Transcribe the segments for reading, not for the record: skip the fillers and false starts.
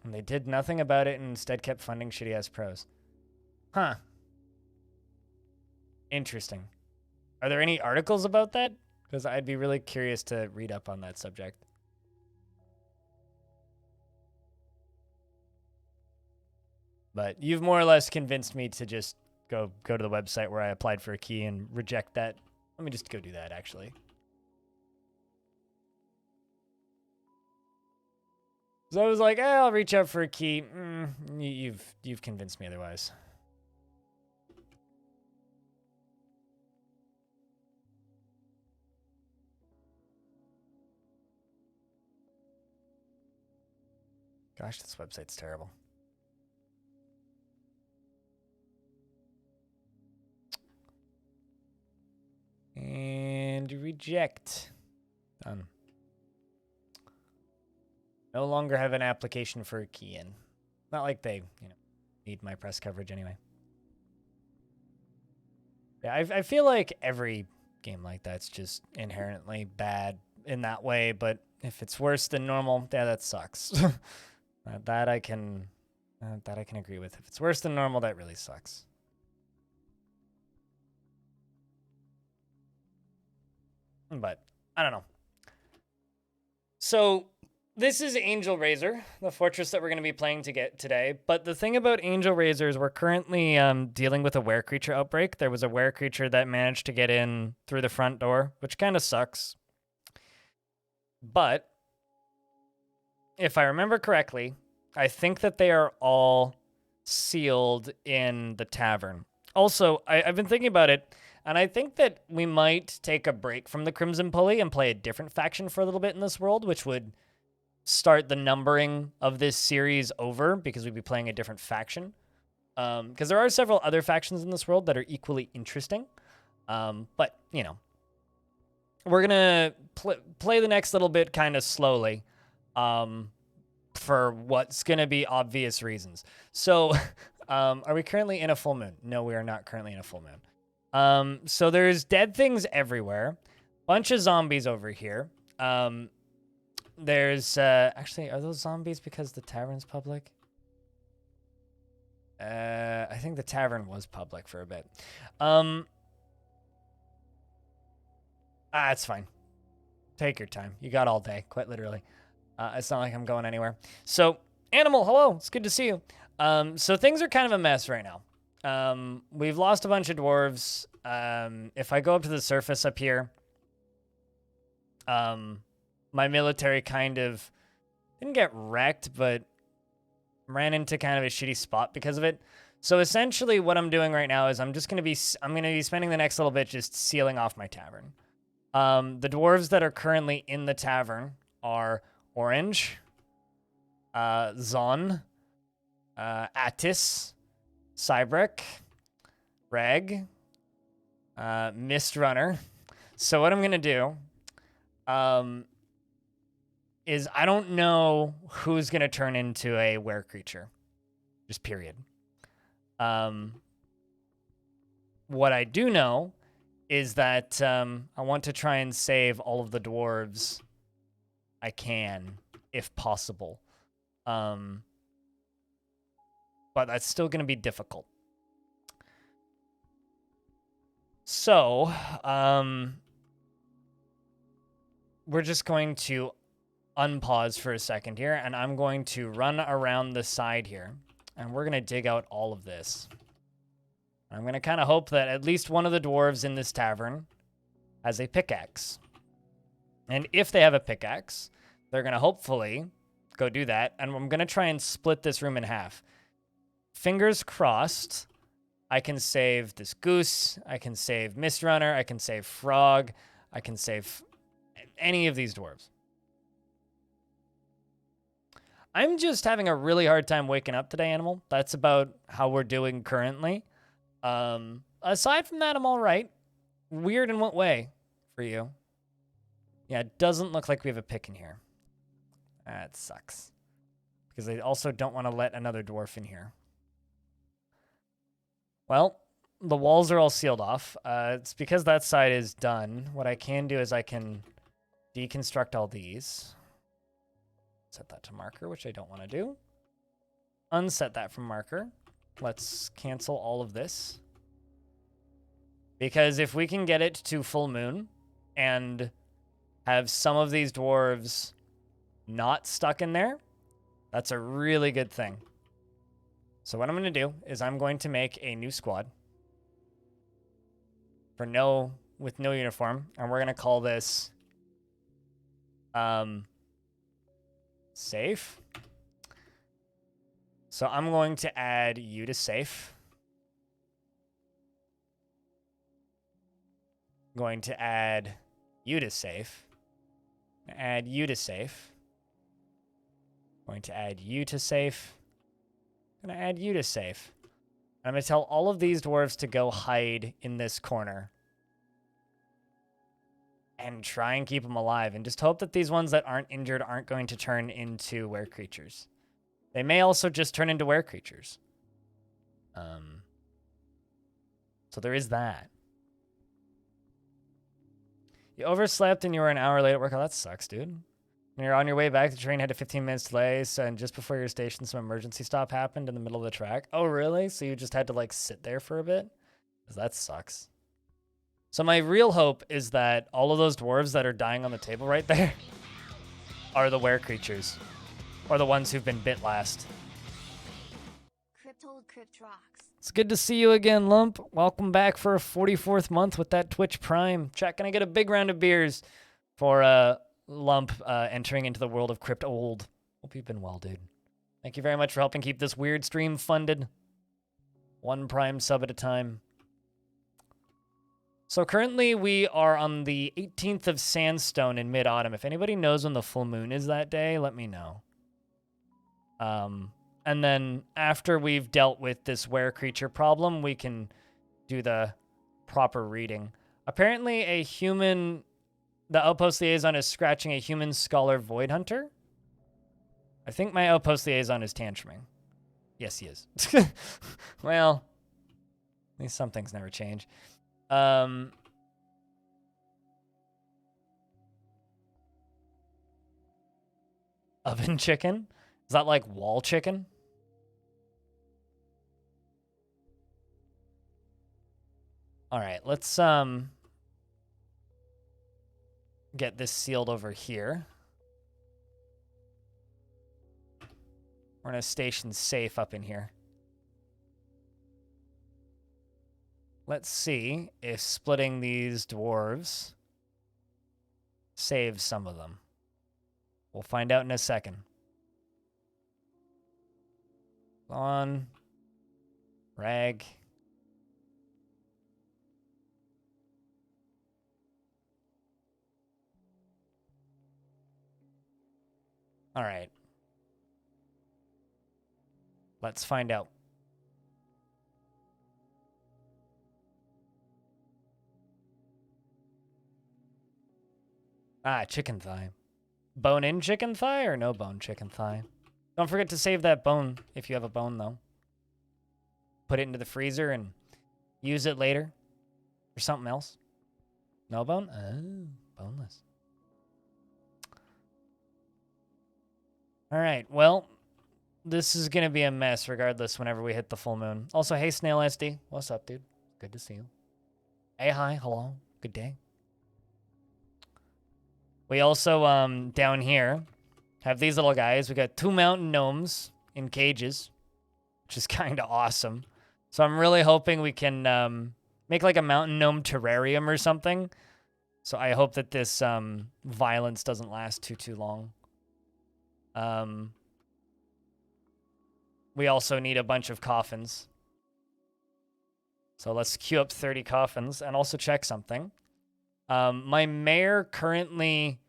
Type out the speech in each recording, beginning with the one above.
And they did nothing about it and instead kept funding shitty-ass pros. Huh. Interesting. Are there any articles about that? Because I'd be really curious to read up on that subject. But you've more or less convinced me to just go to the website where I applied for a key and reject that. Let me just go do that, actually. So I was like, I'll reach out for a key. You've convinced me otherwise. Gosh, this website's terrible. And reject. Done. No longer have an application for a key in. Not like they, need my press coverage anyway. Yeah, I feel like every game like that's just inherently bad in that way, but if it's worse than normal, yeah, that sucks. that I can agree with. If it's worse than normal, that really sucks. But I don't know. So this is Angelrazor, the fortress that we're going to be playing today. But the thing about Angelrazor is we're currently dealing with a were creature outbreak. There was a were creature that managed to get in through the front door, which kind of sucks. But if I remember correctly, I think that they are all sealed in the tavern. Also, I've been thinking about it, and I think that we might take a break from the Crimson Pulley and play a different faction for a little bit in this world, which would start the numbering of this series over because we'd be playing a different faction. Because there are several other factions in this world that are equally interesting. But, we're going to play the next little bit kind of slowly for what's going to be obvious reasons. So, are we currently in a full moon? No, we are not currently in a full moon. So there's dead things everywhere. Bunch of zombies over here. There's, actually, are those zombies because the tavern's public? I think the tavern was public for a bit. It's fine. Take your time. You got all day, quite literally. It's not like I'm going anywhere. So, Animal, hello. It's good to see you. So things are kind of a mess right now. We've lost a bunch of dwarves. If I go up to the surface up here, my military kind of didn't get wrecked, but ran into kind of a shitty spot because of it. So essentially what I'm doing right now is I'm going to be spending the next little bit just sealing off my tavern. The dwarves that are currently in the tavern are Orange, Zon, Attis, Cybrek, Reg, Mist Runner. So what I'm going to do is I don't know who's going to turn into a were creature. Just period. What I do know is that I want to try and save all of the dwarves I can, if possible. But that's still going to be difficult. So, we're just going to unpause for a second here, and I'm going to run around the side here, and we're going to dig out all of this. I'm going to kind of hope that at least one of the dwarves in this tavern has a pickaxe. And if they have a pickaxe, they're going to hopefully go do that, and I'm going to try and split this room in half. Fingers crossed, I can save this goose, I can save Mist Runner, I can save Frog, I can save any of these dwarves. I'm just having a really hard time waking up today, Animal. That's about how we're doing currently. Aside from that, I'm all right. Weird in what way for you? Yeah, it doesn't look like we have a pick in here. That sucks. Because they also don't want to let another dwarf in here. Well, the walls are all sealed off. It's because that side is done. What I can do is I can deconstruct all these. Set that to marker, which I don't want to do. unset that from marker. Let's cancel all of this. Because if we can get it to full moon and have some of these dwarves not stuck in there, that's a really good thing. So what I'm going to do is I'm going to make a new squad with no uniform, and we're going to call this safe. So I'm going to add you to safe. I'm going to add you to safe. Add you to safe. I'm going to add you to safe. I'm going to add you to safe. I'm going to tell all of these dwarves to go hide in this corner. And try and keep them alive. And just hope that these ones that aren't injured aren't going to turn into were creatures. They may also just turn into were creatures. So there is that. You overslept and you were an hour late at work. Oh, that sucks, dude. When you're on your way back, the train had a 15 minutes delay, so, and just before your station, some emergency stop happened in the middle of the track. Oh, really? So you just had to, like, sit there for a bit? 'Cause that sucks. So my real hope is that all of those dwarves that are dying on the table right there are the were creatures. Or the ones who've been bit last. Crypt rocks. It's good to see you again, Lump. Welcome back for a 44th month with that Twitch Prime. Chat, can I get a big round of beers for Lump entering into the world of Crypt Old? Hope you've been well, dude. Thank you very much for helping keep this weird stream funded. One Prime sub at a time. So currently we are on the 18th of Sandstone in mid-autumn. If anybody knows when the full moon is that day, let me know. And then after we've dealt with this were creature problem, we can do the proper reading. Apparently the outpost liaison is scratching a human scholar void hunter. I think my outpost liaison is tantruming. Yes, he is. Well, at least some things never change. Oven chicken? Is that like wall chicken? All right, let's get this sealed over here. We're gonna station safe up in here. Let's see if splitting these dwarves saves some of them. We'll find out in a second. On. Rag. All right. Let's find out. Chicken thigh. Bone-in chicken thigh or no bone chicken thigh? Don't forget to save that bone if you have a bone, though. Put it into the freezer and use it later for something else. No bone? Oh, boneless. All right, well, this is going to be a mess regardless whenever we hit the full moon. Also, hey, Snail SD. What's up, dude? Good to see you. Hey, hi, hello. Good day. We also, down here, have these little guys. We got 2 mountain gnomes in cages, which is kind of awesome. So I'm really hoping we can make like a mountain gnome terrarium or something. So I hope that this violence doesn't last too long. We also need a bunch of coffins. So let's queue up 30 coffins and also check something. My mayor currently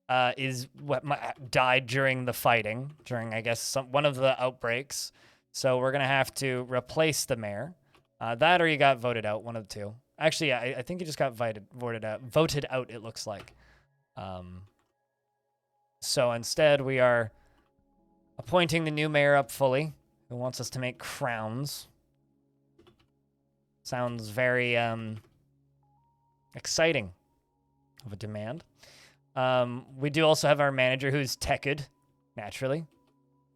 died during the fighting, during, I guess, one of the outbreaks. So we're going to have to replace the mayor. That or you got voted out, one of the two. Actually, I think you just got voted out, it looks like. So instead, we are appointing the new mayor up fully, who wants us to make crowns. Sounds very exciting of a demand. We do also have our manager who's teched, naturally.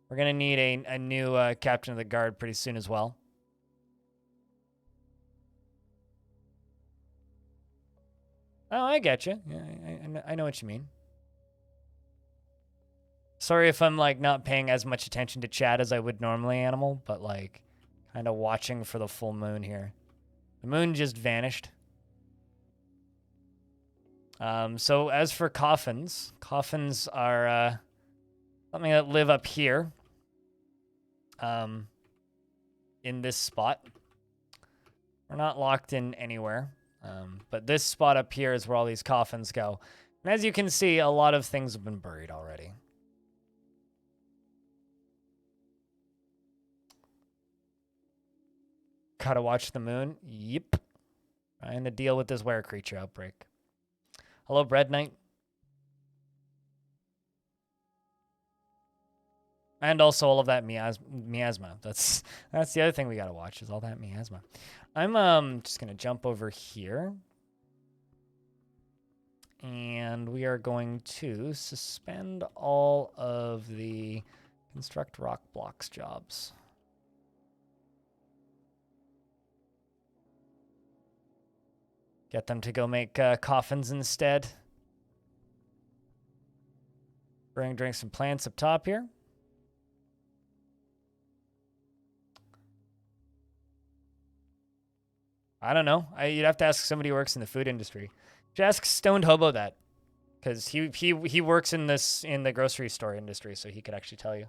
We're gonna need a new captain of the guard pretty soon as well. Oh, I get you. Yeah, I know what you mean. Sorry if I'm like not paying as much attention to chat as I would normally, Animal, but like kind of watching for the full moon here. The moon just vanished. So as for coffins, coffins are something that live up here. In this spot. We're not locked in anywhere. But this spot up here is where all these coffins go. And as you can see, a lot of things have been buried already. Gotta watch the moon. Yep. Trying to deal with this were creature outbreak. Hello, Bread Knight. And also all of that miasma. That's the other thing we gotta watch is all that miasma. I'm just gonna jump over here. And we are going to suspend all of the construct rock blocks jobs. Get them to go make coffins instead. Drink some plants up top here. I don't know. You'd have to ask somebody who works in the food industry. You should ask Stoned Hobo that, because he works in the grocery store industry, so he could actually tell you.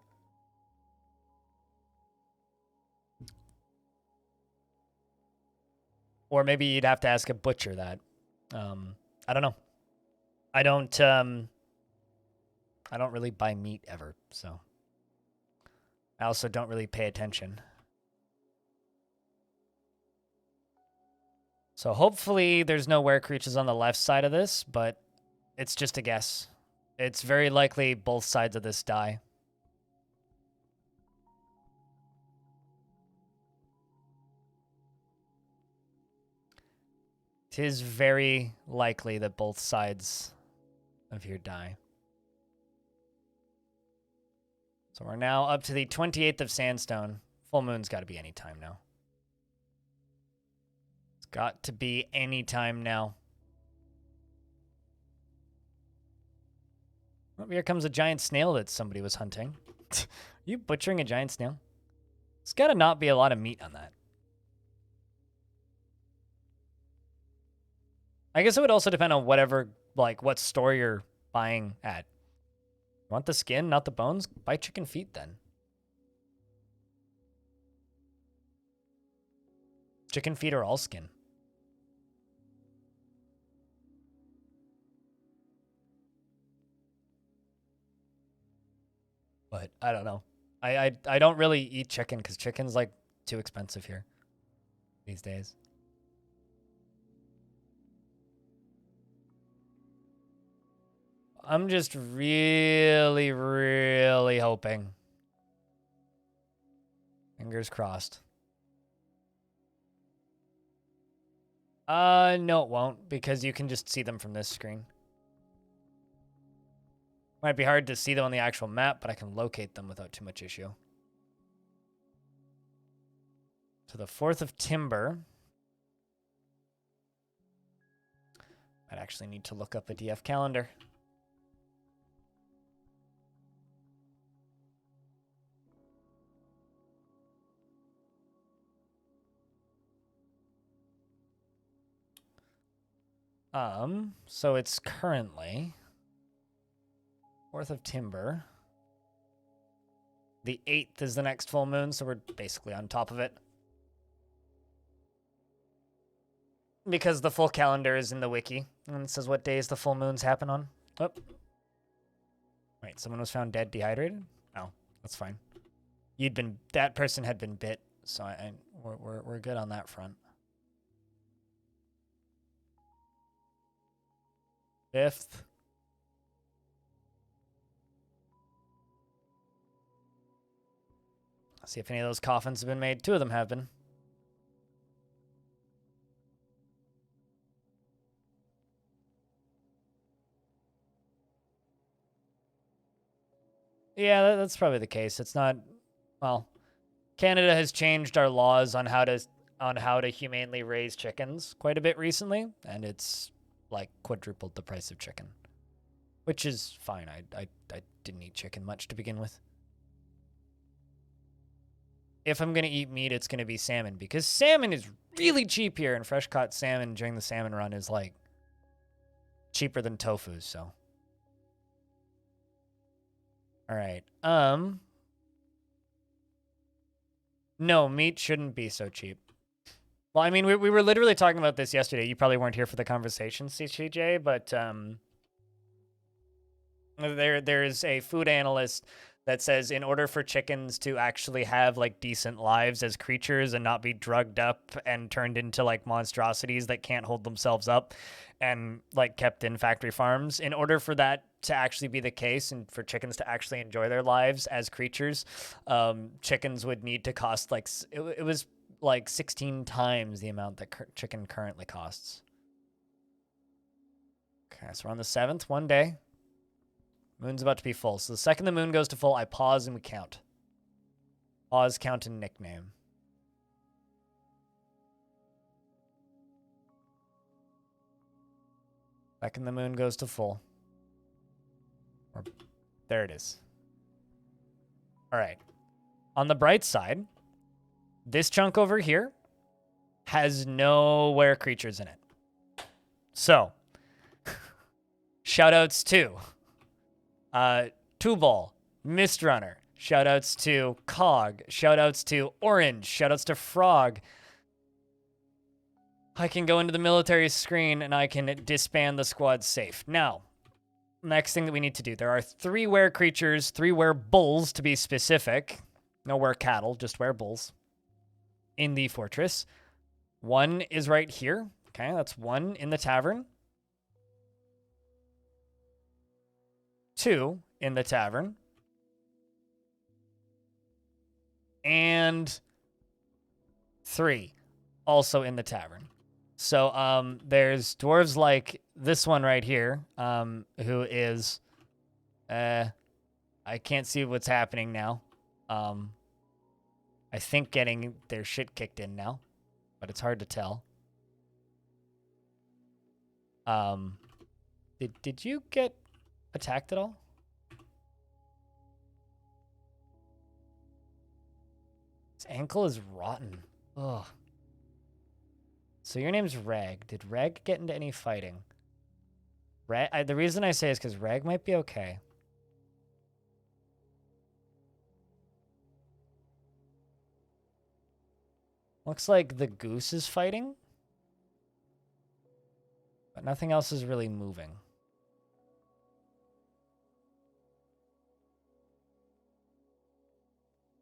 Or maybe you'd have to ask a butcher that. I don't know. I don't really buy meat ever, so I also don't really pay attention. So hopefully there's no were creatures on the left side of this, but it's just a guess. It's very likely both sides of this die. It is very likely that both sides of here die. So we're now up to the 28th of Sandstone. Full moon's got to be any time now. It's got to be any time now. Oh, here comes a giant snail that somebody was hunting. Are you butchering a giant snail? There's got to not be a lot of meat on that. I guess it would also depend on whatever, like, what store you're buying at. You want the skin, not the bones? Buy chicken feet then. Chicken feet are all skin. But I don't know. I don't really eat chicken because chicken's like too expensive here these days. I'm just really, really hoping. Fingers crossed. No, it won't, because you can just see them from this screen. Might be hard to see them on the actual map, but I can locate them without too much issue. To the 4th of Timber. I'd actually need to look up a DF calendar. So it's currently 4th of Timber. The 8th is the next full moon, so we're basically on top of it. Because the full calendar is in the wiki, and it says what days the full moons happen on. Oh. Wait, someone was found dead dehydrated? Oh, that's fine. That person had been bit, so we're good on that front. 5th. See if any of those coffins have been made. 2 of them have been. Yeah, that's probably the case. It's not, well, Canada has changed our laws on how to humanely raise chickens quite a bit recently, and it's like quadrupled the price of chicken, which is fine. I didn't eat chicken much to begin with. If I'm gonna eat meat, it's gonna be salmon because salmon is really cheap here, and fresh caught salmon during the salmon run is like cheaper than tofu. So, all right. No, meat shouldn't be so cheap. Well, I mean, we were literally talking about this yesterday. You probably weren't here for the conversation, CCJ, but there's a food analyst that says in order for chickens to actually have like decent lives as creatures and not be drugged up and turned into like monstrosities that can't hold themselves up and like kept in factory farms, in order for that to actually be the case and for chickens to actually enjoy their lives as creatures, chickens would need to cost like it was like 16 times the amount that chicken currently costs. Okay, so we're on the 7th, one day. Moon's about to be full. So the second the moon goes to full, I pause and we count. Pause, count, and nickname. Second the moon goes to full. There it is. All right. On the bright side, this chunk over here has no were creatures in it. So, shoutouts to Two-Ball, Mistrunner, shoutouts to Cog, shoutouts to Orange, shoutouts to Frog. I can go into the military screen and I can disband the squad safe. Now, next thing that we need to do, there are 3 were creatures, 3 were bulls to be specific. No were cattle, just were bulls in the fortress. 1 is right here. Okay, that's 1 in the tavern. 2 in the tavern. And 3 also in the tavern. So there's dwarves like this one right here, who is I can't see what's happening now. I think getting their shit kicked in now, but it's hard to tell. Did you get attacked at all? His ankle is rotten. Ugh. So your name's Rag. Did Rag get into any fighting? The reason I say is because Rag might be okay. Looks like the goose is fighting, but nothing else is really moving.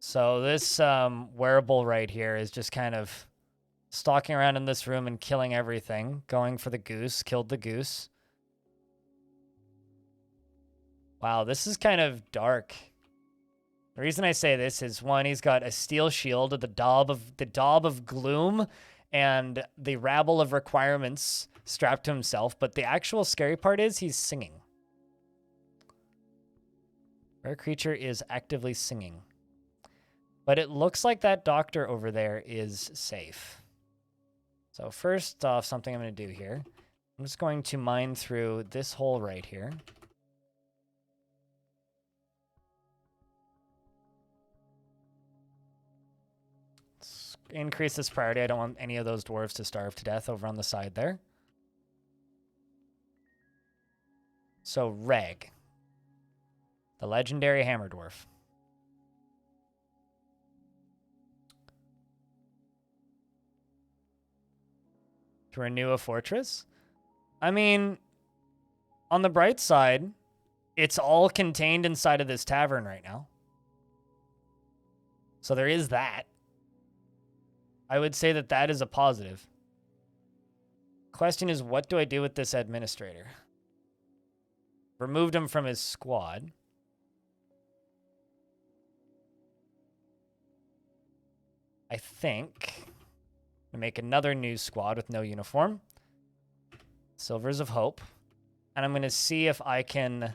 So this wearable right here is just kind of stalking around in this room and killing everything. Going for the goose. Killed the goose. Wow, this is kind of dark. The reason I say this is, 1, he's got a steel shield, the daub of gloom, and the rabble of requirements strapped to himself. But the actual scary part is he's singing. Rare creature is actively singing. But it looks like that doctor over there is safe. So first off, something I'm going to do here. I'm just going to mine through this hole right here. Let's increase this priority. I don't want any of those dwarves to starve to death over on the side there. So Reg, the legendary hammer dwarf. To renew a fortress? I mean, on the bright side, it's all contained inside of this tavern right now. So there is that. I would say that that is a positive. Question is, what do I do with this administrator? Removed him from his squad. I think I'm gonna make another new squad with no uniform. Silvers of Hope. And I'm going to see if I can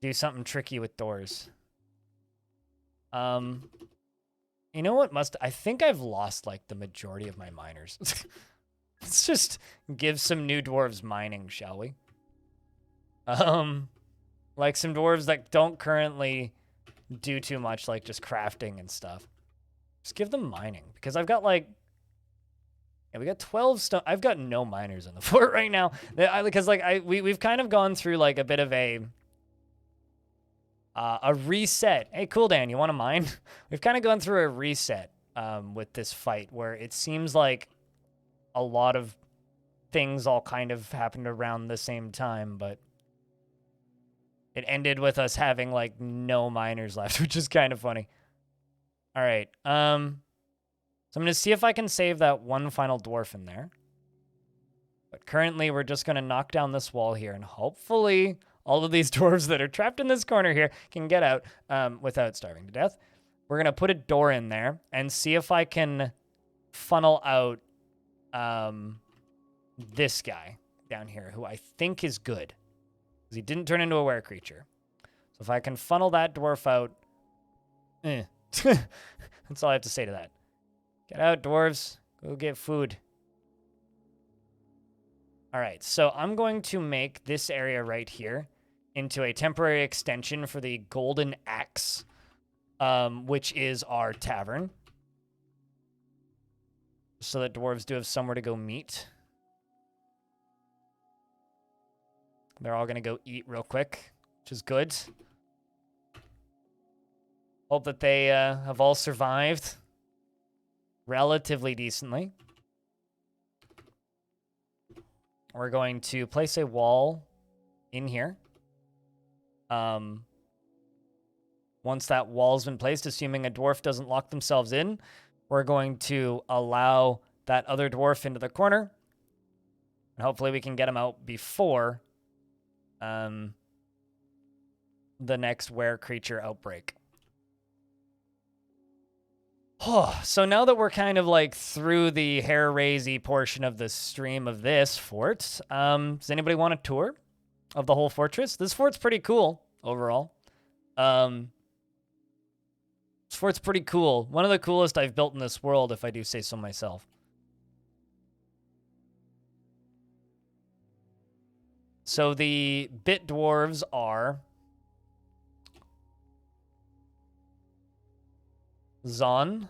do something tricky with doors. You know what I think I've lost, like, the majority of my miners. Let's just give some new dwarves mining, shall we? Like some dwarves that don't currently do too much, like just crafting and stuff. Just give them mining, because I've got, like, yeah, we got 12 stone. I've got no miners in the fort right now. Because, like, we've kind of gone through, like, a bit of a reset. Hey, Cool Dan, you want to mine? We've kind of gone through a reset with this fight, where it seems like a lot of things all kind of happened around the same time, but it ended with us having, like, no miners left, which is kind of funny. All right. So I'm going to see if I can save that one final dwarf in there. But currently, we're just going to knock down this wall here, and hopefully all of these dwarves that are trapped in this corner here can get out without starving to death. We're going to put a door in there and see if I can funnel out this guy down here, who I think is good, because he didn't turn into a were creature. So if I can funnel that dwarf out, that's all I have to say to that. Get out, dwarves. Go get food. All right, so I'm going to make this area right here into a temporary extension for the Golden Axe, which is our tavern, so that dwarves do have somewhere to go meet. They're all going to go eat real quick, which is good. Hope that they have all survived relatively decently. We're going to place a wall in here. Once that wall's been placed, assuming a dwarf doesn't lock themselves in, we're going to allow that other dwarf into the corner. And hopefully we can get him out before the next were creature outbreak. So now that we're kind of, like, through the hair-raisy portion of the stream of this fort, does anybody want a tour of the whole fortress? This fort's pretty cool overall. This fort's pretty cool. One of the coolest I've built in this world, if I do say so myself. So the bit dwarves are Zon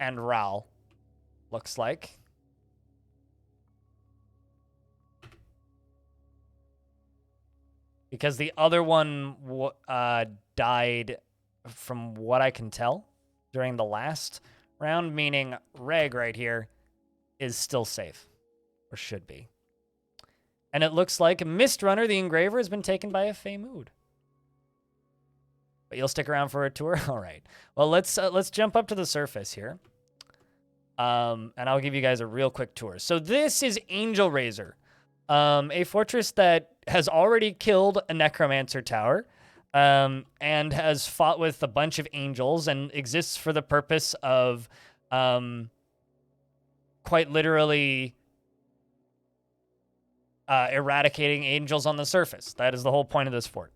and Ral, looks like. Because the other one died, from what I can tell, during the last round, meaning Reg right here is still safe, or should be. And it looks like Mist Runner, the Engraver, has been taken by a Fey Mood. But you'll stick around for a tour? All right. Well, let's jump up to the surface here. And I'll give you guys a real quick tour. So this is Angelrazor, a fortress that has already killed a Necromancer tower, and has fought with a bunch of angels and exists for the purpose of quite literally eradicating angels on the surface. That is the whole point of this fort.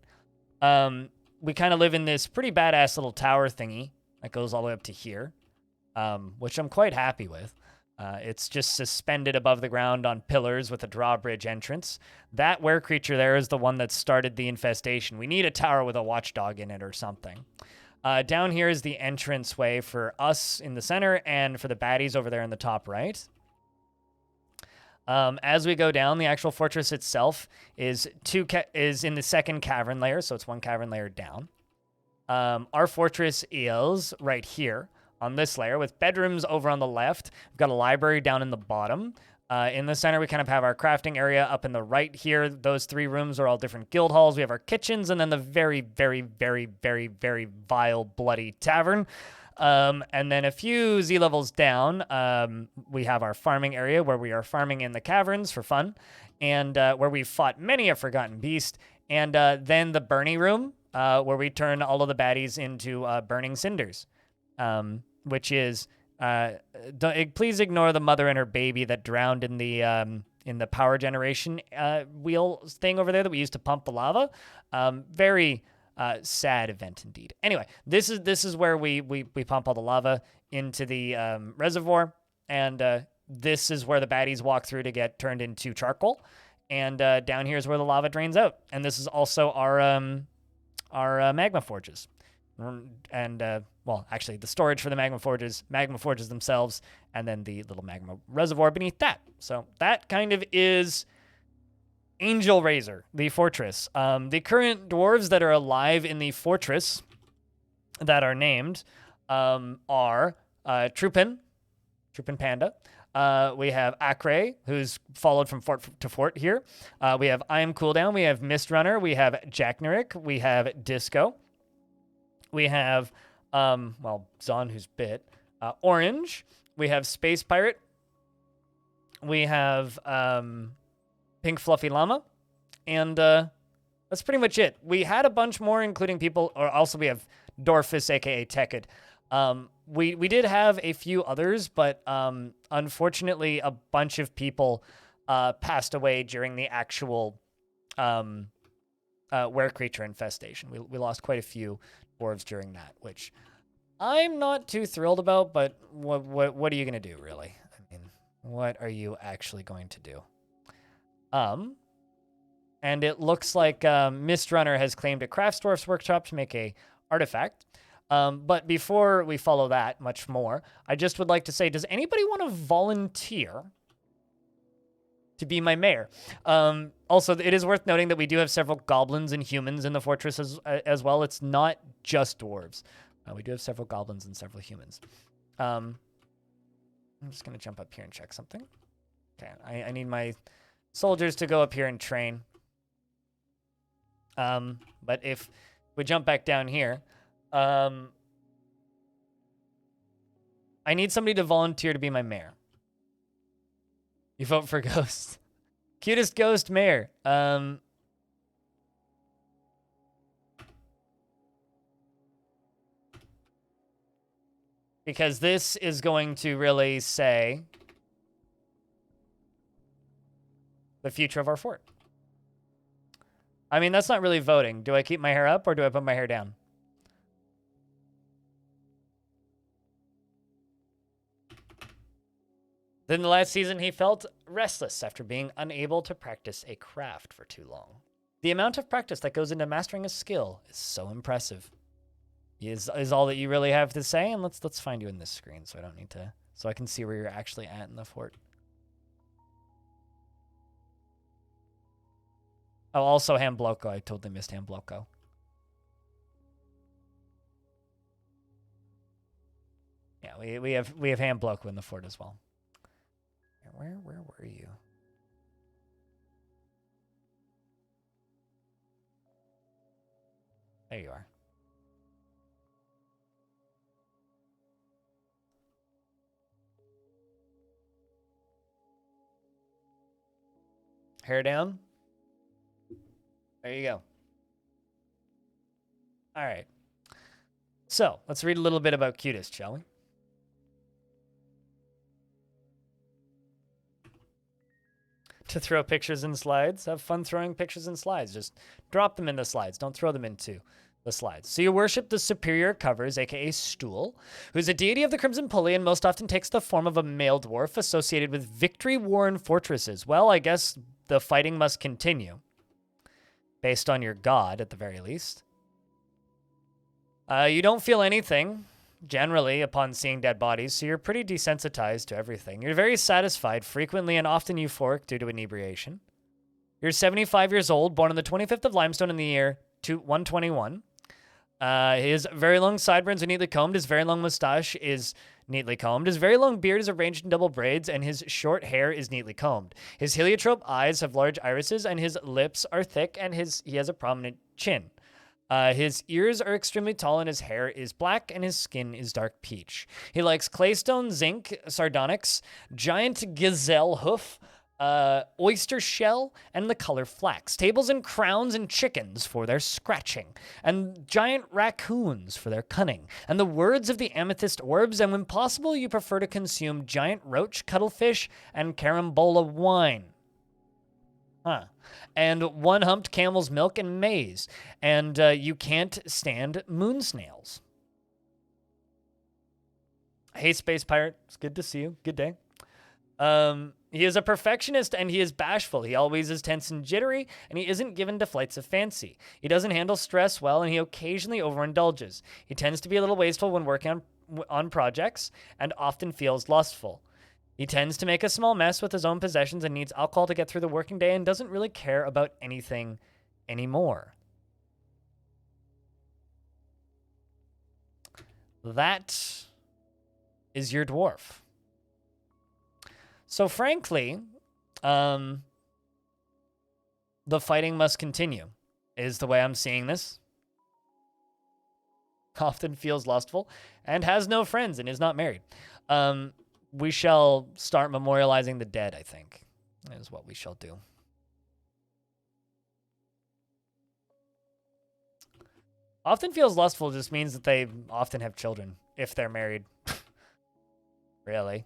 We kind of live in this pretty badass little tower thingy that goes all the way up to here, which I'm quite happy with. It's just suspended above the ground on pillars with a drawbridge entrance. That were creature there is the one that started the infestation. We need a tower with a watchdog in it or something. Down here is the entranceway for us in the center and for the baddies over there in the top right. As we go down, the actual fortress itself is in the second cavern layer, so it's one cavern layer down. Our fortress is right here on this layer with bedrooms over on the left. We've got a library down in the bottom. In the center, we kind of have our crafting area up in the right here. Those three rooms are all different guild halls. We have our kitchens and then the very, very, very, very, very vile, bloody tavern. And then a few Z levels down, we have our farming area where we are farming in the caverns for fun, and where we've fought many a forgotten beast, and then the Bernie room, where we turn all of the baddies into burning cinders, which is please ignore the mother and her baby that drowned in the the power generation wheel thing over there that we used to pump the lava. Very sad event indeed. Anyway, this is where we pump all the lava into the reservoir, and this is where the baddies walk through to get turned into charcoal. And down here is where the lava drains out. And this is also our magma forges. And, well, actually, the storage for the magma forges themselves, and then the little magma reservoir beneath that. So that kind of is Angelrazor, the fortress. The current dwarves that are alive in the fortress that are named are Troopin Panda. We have Acre, who's followed from fort to fort here. We have I Am Cooldown. We have Mist Runner. We have Jackneric. We have Disco. We have, well, Zon, who's bit. Orange. We have Space Pirate. We have Pink Fluffy Llama. And that's pretty much it. We had a bunch more, including people, or also we have Dwarfus, a.k.a. Tekid. We did have a few others, but unfortunately, a bunch of people passed away during the actual were creature infestation. We lost quite a few dwarves during that, which I'm not too thrilled about. But what are you gonna do, really? I mean, what are you actually going to do? And it looks like Mist Runner has claimed a Craftsdwarf's workshop to make a artifact. But before we follow that much more, I just would like to say, does anybody want to volunteer to be my mayor? Also, it is worth noting that we do have several goblins and humans in the fortress as well. It's not just dwarves. We do have several goblins and several humans. I'm just going to jump up here and check something. Okay, I need my soldiers to go up here and train. But if we jump back down here, I need somebody to volunteer to be my mayor. You vote for Ghost. Cutest ghost mayor. Because this is going to really say the future of our fort. I mean, that's not really voting. Do I keep my hair up or do I put my hair down? Then the last season, he felt restless after being unable to practice a craft for too long. The amount of practice that goes into mastering a skill is so impressive. Is all that you really have to say? And let's find you in this screen so I don't need to, so I can see where you're actually at in the fort. Oh, also Hambloko. I totally missed Hambloko. Yeah, we have Hambloko in the fort as well. Where were you? There you are. Hair down. There you go. All right. So let's read a little bit about Cutest, shall we? To throw pictures in slides. Have fun throwing pictures in slides. Just drop them in the slides. Don't throw them into the slides. So you worship the superior covers, aka Stool, who's a deity of the Crimson Pulley and most often takes the form of a male dwarf associated with victory-worn fortresses. Well, I guess the fighting must continue. Based on your god, at the very least. You don't feel anything, generally, upon seeing dead bodies, so you're pretty desensitized to everything. You're very satisfied, frequently and often euphoric due to inebriation. You're 75 years old, born on the 25th of Limestone in the year 121. His very long sideburns are neatly combed. His very long mustache is neatly combed. His very long beard is arranged in double braids, and his short hair is neatly combed. His heliotrope eyes have large irises, and his lips are thick, and he has a prominent chin. His ears are extremely tall, and his hair is black, and his skin is dark peach. He likes claystone, zinc, sardonyx, giant gazelle hoof, oyster shell, and the color flax. Tables and crowns and chickens for their scratching, and giant raccoons for their cunning, and the words of the amethyst orbs, and when possible, you prefer to consume giant roach, cuttlefish, and carambola wine. Huh. And one humped camel's milk and maize. And you can't stand moon snails. Hey, Space Pirate. It's good to see you. Good day. He is a perfectionist and he is bashful. He always is tense and jittery, and he isn't given to flights of fancy. He doesn't handle stress well, and he occasionally overindulges. He tends to be a little wasteful when working on projects and often feels lustful. He tends to make a small mess with his own possessions and needs alcohol to get through the working day and doesn't really care about anything anymore. That is your dwarf. So frankly, the fighting must continue, is the way I'm seeing this. Often feels lustful and has no friends and is not married. We shall start memorializing the dead, I think, is what we shall do. Often feels lustful just means that they often have children, if they're married. Really.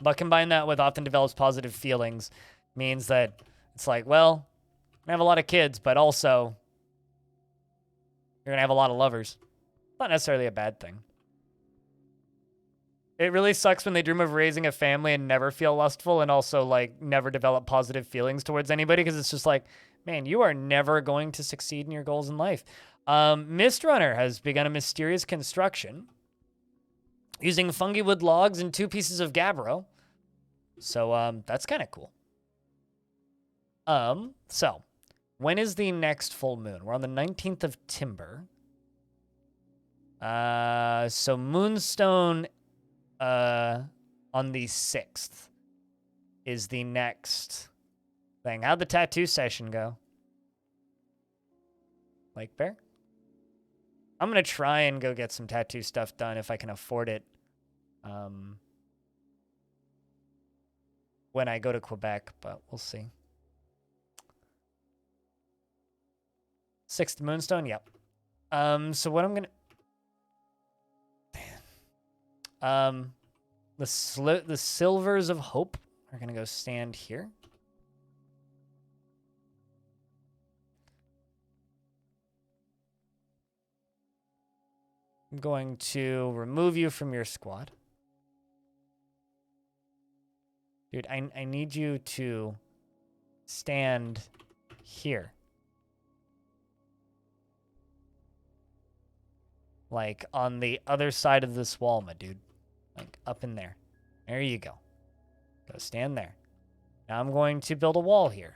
But combine that with often develops positive feelings means that it's like, well, I have a lot of kids, but also you're going to have a lot of lovers. Not necessarily a bad thing. It really sucks when they dream of raising a family and never feel lustful and also, like, never develop positive feelings towards anybody because it's just like, man, you are never going to succeed in your goals in life. Mist Runner has begun a mysterious construction using fungi wood logs and 2 pieces of gabbro. So, that's kind of cool. So, when is the next full moon? We're on the 19th of Timber. So Moonstone, on the 6th is the next thing. How'd the tattoo session go? Lake Bear? I'm going to try and go get some tattoo stuff done if I can afford it. When I go to Quebec, but we'll see. 6th Moonstone, yep. So what I'm gonna... The Silvers of Hope are gonna go stand here. I'm going to remove you from your squad. Dude, I need you to stand here. Like, on the other side of this wall, my dude. Like, up in there. There you go. Go stand there. Now I'm going to build a wall here.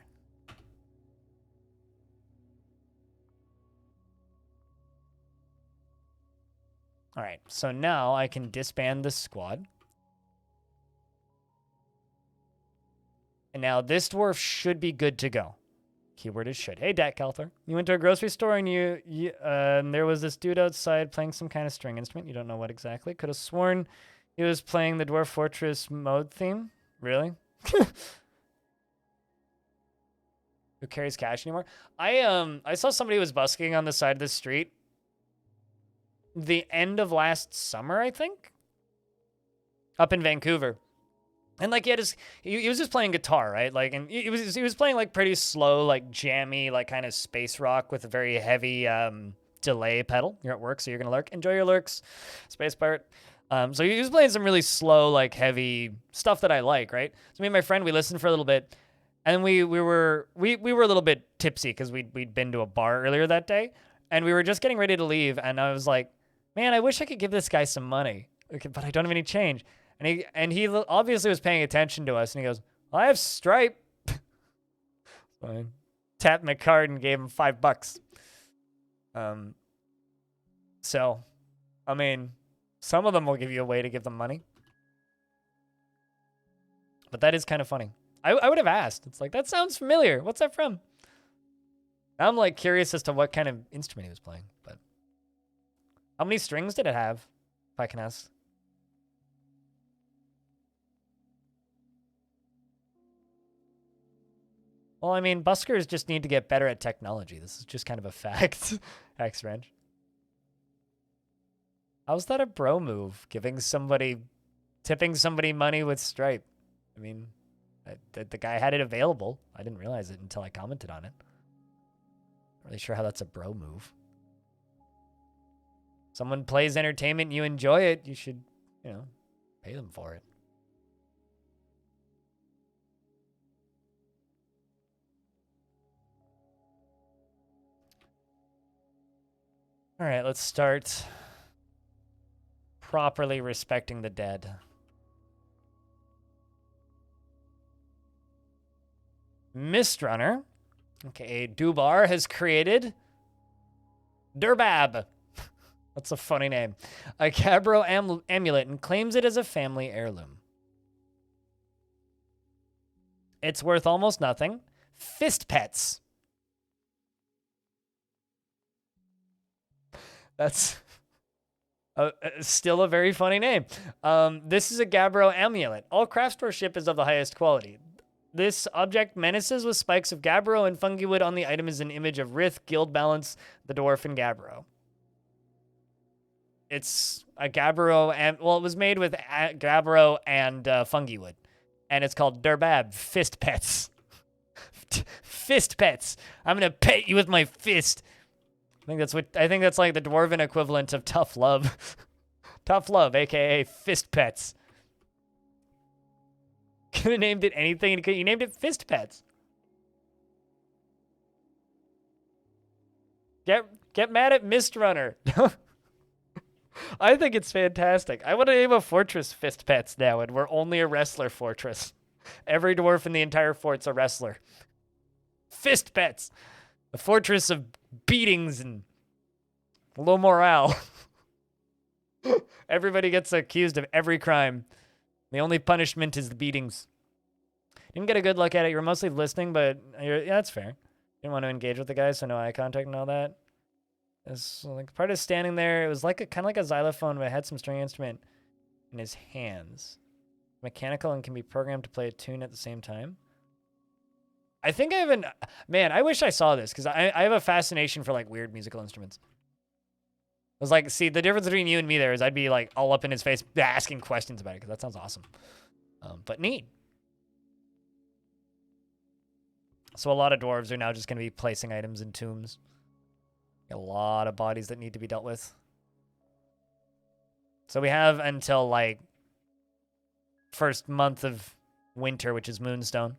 All right, so now I can disband this squad. And now this dwarf should be good to go. Keyword is should. Hey, Dat Calthor. You went to a grocery store and and there was this dude outside playing some kind of string instrument. You don't know what exactly. Could have sworn he was playing the Dwarf Fortress mode theme. Really? Who carries cash anymore? I saw somebody was busking on the side of the street the end of last summer, I think, up in Vancouver. And like he was just playing guitar, right? Like, and he was playing like pretty slow, like jammy, like kind of space rock with a very heavy delay pedal. You're at work, so you're gonna lurk. Enjoy your lurks, Space Pirate. So he was playing some really slow, like heavy stuff that I like, right? So me and my friend, we listened for a little bit, and we were a little bit tipsy because we'd been to a bar earlier that day, and we were just getting ready to leave, and I was like, man, I wish I could give this guy some money, but I don't have any change. And he obviously was paying attention to us, and he goes, well, I have Stripe. So I tapped my card and gave him $5. So, I mean, some of them will give you a way to give them money. But that is kind of funny. I would have asked. It's like, that sounds familiar. What's that from? Now I'm like curious as to what kind of instrument he was playing. But how many strings did it have, if I can ask? Well, I mean, buskers just need to get better at technology. This is just kind of a fact. X-Wrench. How's that a bro move? Tipping somebody money with Stripe. I mean, The guy had it available. I didn't realize it until I commented on it. Not really sure how that's a bro move. Someone plays entertainment, you enjoy it, you should, you know, pay them for it. All right, let's start properly respecting the dead. Mistrunner, aka Dubar, has created Durbab. That's a funny name. A Gabbro amulet and claims it as a family heirloom. It's worth almost nothing. Fist pets. That's still a very funny name. This is a Gabbro amulet. All craft store ship is of the highest quality. This object menaces with spikes of Gabbro and fungi wood. On the item is an image of Rith, Guild Balance, the Dwarf, and Gabbro. It's a Gabbro, and well, it was made with Gabbro and fungi wood, and it's called Durbab Fist Pets. Fist Pets. I'm gonna pet you with my fist. I think that's like the dwarven equivalent of tough love. Tough love, aka fist pets. Could have named it anything. You named it Fist Pets. Get mad at Mistrunner. I think it's fantastic. I want to name a fortress Fist Pets now, and we're only a wrestler fortress. Every dwarf in the entire fort's a wrestler. Fist Pets. A fortress of beatings and low morale. Everybody gets accused of every crime. The only punishment is the beatings. Didn't get a good look at it. You were mostly listening, but yeah, that's fair. Didn't want to engage with the guy, so no eye contact and all that. It's like part of standing there. It was like kind of like a xylophone, but it had some string instrument in his hands. Mechanical and can be programmed to play a tune at the same time. I think I have man, I wish I saw this because I have a fascination for like weird musical instruments. I was like, see, the difference between you and me there is I'd be like all up in his face asking questions about it because that sounds awesome. But neat. So a lot of dwarves are now just going to be placing items in tombs. A lot of bodies that need to be dealt with. So we have until like first month of winter, which is Moonstone.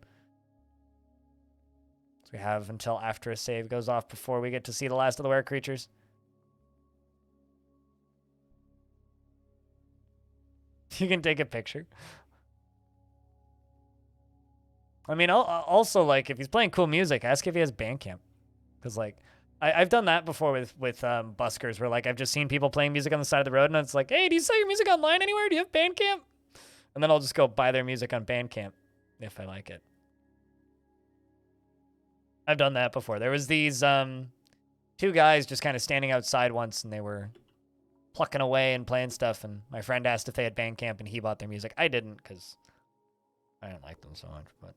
So we have until after a save goes off before we get to see the last of the were creatures. You can take a picture. I mean, also, like, if he's playing cool music, ask if he has Bandcamp. Because, like, I've done that before with buskers, where, like, I've just seen people playing music on the side of the road, and it's like, hey, do you sell your music online anywhere? Do you have Bandcamp? And then I'll just go buy their music on Bandcamp, if I like it. I've done that before. There was these two guys just kind of standing outside once, and they were plucking away and playing stuff, and my friend asked if they had Bandcamp, and he bought their music. I didn't, because I didn't like them so much, but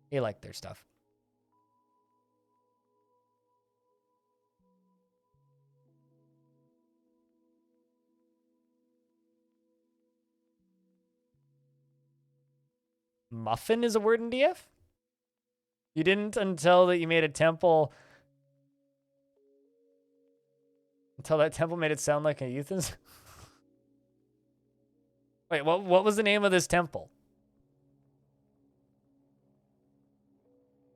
he liked their stuff. Muffin is a word in DF? You didn't until that you made a temple... Until that temple made it sound like a euthanasia? Wait, what was the name of this temple?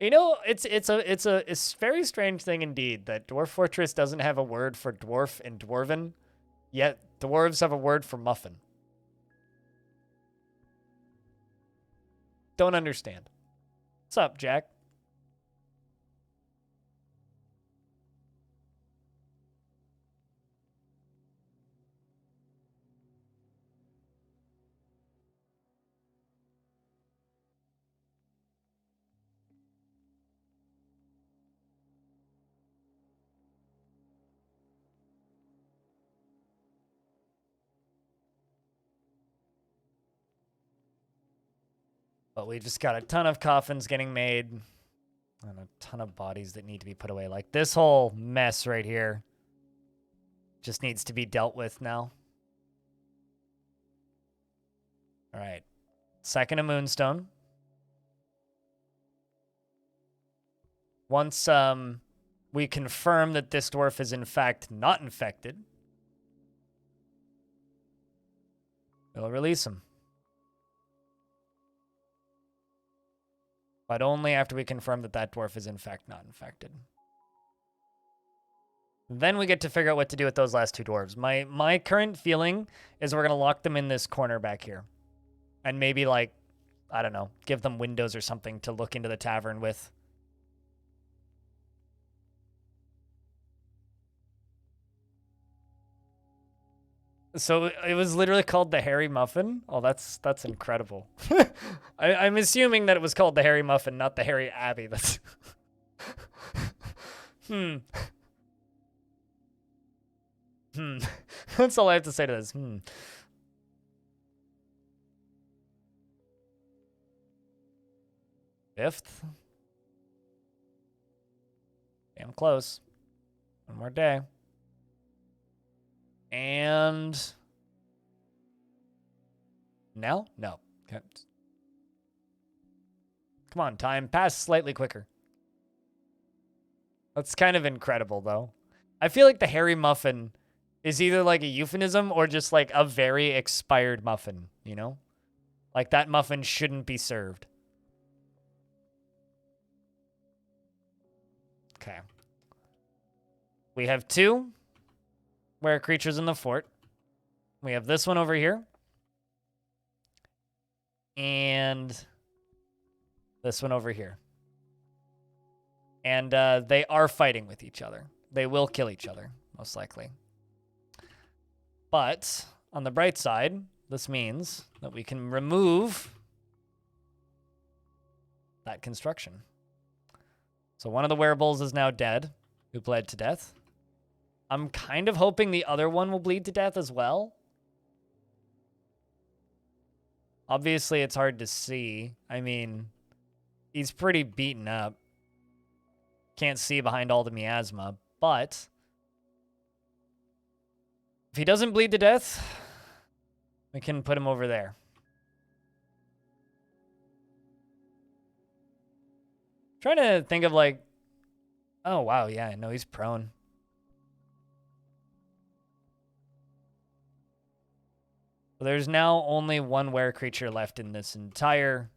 You know, it's a very strange thing indeed that Dwarf Fortress doesn't have a word for dwarf and dwarven, yet dwarves have a word for muffin. Don't understand. What's up, Jack? But we just got a ton of coffins getting made and a ton of bodies that need to be put away. Like this whole mess right here just needs to be dealt with now. All right. Second of Moonstone. Once we confirm that this dwarf is in fact not infected, we'll release him. But only after we confirm that that dwarf is in fact not infected. Then we get to figure out what to do with those last 2 dwarves. My current feeling is we're going to lock them in this corner back here. And maybe, like, I don't know, give them windows or something to look into the tavern with. So it was literally called the Hairy Muffin? Oh, that's incredible. I'm assuming that it was called the Hairy Muffin, not the Hairy Abbey. That's... That's all I have to say to this. Fifth. Damn close. One more day. And now? No. Okay. Come on, time. Pass slightly quicker. That's kind of incredible, though. I feel like the Hairy Muffin is either like a euphemism or just like a very expired muffin, you know? Like that muffin shouldn't be served. Okay. We have 2 were creatures in the fort. We have this one over here. And this one over here. And they are fighting with each other. They will kill each other, most likely. But on the bright side, this means that we can remove that construction. So one of the werebulls is now dead, who bled to death. I'm kind of hoping the other one will bleed to death as well. Obviously, it's hard to see. I mean, he's pretty beaten up. Can't see behind all the miasma, but if he doesn't bleed to death, we can put him over there. Trying to think of like, oh wow, yeah, no, he's prone. There's now only 1 were creature left in this entire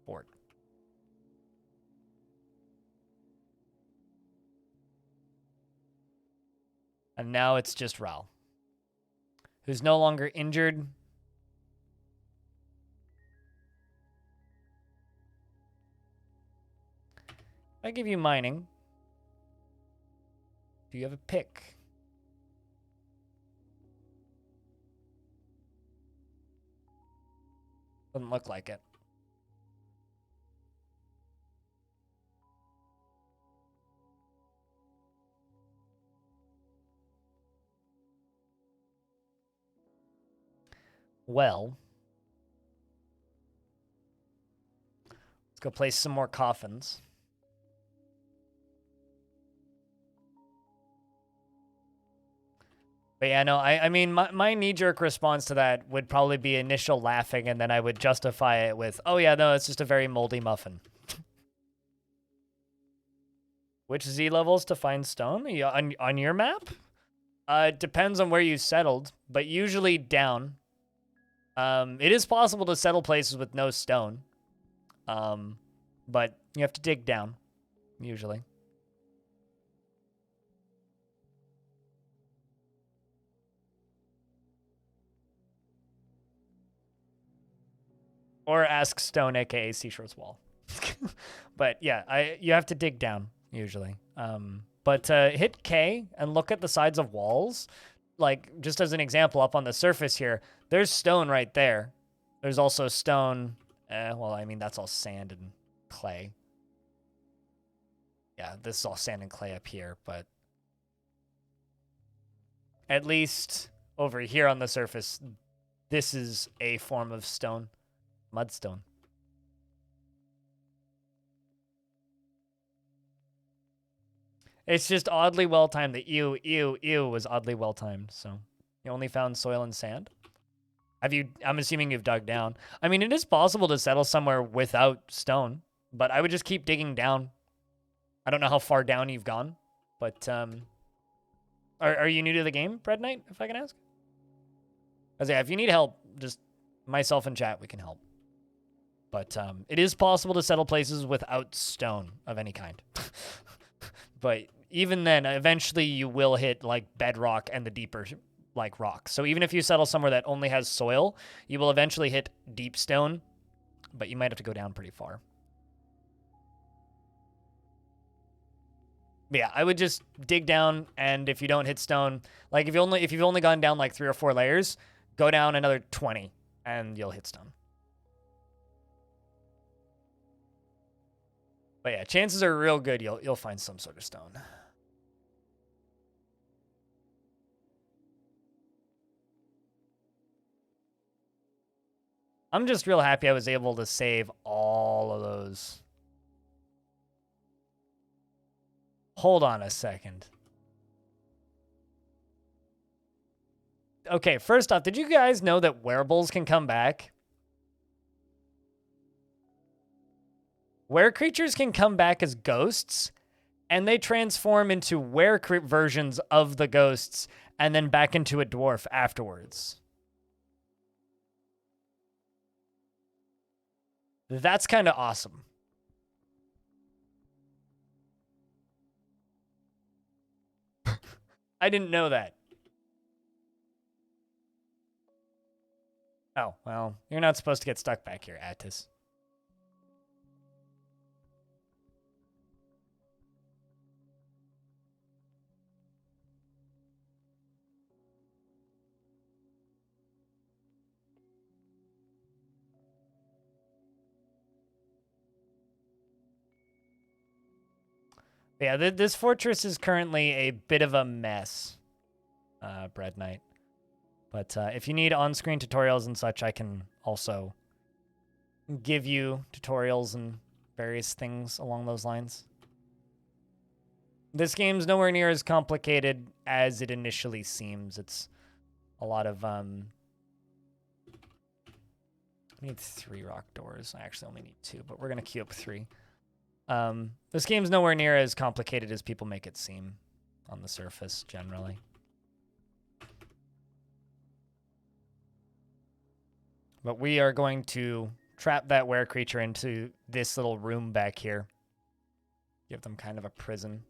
fort. And now it's just Ral, who's no longer injured. If I give you mining, do you have a pick? Doesn't look like it. Well, let's go place some more coffins. But yeah, no, I mean, my knee-jerk response to that would probably be initial laughing, and then I would justify it with, oh yeah, no, it's just a very moldy muffin. Which Z levels to find stone? On your map? It depends on where you settled, but usually down. It is possible to settle places with no stone. But you have to dig down, usually. Or ask Stone, aka Seashore's Wall. But yeah, you have to dig down, usually. But hit K and look at the sides of walls. Like, just as an example, up on the surface here, there's stone right there. There's also stone. Well, I mean, that's all sand and clay. Yeah, this is all sand and clay up here, but at least over here on the surface, this is a form of stone. Mudstone. It's just oddly well-timed. The ew was oddly well-timed, so you only found soil and sand? I'm assuming you've dug down. I mean, it is possible to settle somewhere without stone, but I would just keep digging down. I don't know how far down you've gone, but are you new to the game, Bread Knight, if I can ask? As yeah, if you need help, just myself and chat, we can help. But it is possible to settle places without stone of any kind. But even then, eventually you will hit like bedrock and the deeper like rocks. So even if you settle somewhere that only has soil, you will eventually hit deep stone, but you might have to go down pretty far. But yeah, I would just dig down, and if you don't hit stone, like if you've only gone down like 3 or 4 layers, go down another 20 and you'll hit stone. But yeah, chances are real good you'll find some sort of stone. I'm just real happy I was able to save all of those. Hold on a second. Okay, first off, did you guys know that werebles can come back? Were creatures can come back as ghosts, and they transform into were versions of the ghosts, and then back into a dwarf afterwards. That's kind of awesome. I didn't know that. Oh, well, you're not supposed to get stuck back here, Attis. Yeah, this fortress is currently a bit of a mess, Bread Knight. But if you need on-screen tutorials and such, I can also give you tutorials and various things along those lines. This game's nowhere near as complicated as it initially seems. It's a lot of... I need 3 rock doors. I actually only need 2, but we're going to queue up 3. This game's nowhere near as complicated as people make it seem on the surface, generally. But we are going to trap that were creature into this little room back here. Give them kind of a prison.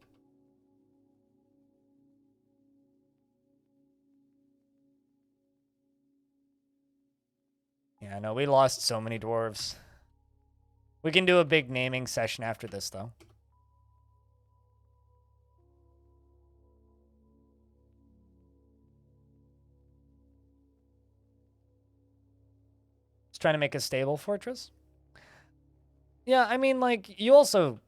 Yeah, no, we lost so many dwarves. We can do a big naming session after this, though. Just trying to make a stable fortress. Yeah, I mean, like, you also...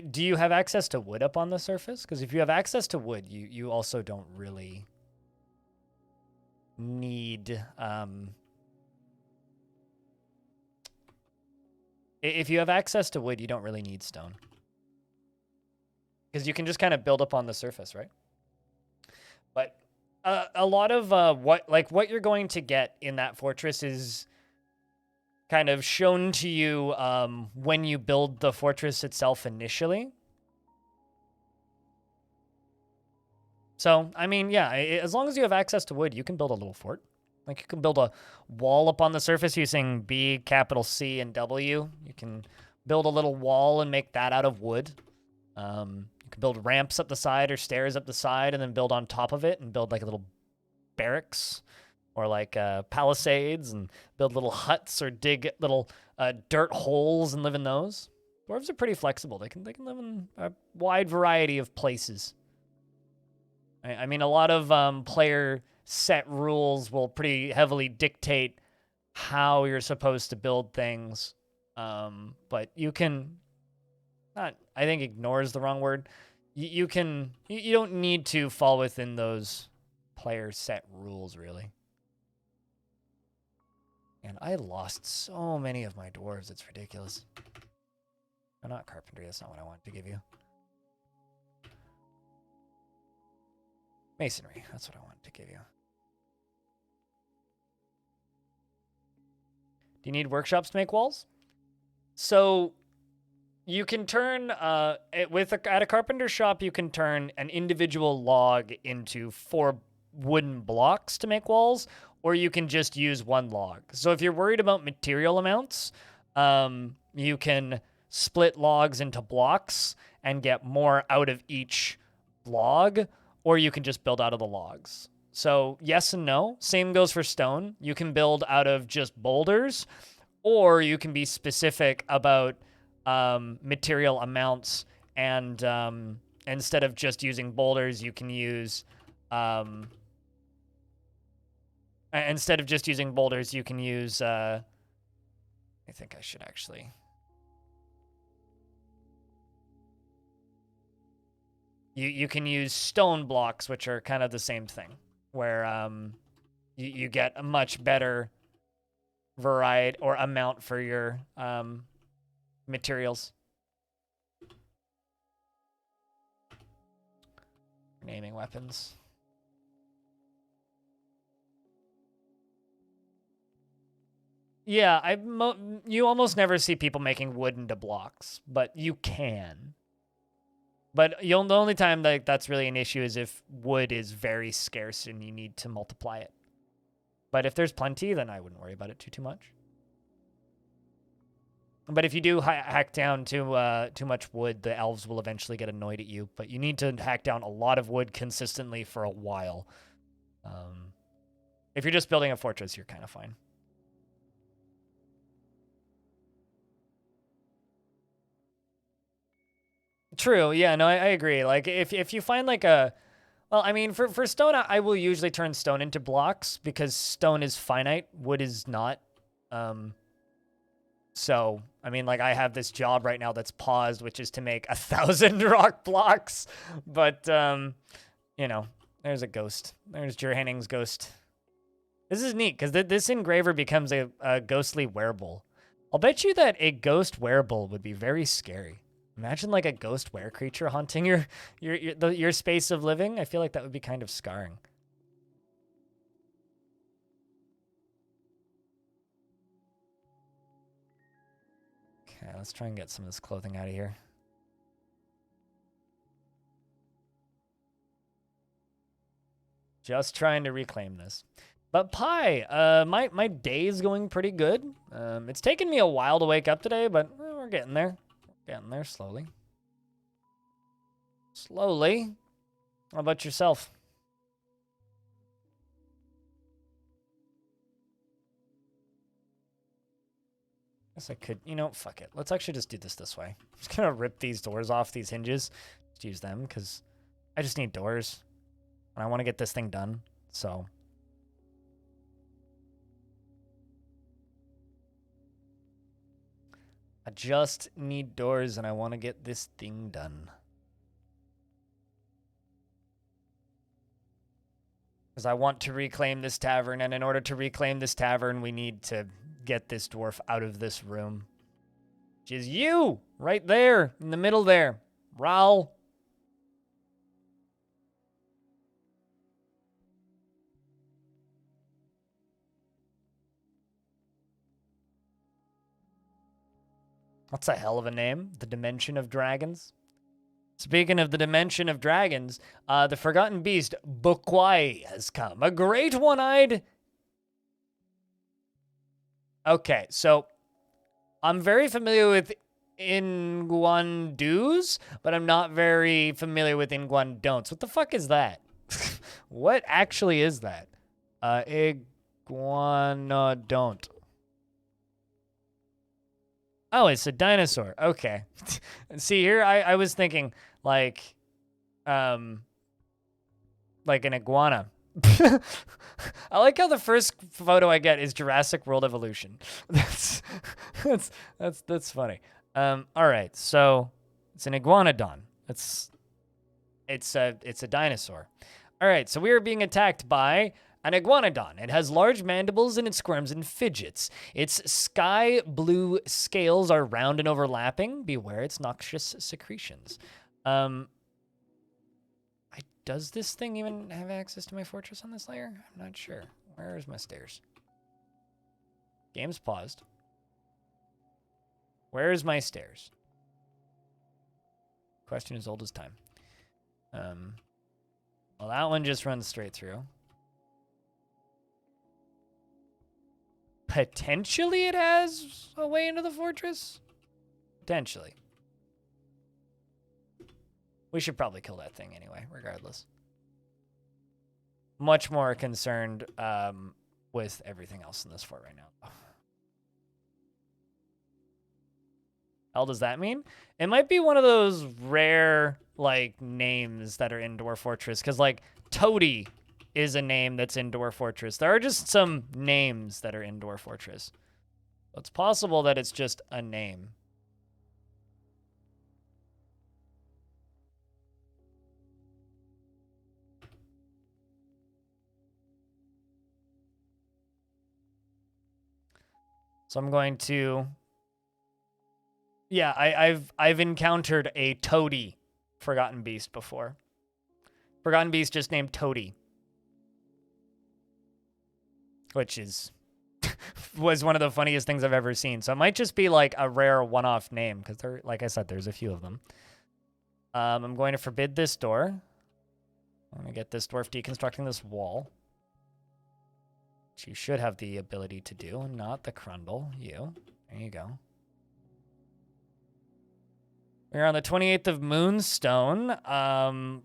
do you have access to wood up on the surface? Because if you have access to wood, you also don't really need... if you have access to wood, you don't really need stone. Because you can just kind of build up on the surface, right? But a lot of what you're going to get in that fortress is kind of shown to you when you build the fortress itself initially. So, I mean, yeah, as long as you have access to wood, you can build a little fort. Like, you can build a wall up on the surface using B, capital C, and W. You can build a little wall and make that out of wood. You can build ramps up the side or stairs up the side and then build on top of it and build, like, a little barracks or, like, palisades and build little huts or dig little dirt holes and live in those. Dwarves are pretty flexible. They can live in a wide variety of places. I mean, a lot of player set rules will pretty heavily dictate how you're supposed to build things. But you can, not, I think ignore is the wrong word. You don't need to fall within those player set rules, really. And I lost so many of my dwarves, it's ridiculous. Oh, not carpentry, that's not what I wanted to give you. Masonry, that's what I wanted to give you. Do you need workshops to make walls? So, You can turn at a carpenter shop. You can turn an individual log into 4 wooden blocks to make walls, or you can just use 1 log. So if you're worried about material amounts, you can split logs into blocks and get more out of each log, or you can just build out of the logs. So yes and no. Same goes for stone. You can build out of just boulders, or you can be specific about material amounts, and instead of just using boulders, you can use instead of just using boulders, you can use I think I should actually you can use stone blocks, which are kind of the same thing, where you get a much better variety or amount for your materials. Naming weapons. Yeah, you almost never see people making wood into blocks, but you can. But the only time that's really an issue is if wood is very scarce and you need to multiply it. But if there's plenty, then I wouldn't worry about it too much. But if you do hack down too much wood, the elves will eventually get annoyed at you. But you need to hack down a lot of wood consistently for a while. If you're just building a fortress, you're kind of fine. True. Yeah, no, I agree. Like, if you find like a... Well, I mean, for stone, I will usually turn stone into blocks because stone is finite. Wood is not. So, I mean, like, I have this job right now that's paused, which is to make 1,000 rock blocks. But, you know, there's a ghost. There's Jurhanning's ghost. This is neat because this engraver becomes a ghostly werebull. I'll bet you that a ghost werebull would be very scary. Imagine like a ghost were creature haunting your space of living. I feel like that would be kind of scarring. Okay, let's try and get some of this clothing out of here. Just trying to reclaim this. But Pi, my day is going pretty good. It's taken me a while to wake up today, but we're getting there. Getting there slowly. Slowly. How about yourself? Guess I could, you know, fuck it. Let's actually just do this way. I'm just gonna rip these doors off, these hinges. Just use them, because I just need doors. And I want to get this thing done, so... I just need doors, and I want to get this thing done. Because I want to reclaim this tavern, and in order to reclaim this tavern, we need to get this dwarf out of this room. Which is you! Right there, in the middle there. Raoul. That's a hell of a name. The Dimension of Dragons. Speaking of the Dimension of Dragons, the Forgotten Beast, Bukwai, has come. A great one-eyed... Okay, so I'm very familiar with Inguandus, but I'm not very familiar with Inguandon'ts. What the fuck is that? What actually is that? Iguanodont. Oh, it's a dinosaur. Okay. See, here I was thinking like an iguana. I like how the first photo I get is Jurassic World Evolution. That's funny. All right, so it's an iguanodon. It's a dinosaur. All right, so we are being attacked by an iguanodon. It has large mandibles and it squirms and fidgets. Its sky blue scales are round and overlapping. Beware its noxious secretions. Does this thing even have access to my fortress on this layer? I'm not sure. Where is my stairs? Game's paused. Where is my stairs? question as old as time. Well, that one just runs straight through. Potentially it has a way into the fortress? Potentially. We should probably kill that thing anyway, regardless. Much more concerned with everything else in this fort right now. Hell does that mean? It might be one of those rare, like, names that are in Dwarf Fortress. Because, like, Toady is a name that's in Dwarf Fortress. There are just some names that are in Dwarf Fortress. It's possible that it's just a name. So I'm going to... Yeah, I've encountered a Toady Forgotten Beast before. Forgotten Beast just named Toady. Which is... was one of the funniest things I've ever seen. So it might just be like a rare one-off name, because there, like I said, there's a few of them. I'm going to forbid this door. I'm going to get this dwarf deconstructing this wall. Which you should have the ability to do, not the Crundle. You. There you go. We're on the 28th of Moonstone.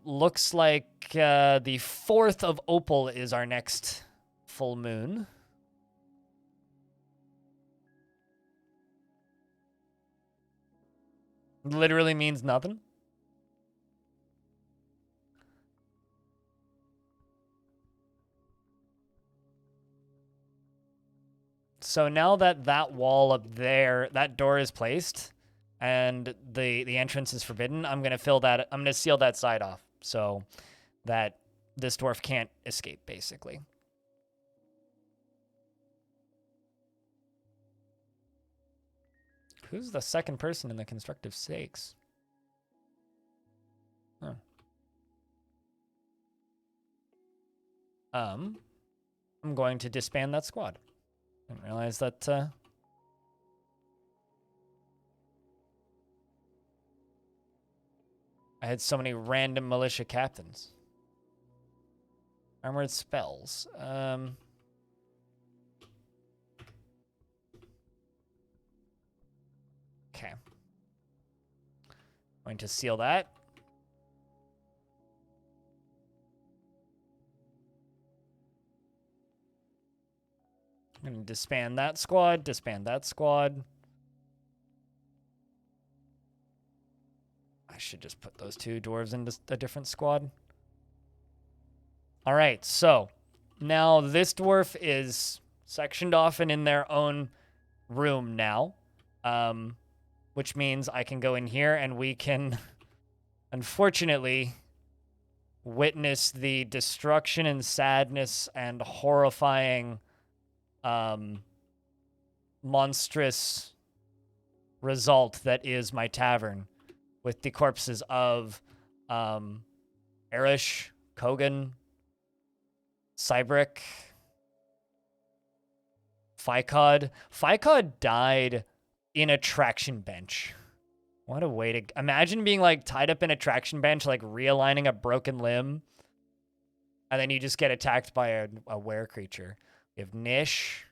Looks like the 4th of Opal is our next full moon. Literally means nothing. So now that that wall up there, that door is placed, and the entrance is forbidden, I'm gonna fill that. I'm gonna seal that side off so that this dwarf can't escape, basically. Who's the second person in the constructive stakes? Oh. I'm going to disband that squad. Didn't realize that. I had so many random militia captains. Armored spells. Okay. Going to seal that. I'm going to disband that squad, disband that squad. I should just put those two dwarves into a different squad. All right, so now this dwarf is sectioned off and in their own room now, which means I can go in here and we can, unfortunately, witness the destruction and sadness and horrifying, monstrous result that is my tavern, with the corpses of Erish, Kogan, Cybrick, Ficod. Ficod died in a traction bench. What a way to... Imagine being, like, tied up in a traction bench, like, realigning a broken limb, and then you just get attacked by a were creature. We have Nish,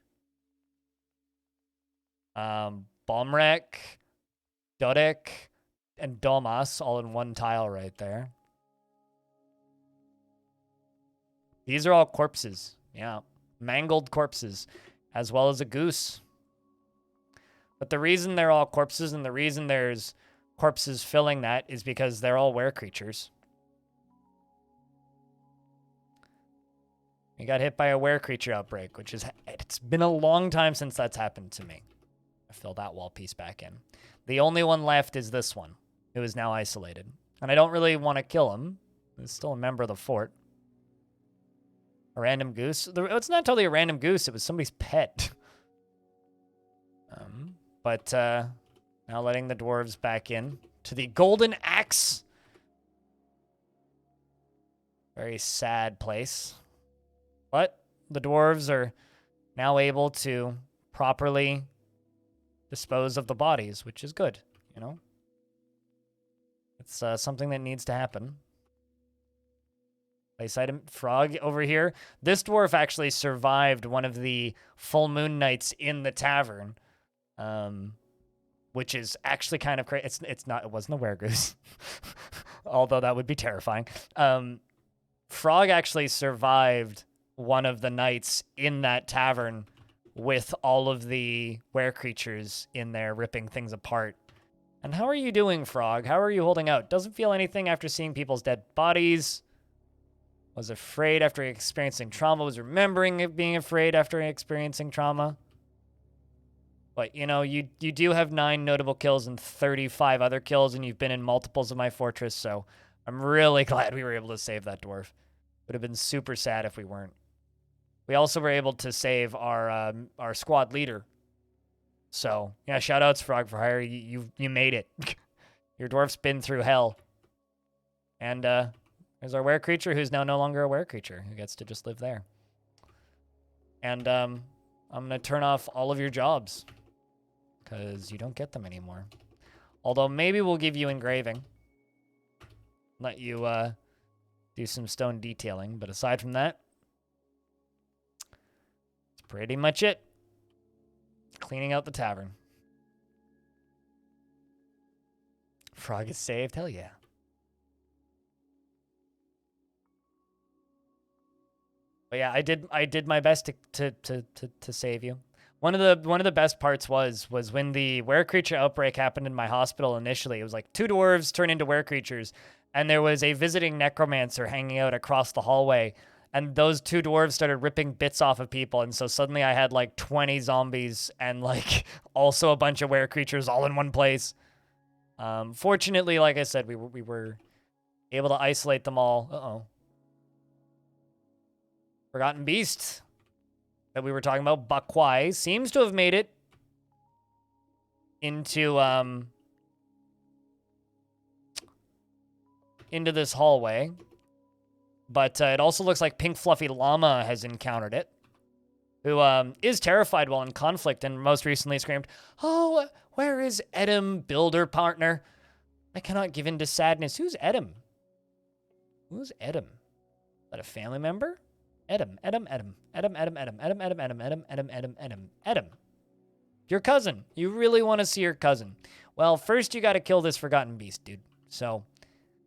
Bomrek, Dodek, and Domas all in one tile right there. These are all corpses. Yeah. Mangled corpses, as well as a goose. But the reason they're all corpses and the reason there's corpses filling that is because they're all were creatures. We got hit by a were creature outbreak, which is... It's been a long time since that's happened to me. I fill that wall piece back in. The only one left is this one, who is now isolated. And I don't really want to kill him. He's still a member of the fort. A random goose? It's not totally a random goose. It was somebody's pet. But now letting the dwarves back in to the Golden Axe. Very sad place. But the dwarves are now able to properly dispose of the bodies, which is good, you know? It's something that needs to happen. Place item. Frog over here. This dwarf actually survived one of the full moon nights in the tavern. Which is actually kind of crazy. It's not. It wasn't a weregoose. Although that would be terrifying. Frog actually survived one of the nights in that tavern with all of the were creatures in there ripping things apart. And how are you doing, Frog? How are you holding out? Doesn't feel anything after seeing people's dead bodies. Was afraid after experiencing trauma. Was remembering it being afraid after experiencing trauma. But, you know, you do have 9 notable kills and 35 other kills, and you've been in multiples of my fortress, so I'm really glad we were able to save that dwarf. Would have been super sad if we weren't. We also were able to save our squad leader. So, yeah, shout-outs, Frog for Hire. You made it. Your dwarf's been through hell. And there's our were creature, who's now no longer a were creature, who gets to just live there. And I'm going to turn off all of your jobs, because you don't get them anymore. Although maybe we'll give you engraving. Let you do some stone detailing. But aside from that, that's pretty much it. Cleaning out the tavern. Frog is saved? Hell yeah. But yeah, I did my best to save you. One of the best parts was when the were creature outbreak happened in my hospital initially. It was like 2 dwarves turn into were creatures, and there was a visiting necromancer hanging out across the hallway, and those 2 dwarves started ripping bits off of people, and so suddenly I had like 20 zombies and like also a bunch of were creatures all in one place. Fortunately, like I said, we were able to isolate them all. Uh-oh. Forgotten Beast that we were talking about, Bakwai, seems to have made it into this hallway. But it also looks like Pink Fluffy Llama has encountered it, who is terrified while in conflict and most recently screamed, "Oh, where is Edom, builder partner? I cannot give in to sadness." Who's Edom? Who's Edom? Is that a family member? Edom. Your cousin. You really want to see your cousin. Well, first you got to kill this Forgotten Beast, dude. So,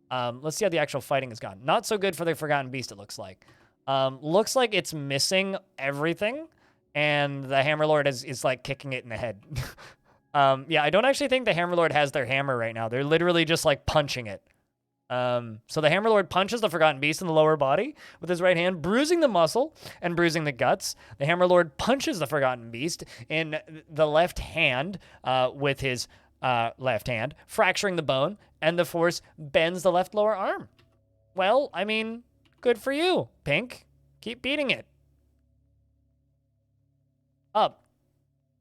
let's see how the actual fighting has gone. Not so good for the Forgotten Beast, it looks like. Looks like it's missing everything, and the Hammerlord is like kicking it in the head. Yeah, I don't actually think the Hammerlord has their hammer right now. They're literally just like punching it. So the Hammerlord punches the Forgotten Beast in the lower body with his right hand, bruising the muscle and bruising the guts. The Hammerlord punches the Forgotten Beast in the left hand with his left hand, fracturing the bone, and the force bends the left lower arm. Well, I mean, good for you, Pink. Keep beating it. Up.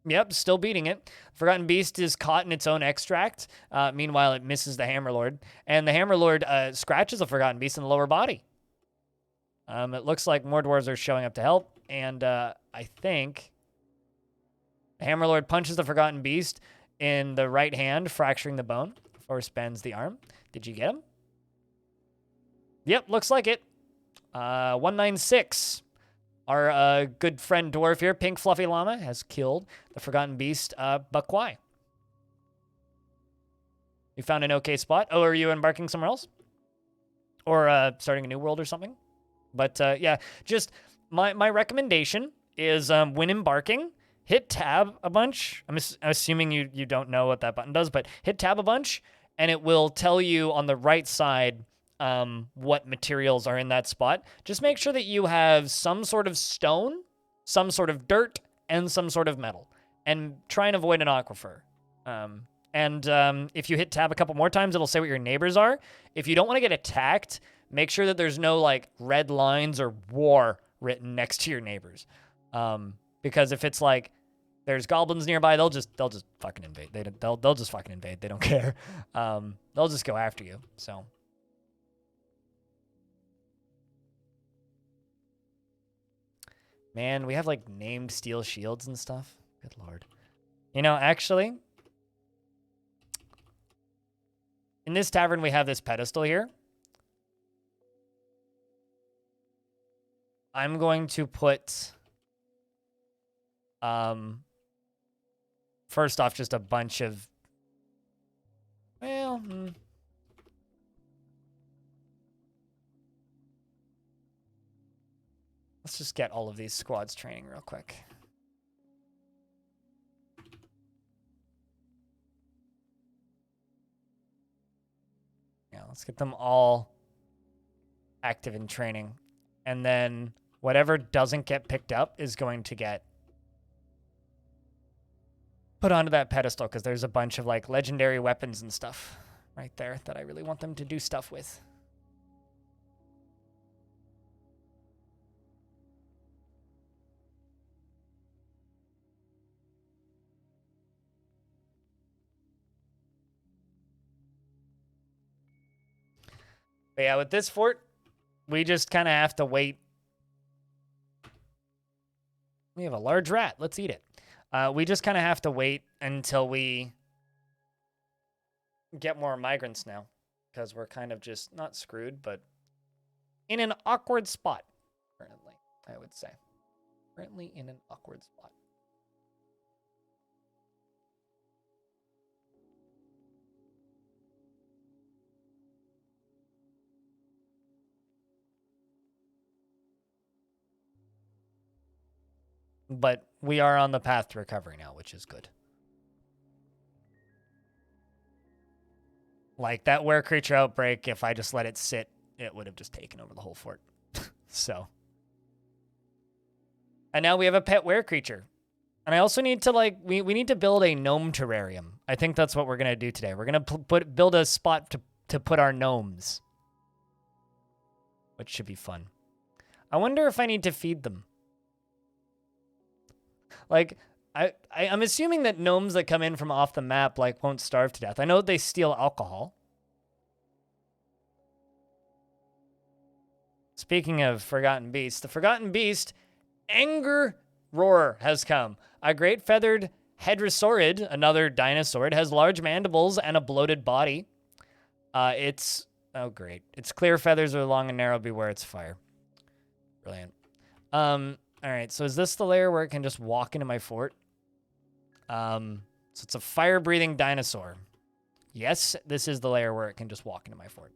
Yep, still beating it. Forgotten Beast is caught in its own extract. Meanwhile, it misses the Hammerlord. And the Hammerlord scratches the Forgotten Beast in the lower body. It looks like more dwarves are showing up to help. And I think the Hammerlord punches the Forgotten Beast in the right hand, fracturing the bone. Force bends the arm. Did you get him? Yep, looks like it. 196. Our good friend dwarf here, Pink Fluffy Llama, has killed the Forgotten Beast, Bakwai. You found an okay spot. Oh, are you embarking somewhere else? Or starting a new world or something? But yeah, just my recommendation is when embarking, hit tab a bunch. I'm assuming you don't know what that button does, but hit tab a bunch, and it will tell you on the right side what materials are in that spot. Just make sure that you have some sort of stone, some sort of dirt, and some sort of metal. And try and avoid an aquifer. If you hit tab a couple more times, it'll say what your neighbors are. If you don't want to get attacked, make sure that there's no like red lines or war written next to your neighbors. Because if it's like there's goblins nearby, they'll just fucking invade. They'll just fucking invade. They don't care. They'll just go after you. So. Man, we have like named steel shields and stuff. Good lord. You know, actually, In this tavern, we have this pedestal here. I'm going to put, first off, just a bunch of, well, let's just get all of these squads training real quick. Yeah, let's get them all active in training. And then whatever doesn't get picked up is going to get put onto that pedestal, because there's a bunch of like legendary weapons and stuff right there that I really want them to do stuff with. But yeah, with this fort, we just kind of have to wait. We have a large rat. Let's eat it. We just kind of have to wait until we get more migrants now, because we're kind of just not screwed, but in an awkward spot currently, I would say. Currently in an awkward spot. But we are on the path to recovery now, which is good. Like that were creature outbreak, if I just let it sit, it would have just taken over the whole fort. So. And now we have a pet were creature. And I also need to we need to build a gnome terrarium. I think that's what we're going to do today. We're going to build a spot to put our gnomes. Which should be fun. I wonder if I need to feed them. Like, I'm assuming that gnomes that come in from off the map, like, won't starve to death. I know they steal alcohol. Speaking of Forgotten Beast, the Forgotten Beast, Angelrazor, has come. A great feathered Hedrosaurid, another dinosaur. It has large mandibles and a bloated body. Oh, great. Its clear feathers are long and narrow. Beware its fire. Brilliant. All right, so is this the layer where it can just walk into my fort? So it's a fire-breathing dinosaur. Yes, this is the layer where it can just walk into my fort.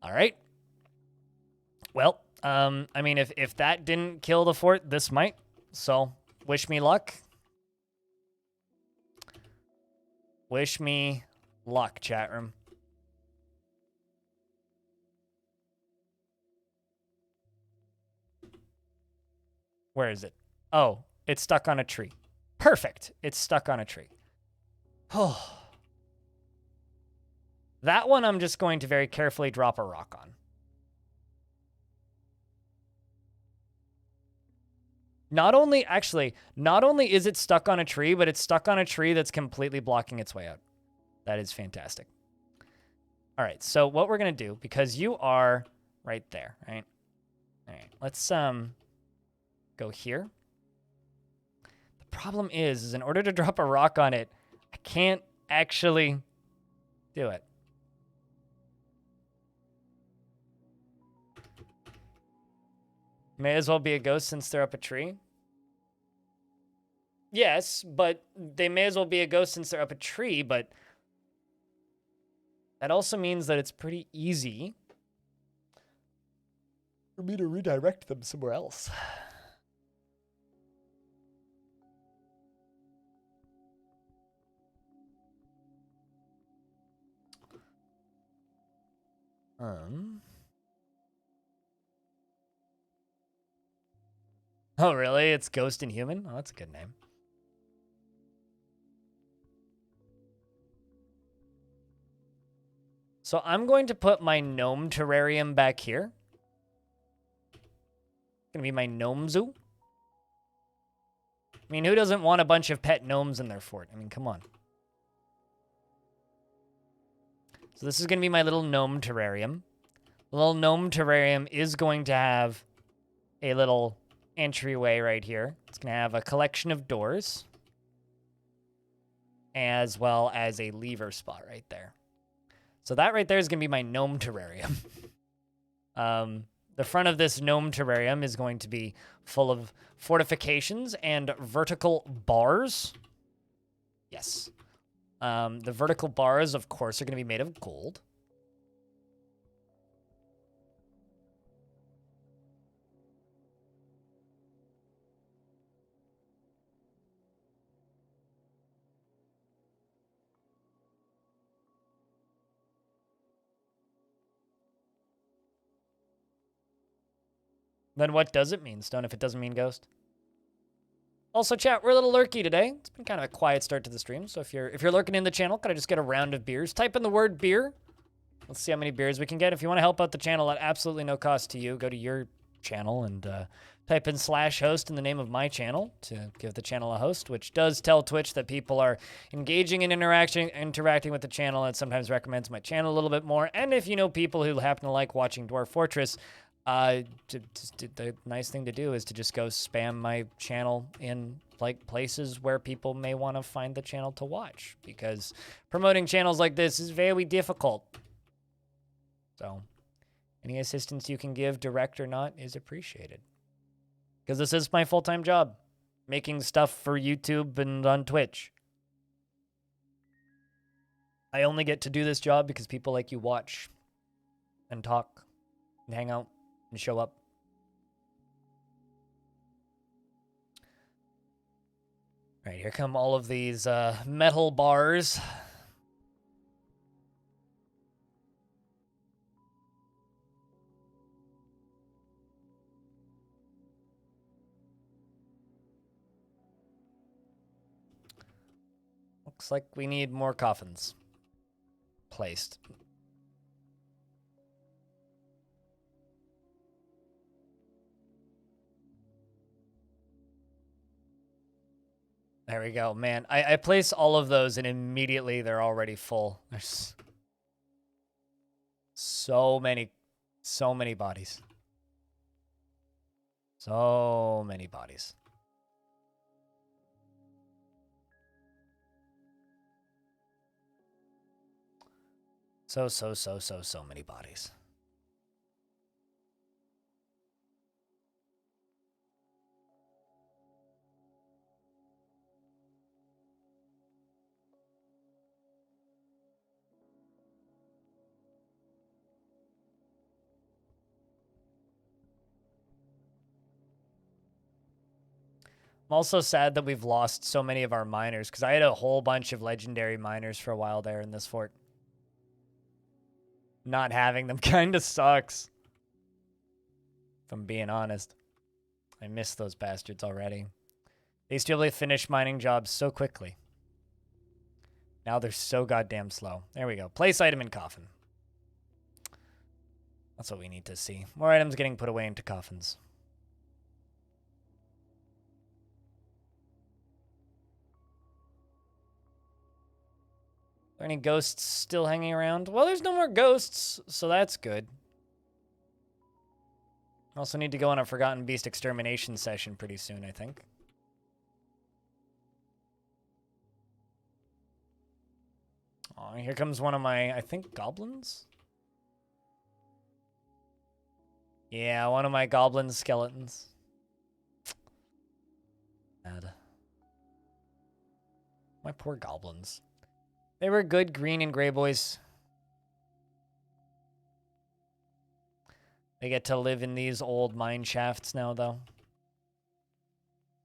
All right. Well, I mean, if that didn't kill the fort, this might. So, wish me luck. Wish me luck, chat room. Where is it? Oh, it's stuck on a tree. Perfect. It's stuck on a tree. Oh. That one I'm just going to very carefully drop a rock on. Not only is it stuck on a tree, but it's stuck on a tree that's completely blocking its way out. That is fantastic. All right, so what we're going to do, because you are right there, right? All right, let's go here. The problem is in order to drop a rock on it, I can't actually do it. May as well be a ghost since they're up a tree. Yes, but they may as well be a ghost since they're up a tree, but that also means that it's pretty easy for me to redirect them somewhere else. Oh, really? It's Ghost and Human? Oh, that's a good name. So I'm going to put my gnome terrarium back here. It's going to be my gnome zoo. I mean, who doesn't want a bunch of pet gnomes in their fort? I mean, come on. So this is going to be my little gnome terrarium. The little gnome terrarium is going to have a little entryway right here. It's going to have a collection of doors, as well as a lever spot right there. So that right there is going to be my gnome terrarium. The front of this gnome terrarium is going to be full of fortifications and vertical bars. Yes. The vertical bars, of course, are going to be made of gold. Then what does it mean, Stone, if it doesn't mean ghost? Also, chat, we're a little lurky today. It's been kind of a quiet start to the stream, so if you're lurking in the channel, could I just get a round of beers? Type in the word beer. Let's see how many beers we can get. If you want to help out the channel at absolutely no cost to you, go to your channel and type in /host in the name of my channel to give the channel a host, which does tell Twitch that people are engaging and interacting with the channel. It sometimes recommends my channel a little bit more. And if you know people who happen to like watching Dwarf Fortress, the nice thing to do is to just go spam my channel in like places where people may want to find the channel to watch, because promoting channels like this is very difficult. So any assistance you can give, direct or not, is appreciated, because this is my full-time job, making stuff for YouTube and on Twitch. I only get to do this job because people like you watch and talk and hang out and show up. All right, here come all of these metal bars. Looks like we need more coffins placed. There we go, man. I place all of those and immediately they're already full. There's so many bodies. So many bodies. So many bodies. I'm also sad that we've lost so many of our miners, because I had a whole bunch of legendary miners for a while there in this fort. Not having them kind of sucks, if I'm being honest. I miss those bastards already. They used to be able to finish mining jobs so quickly. Now they're so goddamn slow. There we go. Place item in coffin. That's what we need to see. More items getting put away into coffins. Are there any ghosts still hanging around? Well, there's no more ghosts, so that's good. Also need to go on a Forgotten Beast extermination session pretty soon, I think. Oh, here comes one of my, I think, goblins? Yeah, one of my goblin skeletons. Bad. My poor goblins. They were good green and gray boys. They get to live in these old mine shafts now, though.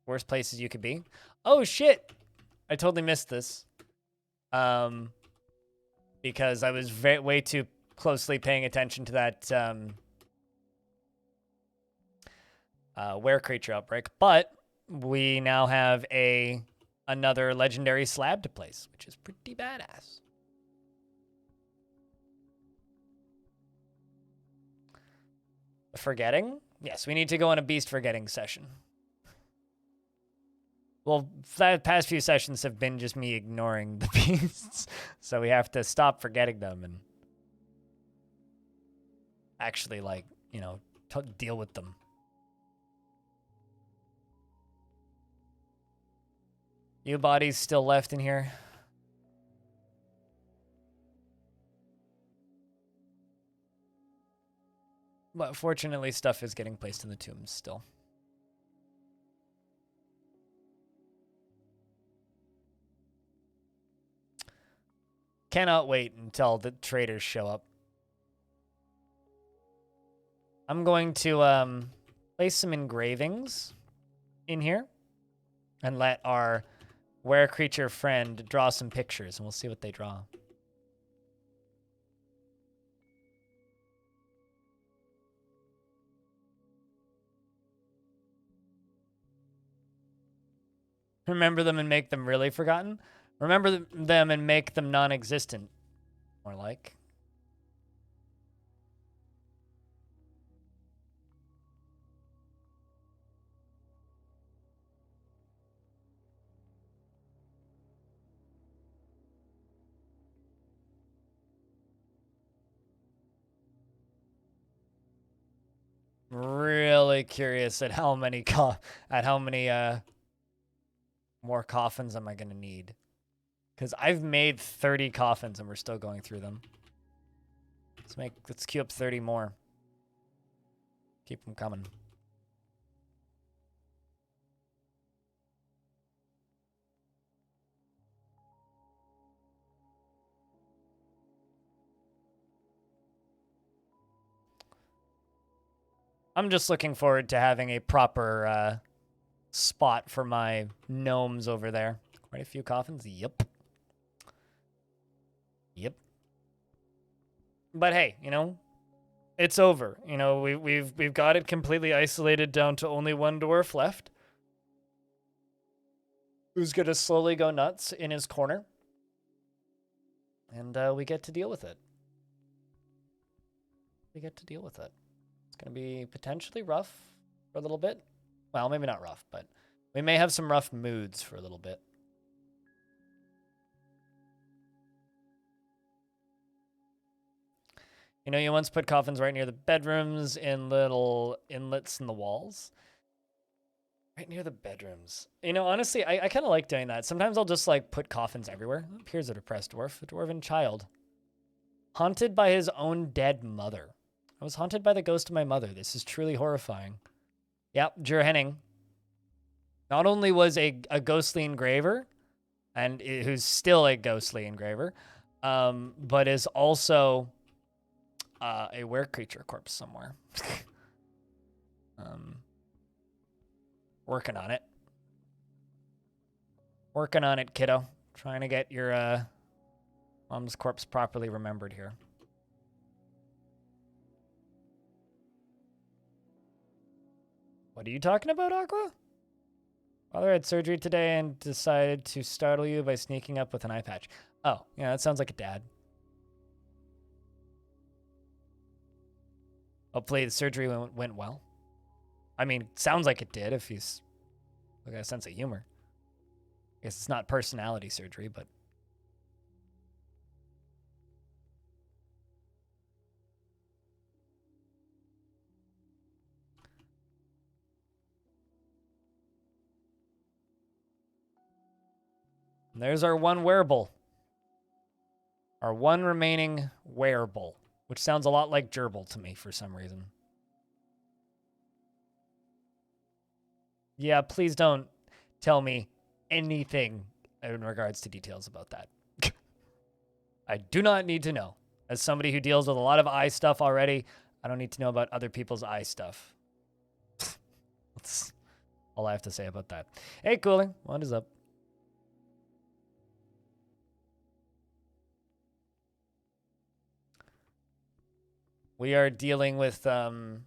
Worst places you could be. Oh, shit! I totally missed this. Because I was way too closely paying attention to that were creature outbreak. But we now have another legendary slab to place, which is pretty badass. Forgetting? Yes, we need to go on a beast forgetting session. Well, the past few sessions have been just me ignoring the beasts, so we have to stop forgetting them and actually, like, you know, deal with them. Few bodies still left in here. But fortunately, stuff is getting placed in the tombs still. Cannot wait until the traders show up. I'm going to place some engravings in here and let our were creature friend draw some pictures, and we'll see what they draw. Remember them and make them really forgotten? Remember them and make them non-existent. More like. Really curious at how many more coffins am I gonna need? Because I've made 30 coffins and we're still going through them. Let's queue up 30 more. Keep them coming. I'm just looking forward to having a proper spot for my gnomes over there. Quite a few coffins. Yep. Yep. But hey, you know, it's over. You know, we've got it completely isolated down to only one dwarf left, who's gonna slowly go nuts in his corner, and we get to deal with it. We get to deal with it. It's gonna be potentially rough for a little bit. Well, maybe not rough, but we may have some rough moods for a little bit. You know, you once put coffins right near the bedrooms in little inlets in the walls. Right near the bedrooms. You know, honestly, I kind of like doing that. Sometimes I'll just, like, put coffins everywhere. Oh, here's a depressed dwarf, a dwarven child. Haunted by his own dead mother. I was haunted by the ghost of my mother. This is truly horrifying. Yep, Jer Henning. Not only was a ghostly engraver, and who's still a ghostly engraver, but is also a were creature corpse somewhere. Working on it. Working on it, kiddo. Trying to get your mom's corpse properly remembered here. What are you talking about, Aqua? Father had surgery today and decided to startle you by sneaking up with an eye patch. Oh, yeah, that sounds like a dad. Hopefully the surgery went well. I mean, sounds like it did if he's got a sense of humor. I guess it's not personality surgery, but... And there's our one wearable. Our one remaining wearable, which sounds a lot like gerbil to me for some reason. Yeah, please don't tell me anything in regards to details about that. I do not need to know. As somebody who deals with a lot of eye stuff already, I don't need to know about other people's eye stuff. That's all I have to say about that. Hey, Cooling, what is up? We are dealing with the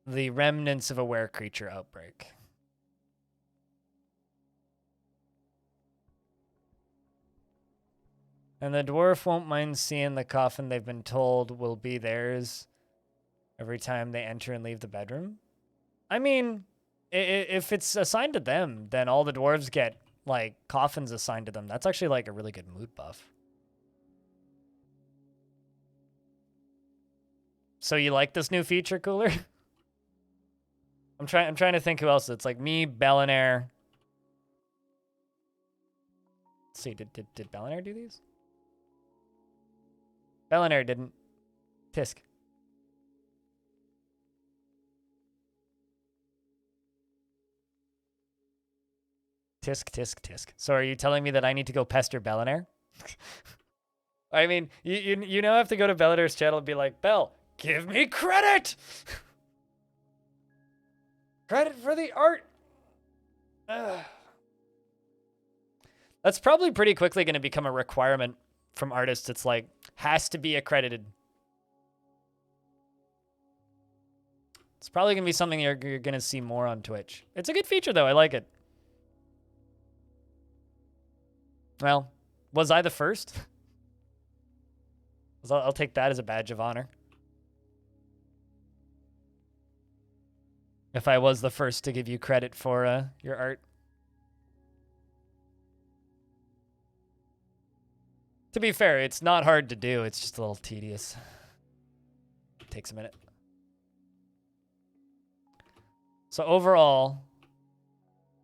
remnants of a were creature outbreak. And the dwarf won't mind seeing the coffin they've been told will be theirs every time they enter and leave the bedroom. I mean, if it's assigned to them, then all the dwarves get, like, coffins assigned to them. That's actually, like, a really good mood buff. So you like this new feature, Cooler? I'm trying to think who else. It's like me, Bellinair, Let's see, did Bellinair do these? Bellinair didn't. Tisk. Tisk, tisk, tisk. So are you telling me that I need to go pester Bellinair? I mean, you now have to go to Bellinair's channel and be like, Bell, give me credit! Credit for the art! Ugh. That's probably pretty quickly going to become a requirement from artists. It's like, has to be accredited. It's probably going to be something you're going to see more on Twitch. It's a good feature, though. I like it. Well, was I the first? I'll take that as a badge of honor. If I was the first to give you credit for your art. To be fair, it's not hard to do. It's just a little tedious. It takes a minute. So overall,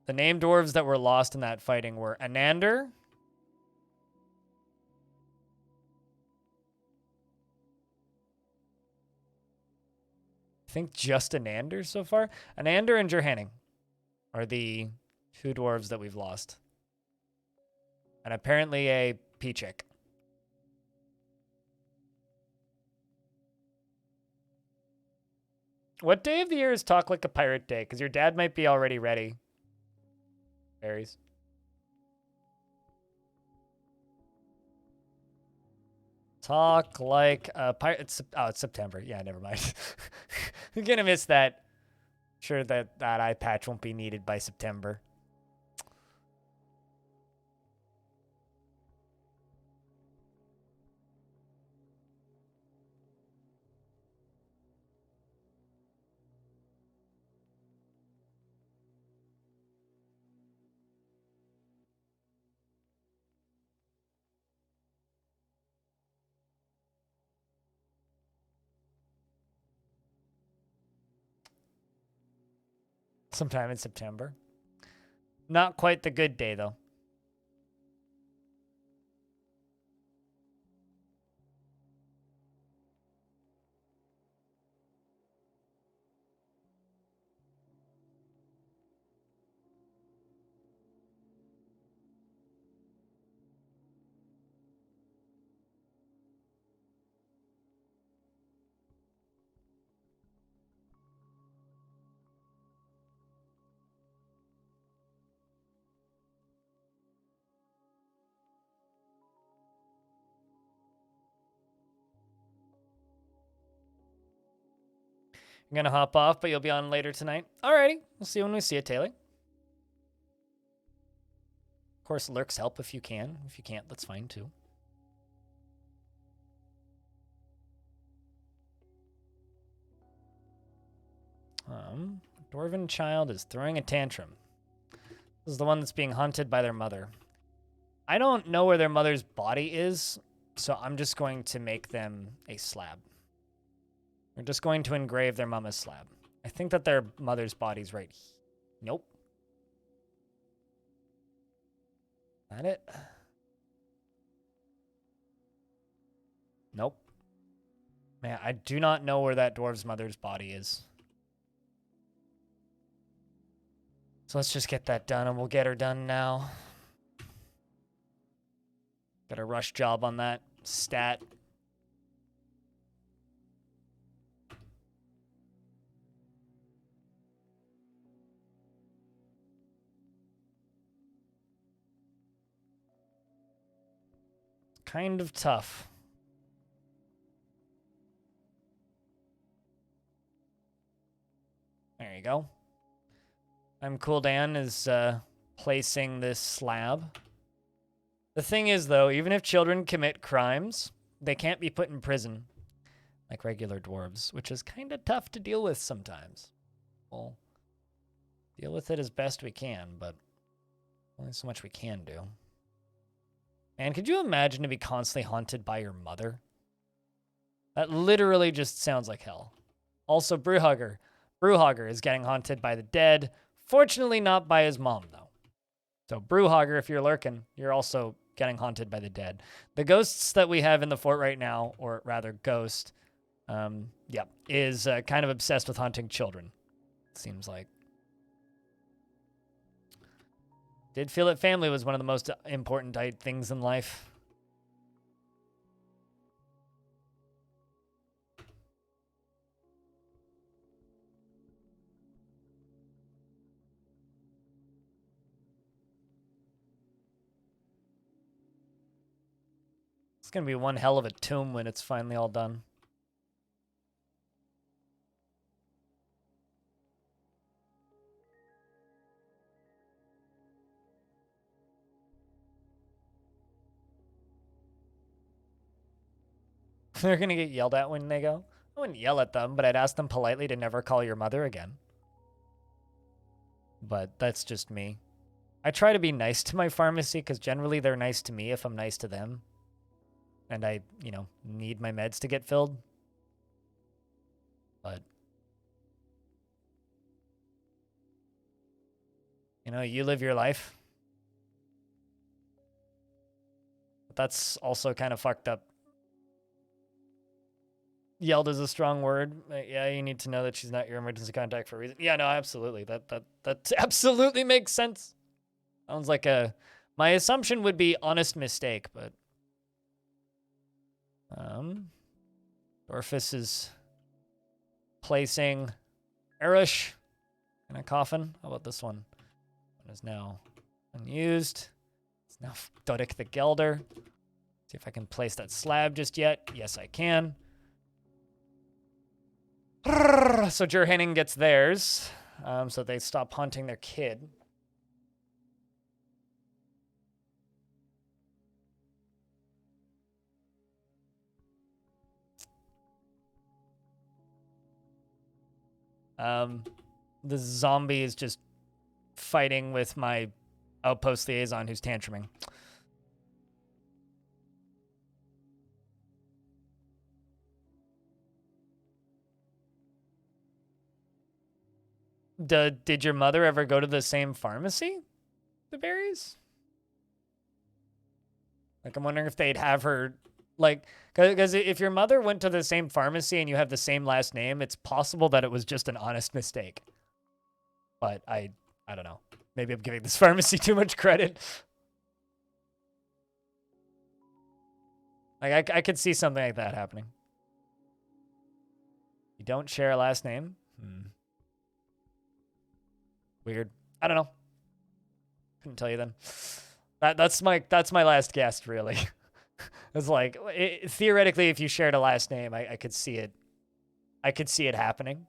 the named dwarves that were lost in that fighting were Anander, I think just Anander so far. Anander and Johanning are the two dwarves that we've lost. And apparently a Peachik. What day of the year is Talk Like a Pirate Day? Because your dad might be already ready. Berries. Talk like a pirate. It's September. Yeah, never mind. You're going to miss that. Sure that eye patch won't be needed by September. Sometime in September. Not quite the good day, though. I'm going to hop off, but you'll be on later tonight. Alrighty. We'll see you when we see it, Taylor. Of course, lurks help if you can. If you can't, that's fine too. Dwarven child is throwing a tantrum. This is the one that's being hunted by their mother. I don't know where their mother's body is, so I'm just going to make them a slab. We're just going to engrave their mama's slab. I think that their mother's body's right here. Nope. That it? Nope. Man, I do not know where that dwarf's mother's body is. So let's just get that done, and we'll get her done now. Got a rush job on that stat. Kind of tough. There you go. I'm Cool Dan is placing this slab. The thing is, though, even if children commit crimes, they can't be put in prison like regular dwarves, which is kind of tough to deal with sometimes. We'll deal with it as best we can, but only so much we can do. Man, could you imagine to be constantly haunted by your mother? That literally just sounds like hell. Also, Brewhugger. Brewhugger is getting haunted by the dead. Fortunately, not by his mom, though. So, Brewhugger, if you're lurking, you're also getting haunted by the dead. The ghosts that we have in the fort right now, or rather ghost, is kind of obsessed with haunting children, it seems like. Did feel that family was one of the most important things in life. It's going to be one hell of a tomb when it's finally all done. They're going to get yelled at when they go. I wouldn't yell at them, but I'd ask them politely to never call your mother again. But that's just me. I try to be nice to my pharmacy because generally they're nice to me if I'm nice to them. And I, need my meds to get filled. But, you live your life. But that's also kind of fucked up. Yelled is a strong word. Yeah, you need to know that she's not your emergency contact for a reason. Yeah, no, absolutely. That absolutely makes sense. Sounds like my assumption would be honest mistake, but Dwarf is placing Erish in a coffin. How about this one? One is now unused. It's now Dodik the Gelder. See if I can place that slab just yet. Yes, I can. So Jurhaning gets theirs, so they stop haunting their kid. The zombie is just fighting with my outpost liaison who's tantruming. Did your mother ever go to the same pharmacy? The berries? Like, I'm wondering if they'd have her, like, because if your mother went to the same pharmacy and you have the same last name, it's possible that it was just an honest mistake. But I don't know. Maybe I'm giving this pharmacy too much credit. Like, I could see something like that happening. You don't share a last name? Weird. I don't know. Couldn't tell you then. That's my last guess, really. It's like, theoretically, if you shared a last name, I could see it. I could see it happening.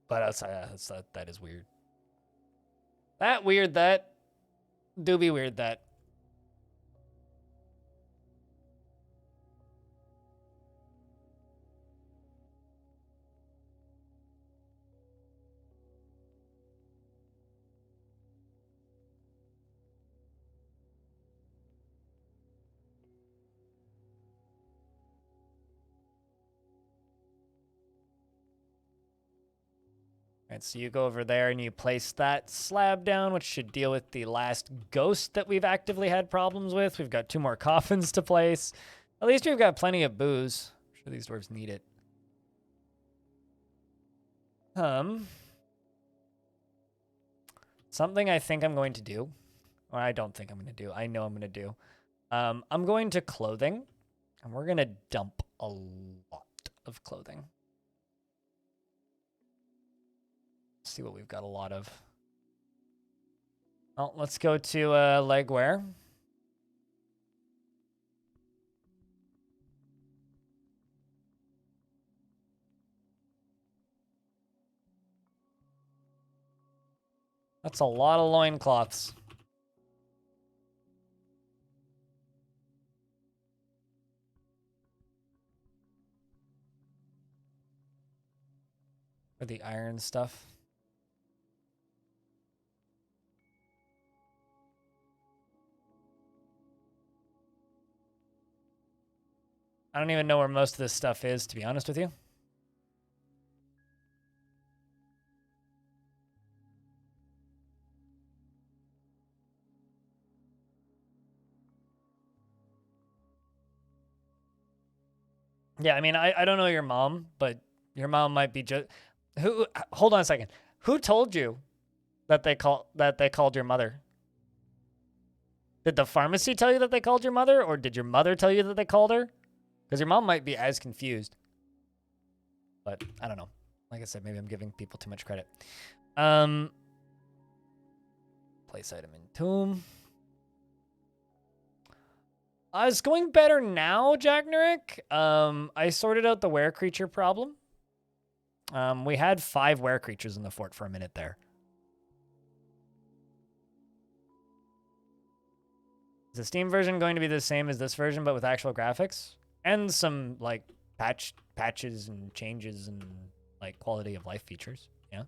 But outside that is weird. That weird that. Do be weird that. Alright, so you go over there and you place that slab down, which should deal with the last ghost that we've actively had problems with. We've got 2 more coffins to place. At least we've got plenty of booze. I'm sure these dwarves need it. Something I think I'm going to do, or I don't think I'm going to do, I know I'm going to do. I'm going to clothing, and we're going to dump a lot of clothing. See what we've got a lot of. Well, let's go to legwear. That's a lot of loincloths. For the iron stuff. I don't even know where most of this stuff is, to be honest with you. Yeah, I mean, I don't know your mom, but your mom might be just. Who? Hold on a second. Who told you that they called your mother? Did the pharmacy tell you that they called your mother, or did your mother tell you that they called her? Because your mom might be as confused. But I don't know. Like I said, maybe I'm giving people too much credit. Place item in tomb. It's going better now, Jack Nurick. I sorted out the were creature problem. We had 5 were creatures in the fort for a minute there. Is the Steam version going to be the same as this version, but with actual graphics? And some, like, patches and changes and, like, quality of life features. Yeah.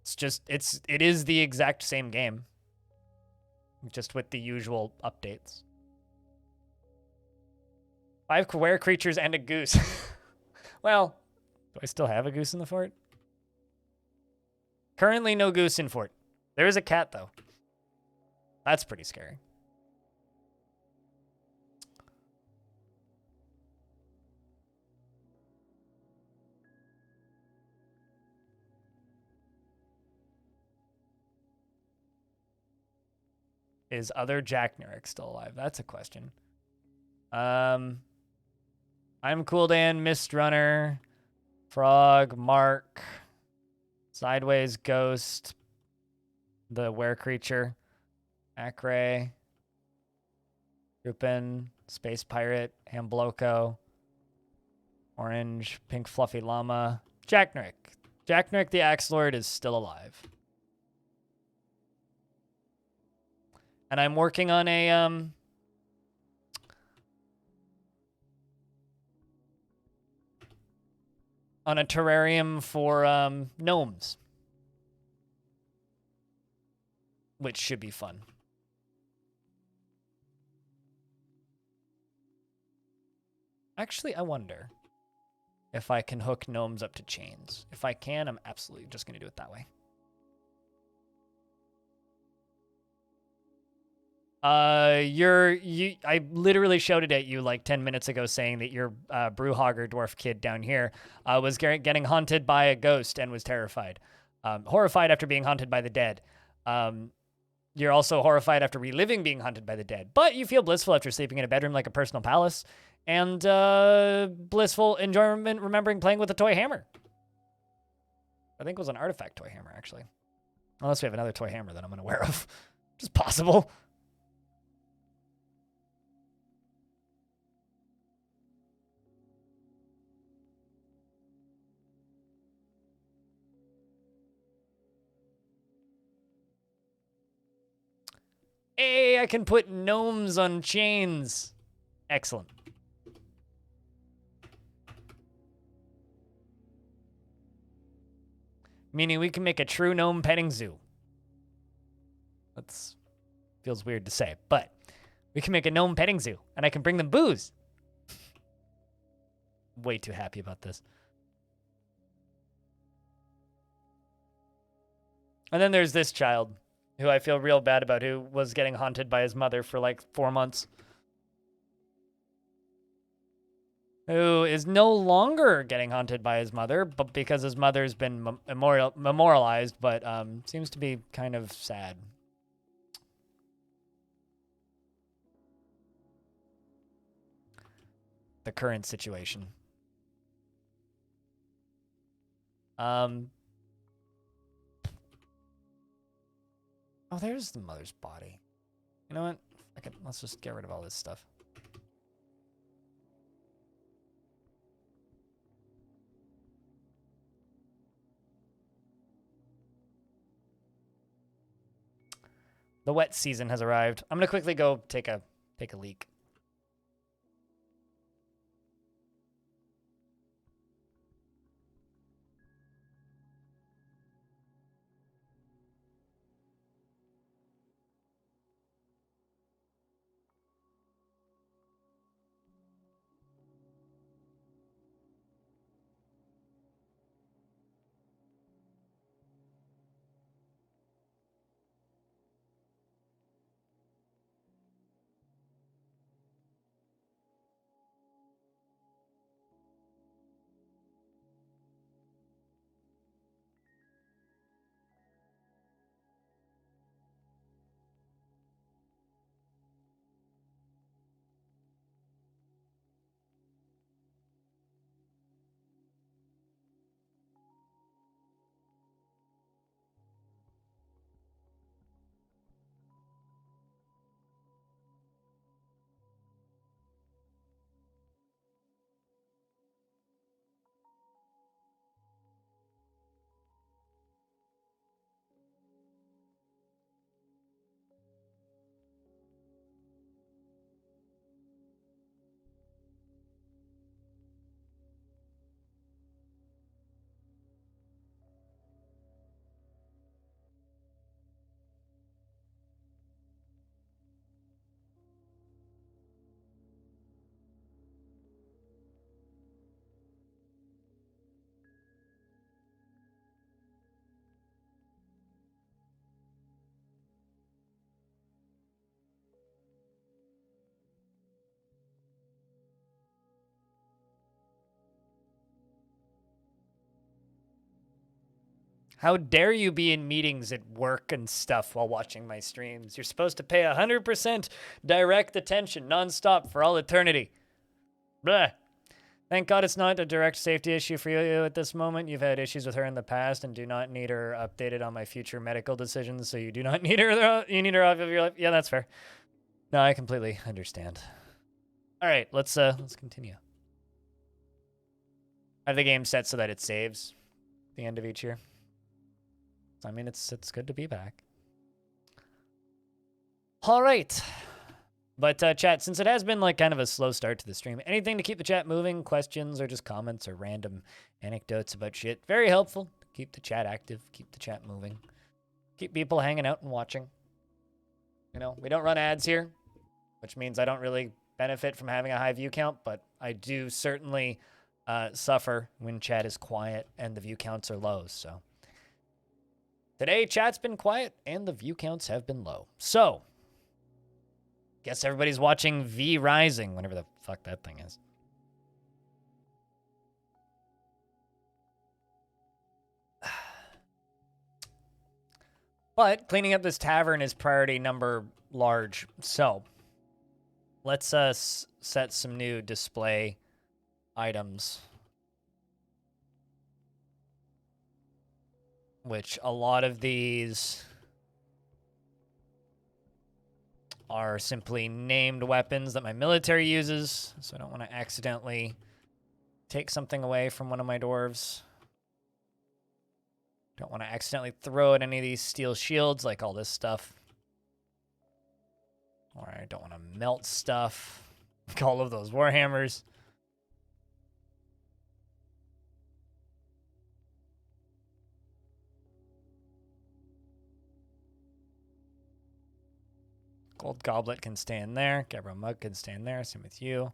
It's just, it is the exact same game. Just with the usual updates. 5 were creatures and a goose. Well, do I still have a goose in the fort? Currently no goose in fort. There is a cat, though. That's pretty scary. Is other Jack Nurick still alive? That's a question. I'm Cooldan, Mist Runner, Frog, Mark, Sideways Ghost, the Were Creature, Acre, Rupin, Space Pirate, Hambloco, Orange, Pink Fluffy Llama, Jack Nurick. Jack Nurick the Axe Lord is still alive. And I'm working on a terrarium for gnomes, which should be fun. Actually, I wonder if I can hook gnomes up to chains. If I can, I'm absolutely just going to do it that way. I literally shouted at you like 10 minutes ago saying that your Brewhogger dwarf kid down here was getting haunted by a ghost and was terrified. Horrified after being haunted by the dead. You're also horrified after reliving being haunted by the dead. But you feel blissful after sleeping in a bedroom like a personal palace. And blissful enjoyment remembering playing with a toy hammer. I think it was an artifact toy hammer, actually. Unless we have another toy hammer that I'm unaware of. Which is possible. Hey, I can put gnomes on chains. Excellent. Meaning we can make a true gnome petting zoo. That's feels weird to say, but we can make a gnome petting zoo, and I can bring them booze. Way too happy about this. And then there's this child, who I feel real bad about, who was getting haunted by his mother for like 4 months. Who is no longer getting haunted by his mother, but because his mother's been memorialized, but seems to be kind of sad. The current situation. Oh, there's the mother's body. You know what? Let's just get rid of all this stuff. The wet season has arrived. I'm gonna quickly go take a leak. How dare you be in meetings at work and stuff while watching my streams? You're supposed to pay 100% direct attention nonstop for all eternity. Blah. Thank God it's not a direct safety issue for you at this moment. You've had issues with her in the past and do not need her updated on my future medical decisions, so you do not need her. You need her off of your life. Yeah, that's fair. No, I completely understand. All right, let's continue. I have the game set so that it saves at the end of each year. I mean, it's good to be back. All right. But chat, since it has been like kind of a slow start to the stream, anything to keep the chat moving, questions or just comments or random anecdotes about shit, very helpful. Keep the chat active, keep the chat moving, keep people hanging out and watching. You know, we don't run ads here, which means I don't really benefit from having a high view count, but I do certainly suffer when chat is quiet and the view counts are low, so. Today, chat's been quiet and the view counts have been low. So, guess everybody's watching V Rising, whatever the fuck that thing is. But cleaning up this tavern is priority number large. So, let's set some new display items. Which a lot of these are simply named weapons that my military uses, so I don't want to accidentally take something away from one of my dwarves. Don't want to accidentally throw at any of these steel shields, like all this stuff. Or I don't want to melt stuff, like all of those warhammers. Gold goblet can stay in there. Gabbro mug can stay in there. Same with you.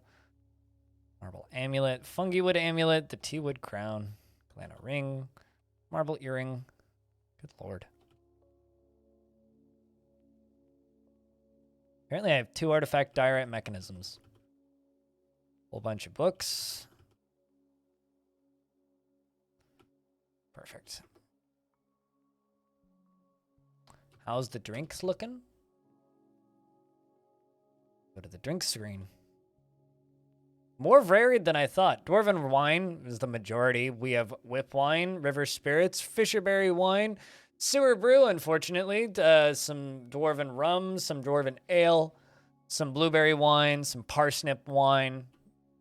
Marble amulet. Fungi wood amulet. The tea wood crown. Galana ring. Marble earring. Good lord. Apparently I have 2 artifact diorite mechanisms. Whole bunch of books. Perfect. How's the drinks looking? Go to the drink screen. More varied than I thought. Dwarven wine is the majority. We have whip wine, river spirits, fisherberry wine, sewer brew, unfortunately, some dwarven rum, some dwarven ale, some blueberry wine, some parsnip wine.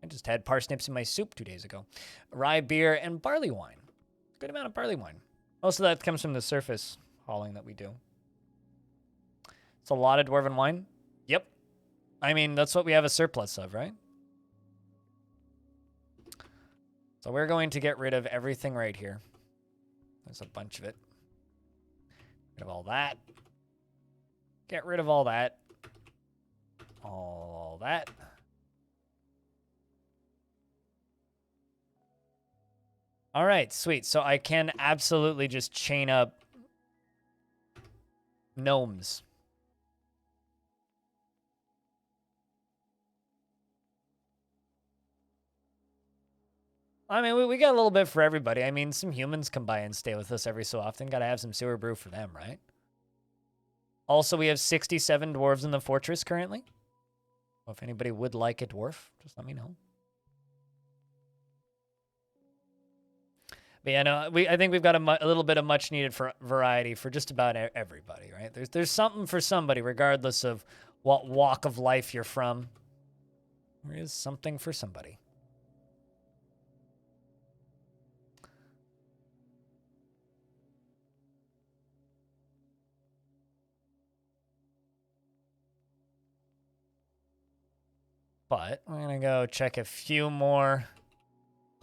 I just had parsnips in my soup 2 days ago. Rye beer and barley wine. Good amount of barley wine. Most of that comes from the surface hauling that we do. It's a lot of dwarven wine. Yep. I mean, that's what we have a surplus of, right? So we're going to get rid of everything right here. There's a bunch of it. Get rid of all that. Get rid of all that. All that. All right, sweet. So I can absolutely just chain up gnomes. I mean, we got a little bit for everybody. I mean, some humans come by and stay with us every so often. Got to have some sewer brew for them, right? Also, we have 67 dwarves in the fortress currently. Well, if anybody would like a dwarf, just let me know. But yeah, no, I think we've got a little bit of much needed for variety for just about everybody, right? There's something for somebody, regardless of what walk of life you're from. There is something for somebody. But we're going to go check a few more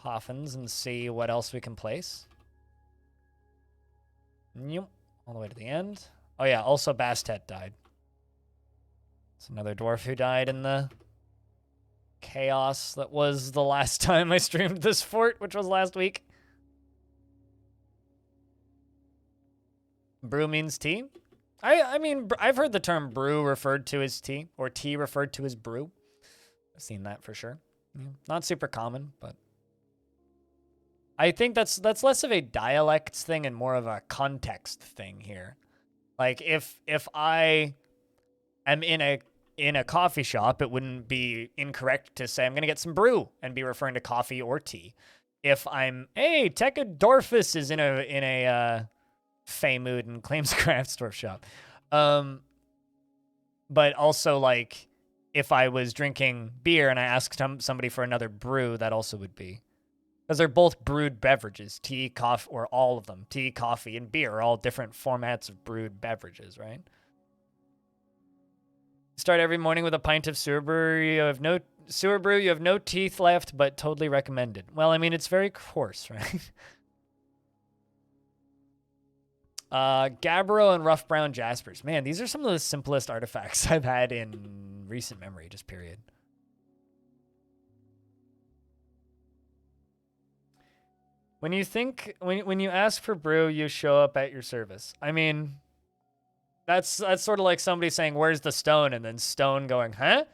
coffins and see what else we can place. Yep. All the way to the end. Oh, yeah. Also, Bastet died. It's another dwarf who died in the chaos that was the last time I streamed this fort, which was last week. Brew means tea? I mean, I've heard the term brew referred to as tea, or tea referred to as brew. I've seen that for sure. Yeah, not super common, but I think that's less of a dialect thing and more of a context thing here. Like if I am in a coffee shop, it wouldn't be incorrect to say I'm going to get some brew and be referring to coffee or tea. If I'm, hey, Tekka Dorfus is in a fey mood and claims a craft store shop. But also, like, if I was drinking beer and I asked somebody for another brew, that also would be. Because they're both brewed beverages. Tea, coffee, or all of them. Tea, coffee, and beer are all different formats of brewed beverages, right? Start every morning with a pint of sewer brew. You have no teeth left, but totally recommended. Well, I mean, it's very coarse, right? Gabbro and rough brown jaspers. Man, these are some of the simplest artifacts I've had in recent memory, just period. When you think, when you ask for brew, you show up at your service. I mean, that's sort of like somebody saying, "Where's the stone?" and then Stone going, "Huh?"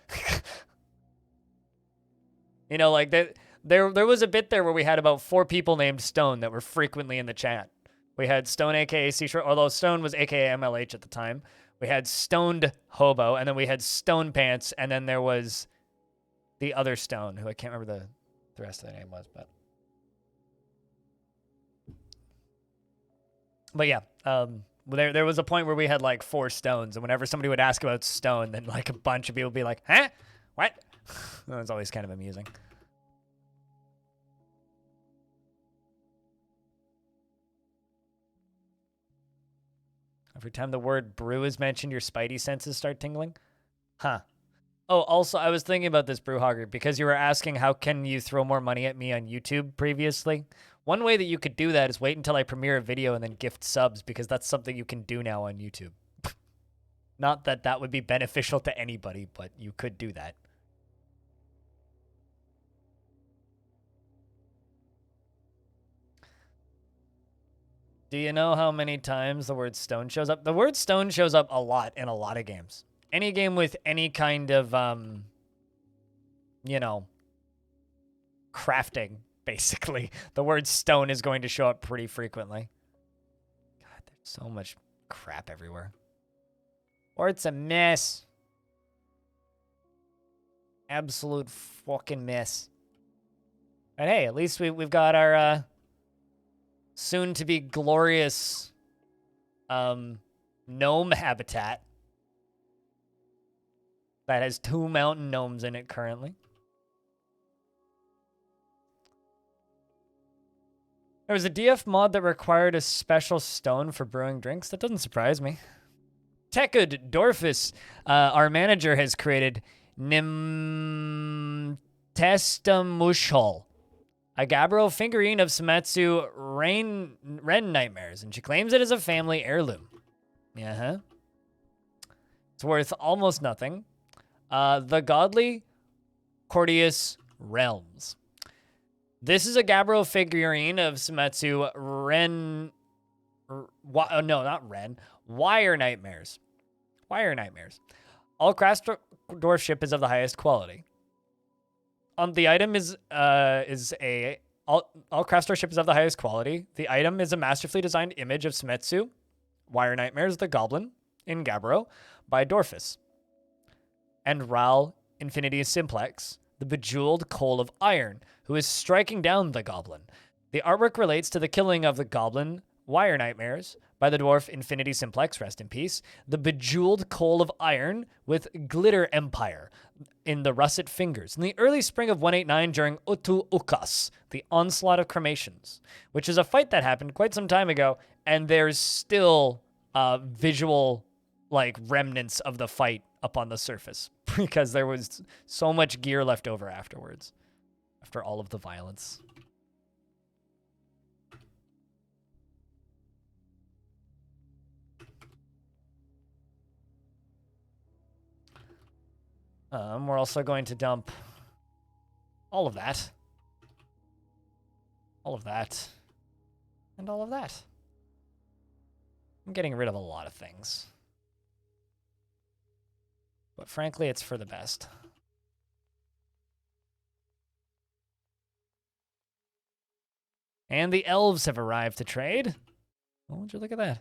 You know, like there was a bit there where we had about 4 people named Stone that were frequently in the chat. We had Stone, aka Seashore, although Stone was aka MLH at the time. We had Stoned Hobo, and then we had Stone Pants, and then there was the other Stone, who I can't remember the rest of the name was, but yeah, there was a point where we had like 4 Stones, and whenever somebody would ask about Stone, then like a bunch of people would be like, "Huh? What?" That was always kind of amusing. Every time the word brew is mentioned, your spidey senses start tingling? Huh. Oh, also, I was thinking about this, Brewhogger, because you were asking how can you throw more money at me on YouTube previously. One way that you could do that is wait until I premiere a video and then gift subs, because that's something you can do now on YouTube. Not that that would be beneficial to anybody, but you could do that. Do you know how many times the word stone shows up? The word stone shows up a lot in a lot of games. Any game with any kind of, you know, crafting, basically. The word stone is going to show up pretty frequently. God, there's so much crap everywhere. Or it's a mess. Absolute fucking mess. And hey, at least we've got our soon-to-be glorious gnome habitat that has 2 mountain gnomes in it currently. There was a DF mod that required a special stone for brewing drinks. That doesn't surprise me. Tekkud Dorfus, our manager, has created Nimtestamushal, a Gabbro figurine of Sumetsu Ren nightmares, and she claims it as a family heirloom. Yeah, It's worth almost nothing. The Godly Cordius Realms. This is a Gabbro figurine of Sumetsu Ren... no, not Ren. Wire Nightmares. Wire Nightmares. All craft dwarf ship is of the highest quality. The item is all craft store ship is of the highest quality. The item is a masterfully designed image of Sumetsu, Wire Nightmares, the Goblin, in Gabbro, by Dwarfus. And Ral Infinity Simplex, the bejeweled coal of iron, who is striking down the Goblin. The artwork relates to the killing of the Goblin, Wire Nightmares, by the dwarf Infinity Simplex, rest in peace, the bejeweled coal of iron with Glitter Empire in the russet fingers in the early spring of 189 during Utu Ukas, the Onslaught of Cremations, which is a fight that happened quite some time ago, and there's still visual like remnants of the fight up on the surface because there was so much gear left over afterwards, after all of the violence. We're also going to dump all of that, all of that, and all of that. I'm getting rid of a lot of things, but frankly, it's for the best. And the elves have arrived to trade. Oh, would you look at that?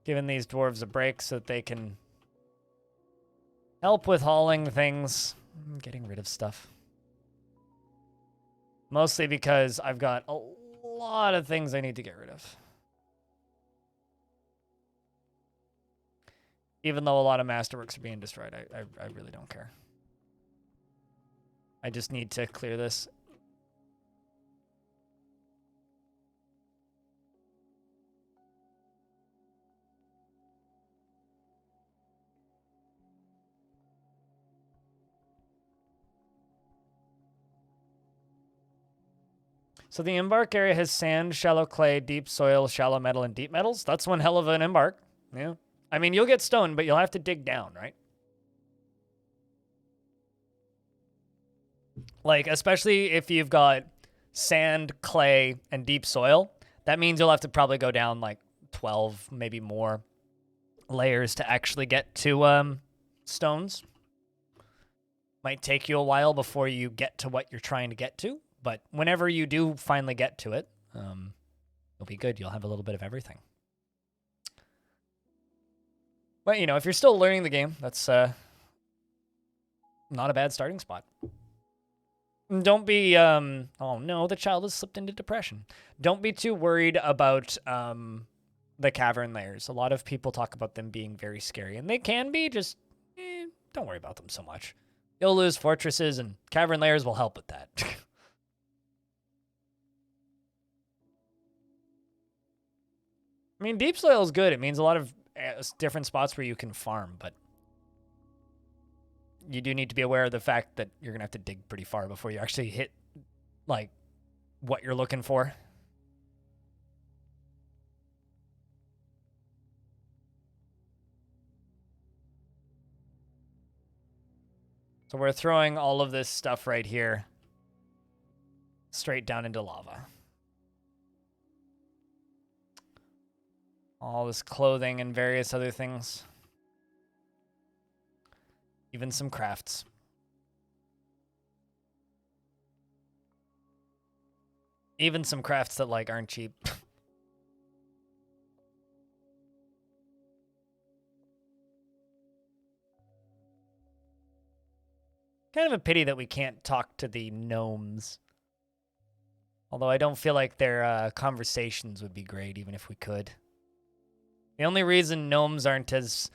Giving these dwarves a break so that they can help with hauling things. Getting rid of stuff. Mostly because I've got a lot of things I need to get rid of. Even though a lot of masterworks are being destroyed, I really don't care. I just need to clear this. So the embark area has sand, shallow clay, deep soil, shallow metal, and deep metals. That's one hell of an embark. Yeah. I mean, you'll get stone, but you'll have to dig down, right? Like, especially if you've got sand, clay, and deep soil, that means you'll have to probably go down like 12, maybe more layers to actually get to stones. Might take you a while before you get to what you're trying to get to, but whenever you do finally get to it, it'll be good. You'll have a little bit of everything. But, you know, if you're still learning the game, that's not a bad starting spot. Don't be, oh no, the child has slipped into depression. Don't be too worried about the cavern layers. A lot of people talk about them being very scary, and they can be, just don't worry about them so much. You'll lose fortresses, and cavern layers will help with that. I mean, deep soil is good. It means a lot of different spots where you can farm, but you do need to be aware of the fact that you're going to have to dig pretty far before you actually hit, like, what you're looking for. So we're throwing all of this stuff right here straight down into lava. All this clothing and various other things. Even some crafts. Even some crafts that, like, aren't cheap. Kind of a pity that we can't talk to the gnomes. Although I don't feel like their conversations would be great, even if we could. The only reason gnomes aren't as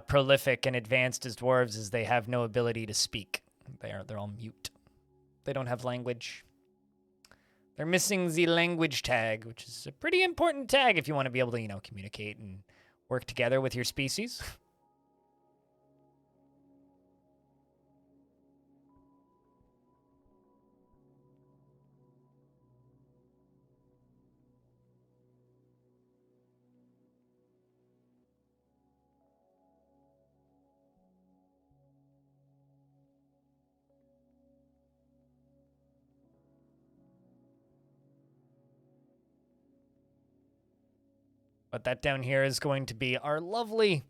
prolific and advanced as dwarves is they have no ability to speak. They're all mute. They don't have language. They're missing the language tag, which is a pretty important tag if you want to be able to, you know, communicate and work together with your species. But that down here is going to be our lovely,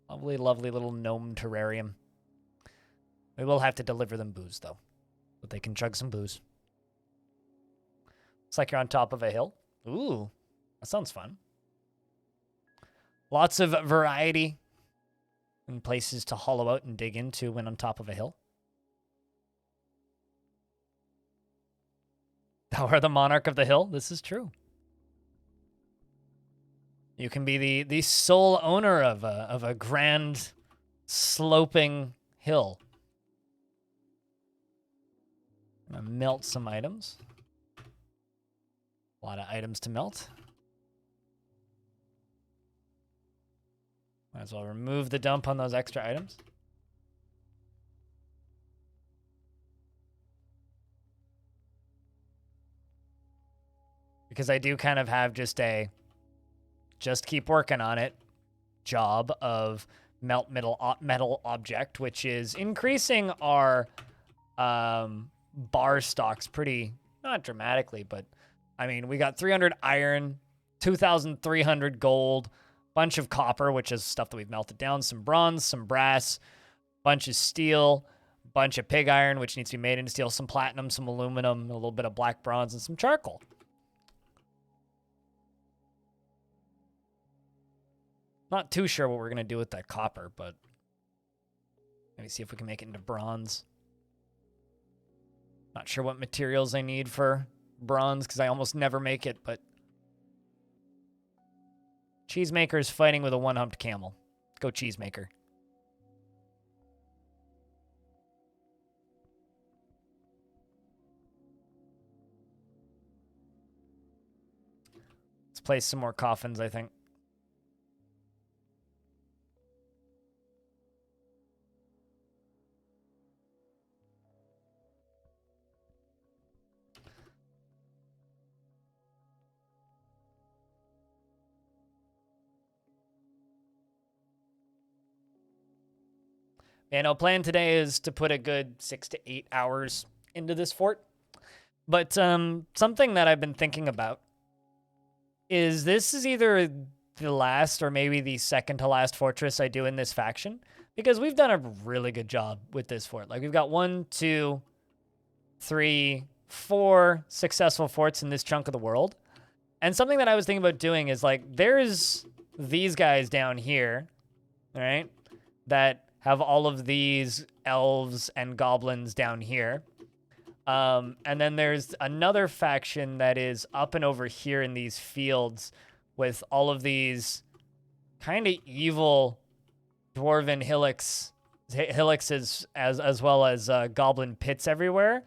lovely, lovely little gnome terrarium. We will have to deliver them booze, though. But they can chug some booze. Looks like you're on top of a hill. Ooh, that sounds fun. Lots of variety and places to hollow out and dig into when on top of a hill. Thou art the monarch of the hill. This is true. You can be the sole owner of a grand sloping hill. I'm gonna melt some items. A lot of items to melt. Might as well remove the dump on those extra items. Because I do kind of have just keep working on it job of melt metal object, which is increasing our bar stocks pretty, not dramatically, but I mean, we got 300 iron, 2,300 gold, bunch of copper, which is stuff that we've melted down, some bronze, some brass, bunch of steel, bunch of pig iron, which needs to be made into steel, some platinum, some aluminum, a little bit of black bronze, and some charcoal. Not too sure what we're going to do with that copper, but maybe see if we can make it into bronze. Not sure what materials I need for bronze because I almost never make it, but Cheesemaker's fighting with a one-humped camel. Go Cheesemaker. Let's place some more coffins, I think. And our plan today is to put a good 6 to 8 hours into this fort. But something that I've been thinking about is this is either the last or maybe the second to last fortress I do in this faction, because we've done a really good job with this fort. Like, we've got 1, 2, 3, 4 successful forts in this chunk of the world. And something that I was thinking about doing is, like, there's these guys down here, all right, that have all of these elves and goblins down here. And then there's another faction that is up and over here in these fields with all of these kind of evil dwarven hillocks as well as goblin pits everywhere.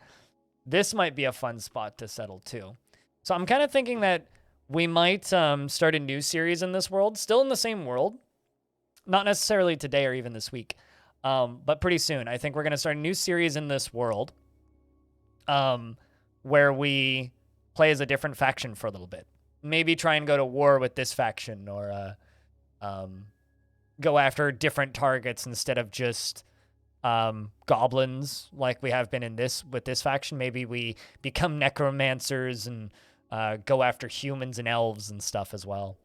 This might be a fun spot to settle too. So I'm kind of thinking that we might start a new series in this world, still in the same world. Not necessarily today or even this week, but pretty soon. I think we're going to start a new series in this world where we play as a different faction for a little bit. Maybe try and go to war with this faction, or go after different targets instead of just goblins like we have been with this faction. Maybe we become necromancers and go after humans and elves and stuff as well.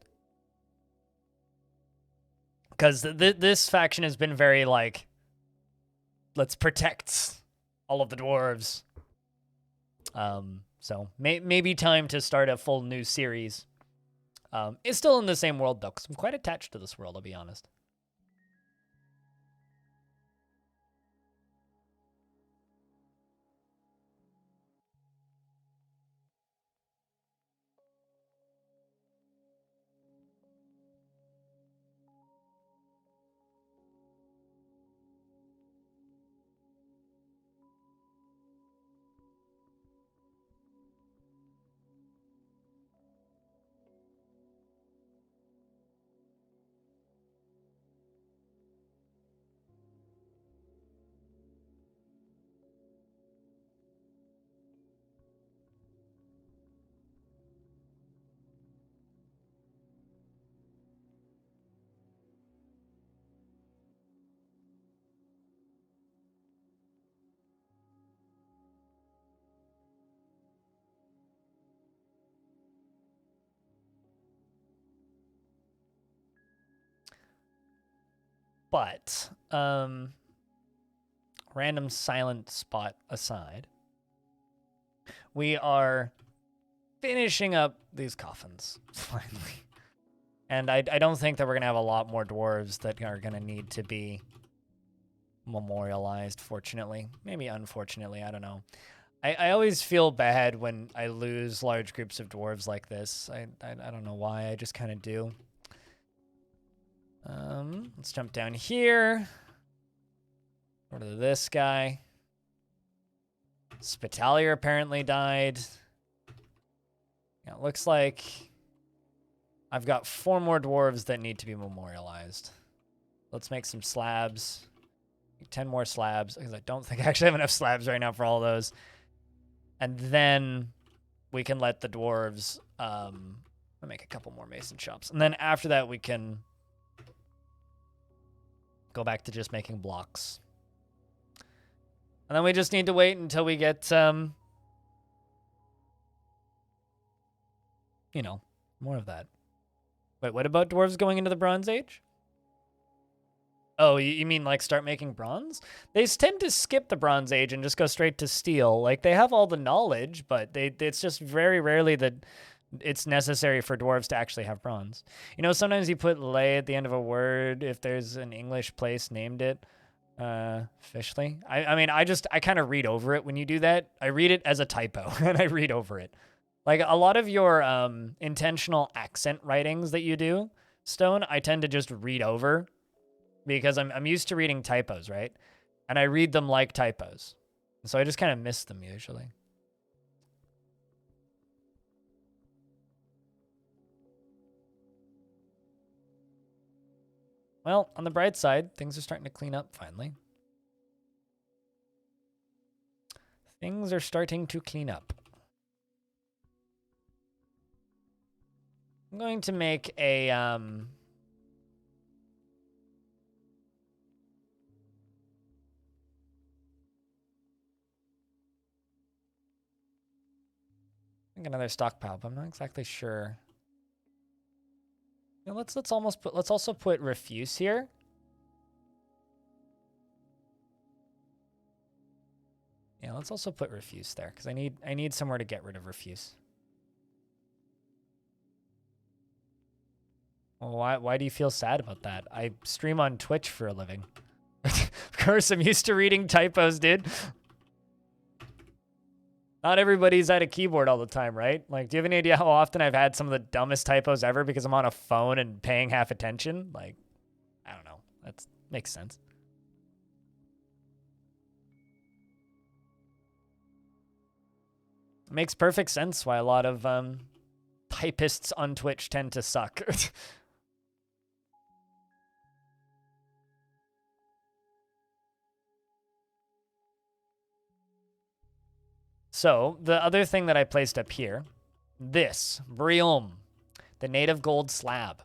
Because this faction has been very, like, let's protect all of the dwarves. So maybe time to start a full new series. It's still in the same world, though, because I'm quite attached to this world, I'll be honest. But, random silent spot aside, we are finishing up these coffins, finally. And I don't think that we're going to have a lot more dwarves that are going to need to be memorialized, fortunately. Maybe unfortunately, I don't know. I always feel bad when I lose large groups of dwarves like this. I don't know why, I just kind of do. Let's jump down here. Go to this guy. Spitalier apparently died. Yeah, it looks like I've got 4 more dwarves that need to be memorialized. Let's make some slabs. 10 more slabs, because I don't think I actually have enough slabs right now for all those. And then we can let the dwarves make a couple more mason shops. And then after that, we can go back to just making blocks. And then we just need to wait until we get, you know, more of that. Wait, what about dwarves going into the Bronze Age? Oh, you mean like start making bronze? They tend to skip the Bronze Age and just go straight to steel. Like they have all the knowledge, but it's just very rarely that it's necessary for dwarves to actually have bronze. You know, sometimes you put lay at the end of a word if there's an English place named it. Fishley. I mean, I kind of read over it when you do that. I read it as a typo and I read over it. Like a lot of your intentional accent writings that you do, Stone, I tend to just read over because I'm used to reading typos, right? And I read them like typos. So I just kind of miss them usually. Well, on the bright side, things are starting to clean up finally. Things are starting to clean up. I'm going to make a, I think another stockpile, but I'm not exactly sure. You know, let's also put refuse here. Yeah, let's also put refuse there because I need somewhere to get rid of refuse. Well, why do you feel sad about that? I stream on Twitch for a living. Of course, I'm used to reading typos, dude. Not everybody's at a keyboard all the time, right? Like, do you have any idea how often I've had some of the dumbest typos ever because I'm on a phone and paying half attention? Like, I don't know. That makes sense. It makes perfect sense why a lot of typists on Twitch tend to suck. So, the other thing that I placed up here, this, Briom, the native gold slab.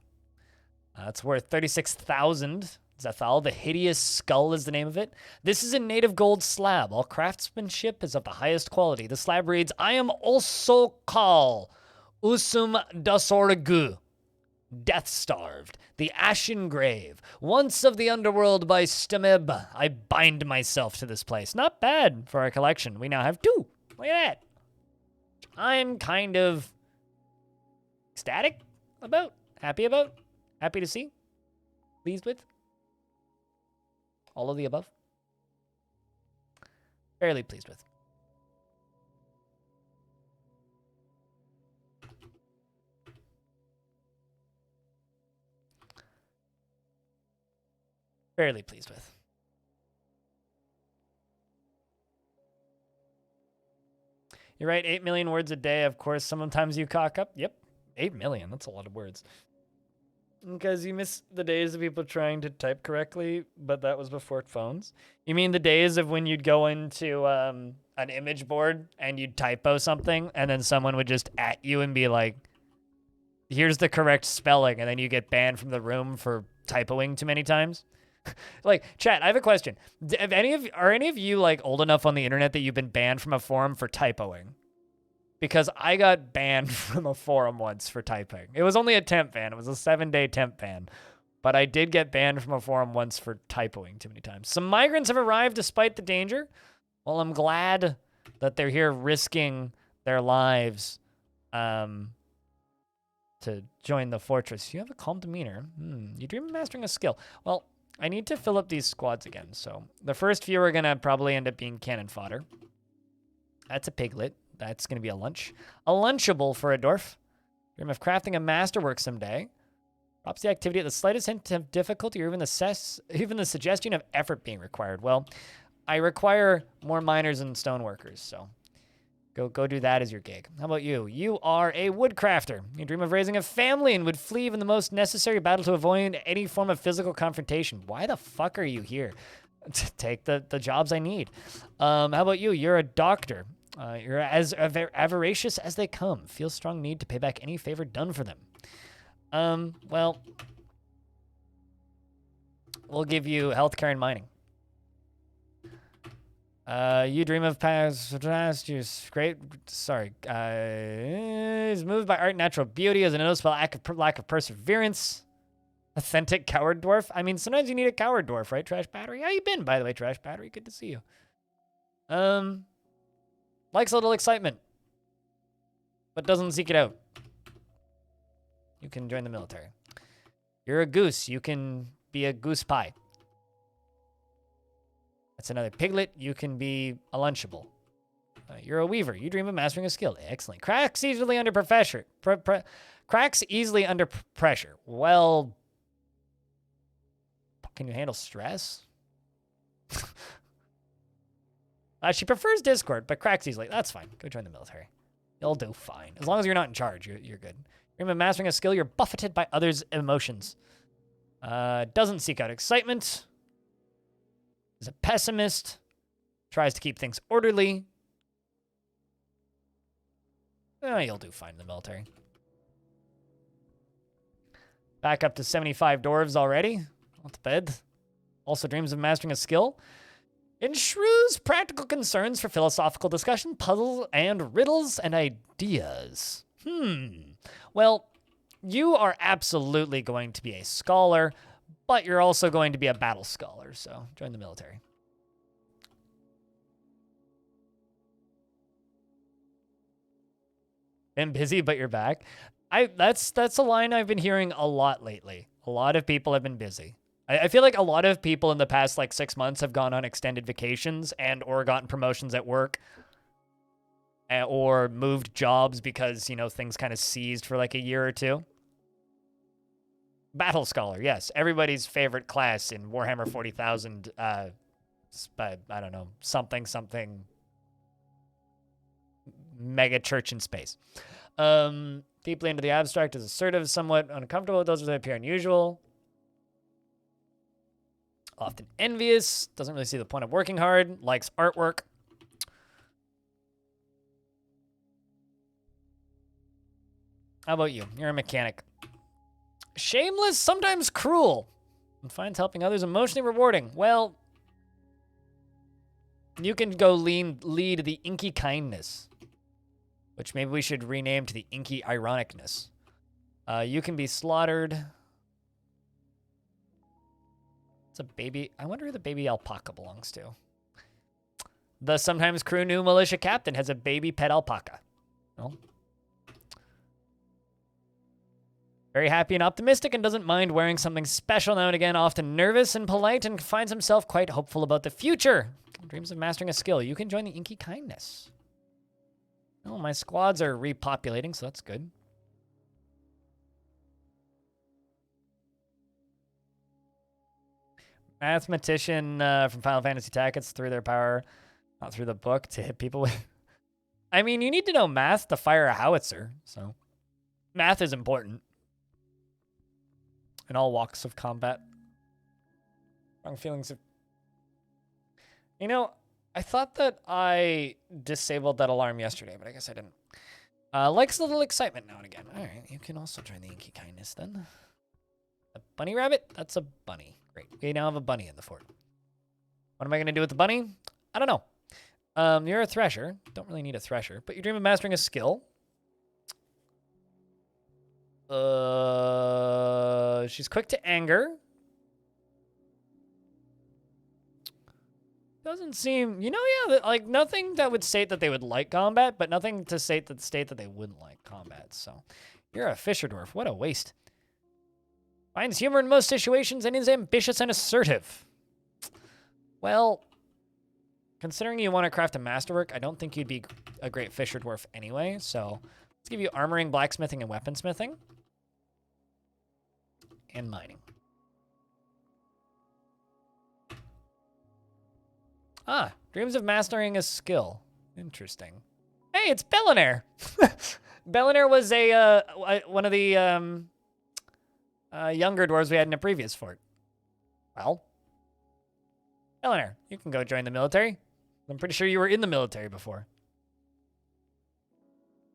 It's worth 36,000 Zethal. The hideous skull is the name of it. This is a native gold slab. All craftsmanship is of the highest quality. The slab reads, I am also call Usum Dasorgu, death-starved, the ashen grave. Once of the underworld by Stamib, I bind myself to this place. Not bad for our collection. We now have 2. Look at that. I'm kind of ecstatic about, happy to see, pleased with. All of the above. Fairly pleased with. Fairly pleased with. You're right, 8 million words a day. Of course, sometimes you cock up. Yep, 8 million. That's a lot of words. Because you miss the days of people trying to type correctly, but that was before phones. You mean the days of when you'd go into an image board and you'd typo something, and then someone would just at you and be like, here's the correct spelling, and then you get banned from the room for typoing too many times? Like, chat, I have a question. Are any of you like old enough on the internet that you've been banned from a forum for typoing? Because I got banned from a forum once for typing. It was only a temp ban. It was a 7-day temp ban. But I did get banned from a forum once for typoing too many times. Some migrants have arrived despite the danger. Well, I'm glad that they're here risking their lives to join the fortress. You have a calm demeanor. You dream of mastering a skill. Well, I need to fill up these squads again. So the first few are going to probably end up being cannon fodder. That's a piglet. That's going to be a lunch. A lunchable for a dwarf. Dream of crafting a masterwork someday. Drops the activity at the slightest hint of difficulty or even the suggestion of effort being required. Well, I require more miners and stoneworkers, so go do that as your gig. How about you? You are a woodcrafter. You dream of raising a family and would flee even the most necessary battle to avoid any form of physical confrontation. Why the fuck are you here? Take the jobs I need. How about you? You're a doctor. You're as avaricious as they come. Feel strong need to pay back any favor done for them. Well, we'll give you healthcare and mining. You dream of past, great. Sorry. Is moved by art and natural beauty as a noticeable lack of perseverance. Authentic coward dwarf. I mean, sometimes you need a coward dwarf, right? Trash battery. How you been, by the way, trash battery? Good to see you. Likes a little excitement, but doesn't seek it out. You can join the military. You're a goose. You can be a goose pie. That's another piglet. You can be a Lunchable. You're a weaver. You dream of mastering a skill. Excellent. Cracks easily under pressure. Cracks easily under pressure. Well, can you handle stress? She prefers Discord, but cracks easily. That's fine. Go join the military. You'll do fine. As long as you're not in charge, you're good. Dream of mastering a skill. You're buffeted by others' emotions. Doesn't seek out excitement. Is a pessimist. Tries to keep things orderly. You'll do fine in the military. Back up to 75 dwarves already. Not to bed. Also dreams of mastering a skill. Enshrews practical concerns for philosophical discussion, puzzles, and riddles and ideas. Well, you are absolutely going to be a scholar, but you're also going to be a battle scholar, so join the military. Been busy, but you're back. That's a line I've been hearing a lot lately. A lot of people have been busy. I feel like a lot of people in the past, 6 months have gone on extended vacations and or gotten promotions at work or moved jobs because, things kind of seized for a year or two. Battle Scholar, yes. Everybody's favorite class in Warhammer 40,000, I don't know, something, mega church in space. Deeply into the abstract, is assertive, somewhat uncomfortable with those that appear unusual. Often envious, doesn't really see the point of working hard, likes artwork. How about you? You're a mechanic. Shameless, sometimes cruel, and finds helping others emotionally rewarding. Well, you can go lead the inky kindness, which maybe we should rename to the inky ironicness. You can be slaughtered. It's a baby. I wonder who the baby alpaca belongs to. The sometimes crew new militia captain has a baby pet alpaca. Well, very happy and optimistic and doesn't mind wearing something special now and again, often nervous and polite and finds himself quite hopeful about the future. Dreams of mastering a skill. You can join the inky kindness. Oh, my squads are repopulating, so that's good. Mathematician from Final Fantasy Tactics through their power, not through the book, to hit people with. I mean, you need to know math to fire a howitzer, so math is important in all walks of combat. Strong feelings of. I thought that I disabled that alarm yesterday, but I guess I didn't. Likes a little excitement now and again. All right, you can also join the inky kindness then. A bunny rabbit? That's a bunny. Great. We now have a bunny in the fort. What am I going to do with the bunny? I don't know. You're a thresher. Don't really need a thresher, but you dream of mastering a skill. She's quick to anger. Doesn't seem, nothing that would state that they would like combat, but nothing to state that they wouldn't like combat. So, you're a fisher dwarf. What a waste. Finds humor in most situations and is ambitious and assertive. Well, considering you want to craft a masterwork, I don't think you'd be a great fisher dwarf anyway. So, let's give you armoring, blacksmithing, and weaponsmithing. And mining. Dreams of mastering a skill. Interesting. Hey, it's Bellinair. Bellinair was one of the younger dwarves we had in a previous fort. Well, Bellinair, you can go join the military. I'm pretty sure you were in the military before.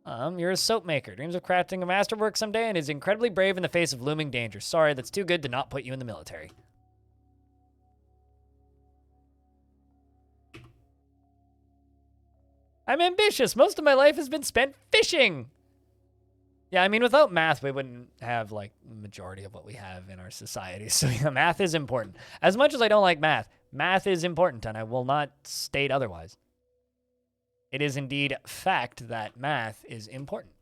You're a soap maker. Dreams of crafting a masterwork someday and is incredibly brave in the face of looming danger. Sorry, that's too good to not put you in the military. I'm ambitious. Most of my life has been spent fishing. Yeah, I mean, without math, we wouldn't have, like, the majority of what we have in our society. So, yeah, math is important. As much as I don't like math, math is important, and I will not state otherwise. It is indeed fact that math is important.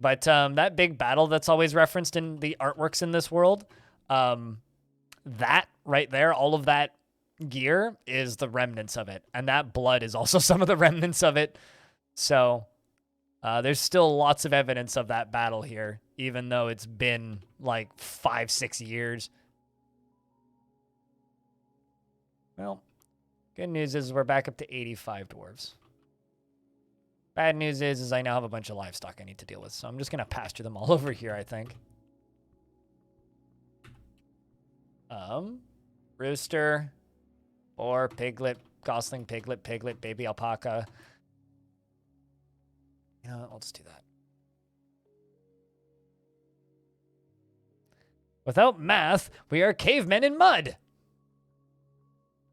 But that big battle that's always referenced in the artworks in this world, that right there, all of that gear is the remnants of it. And that blood is also some of the remnants of it. So there's still lots of evidence of that battle here, even though it's been like 5-6 years. Well, good news is we're back up to 85 dwarves. Bad news is I now have a bunch of livestock I need to deal with, so I'm just going to pasture them all over here, I think. Rooster, boar, piglet, gosling, piglet, baby alpaca. You know what? I'll just do that. Without math, we are cavemen in mud.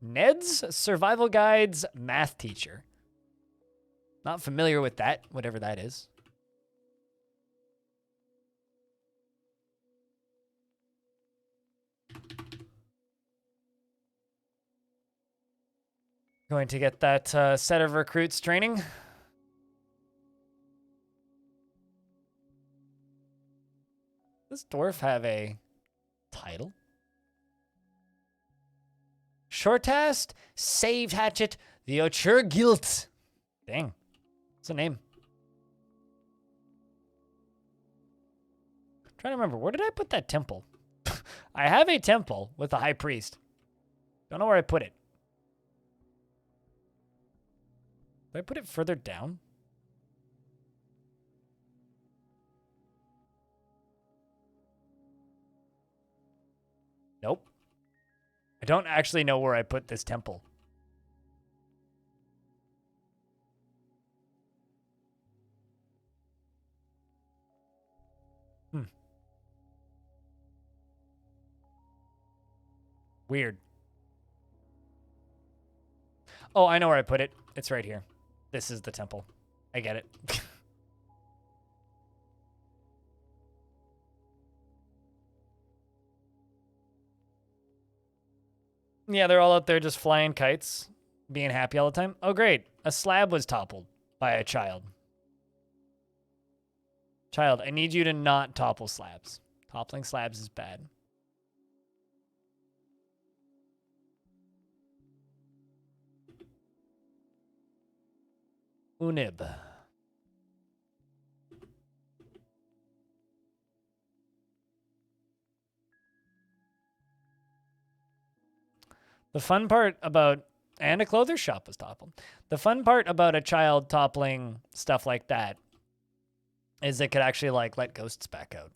Ned's Survival Guide's math teacher. Not familiar with that, whatever that is. Going to get that set of recruits training. Does Dwarf have a title? Shortast, Saved Hatchet, the Ochur Guilt. Dang. What's the name? I'm trying to remember. Where did I put that temple? I have a temple with a high priest. Don't know where I put it. Did I put it further down? Nope. I don't actually know where I put this temple. Weird. Oh, I know where I put it. It's right here. This is the temple. I get it. Yeah, they're all out there just flying kites, being happy all the time. Oh, great. A slab was toppled by a child. Child, I need you to not topple slabs. Toppling slabs is bad. Unib. The fun part about... And a clothes shop was toppled. The fun part about a child toppling stuff like that is it could actually, like, let ghosts back out.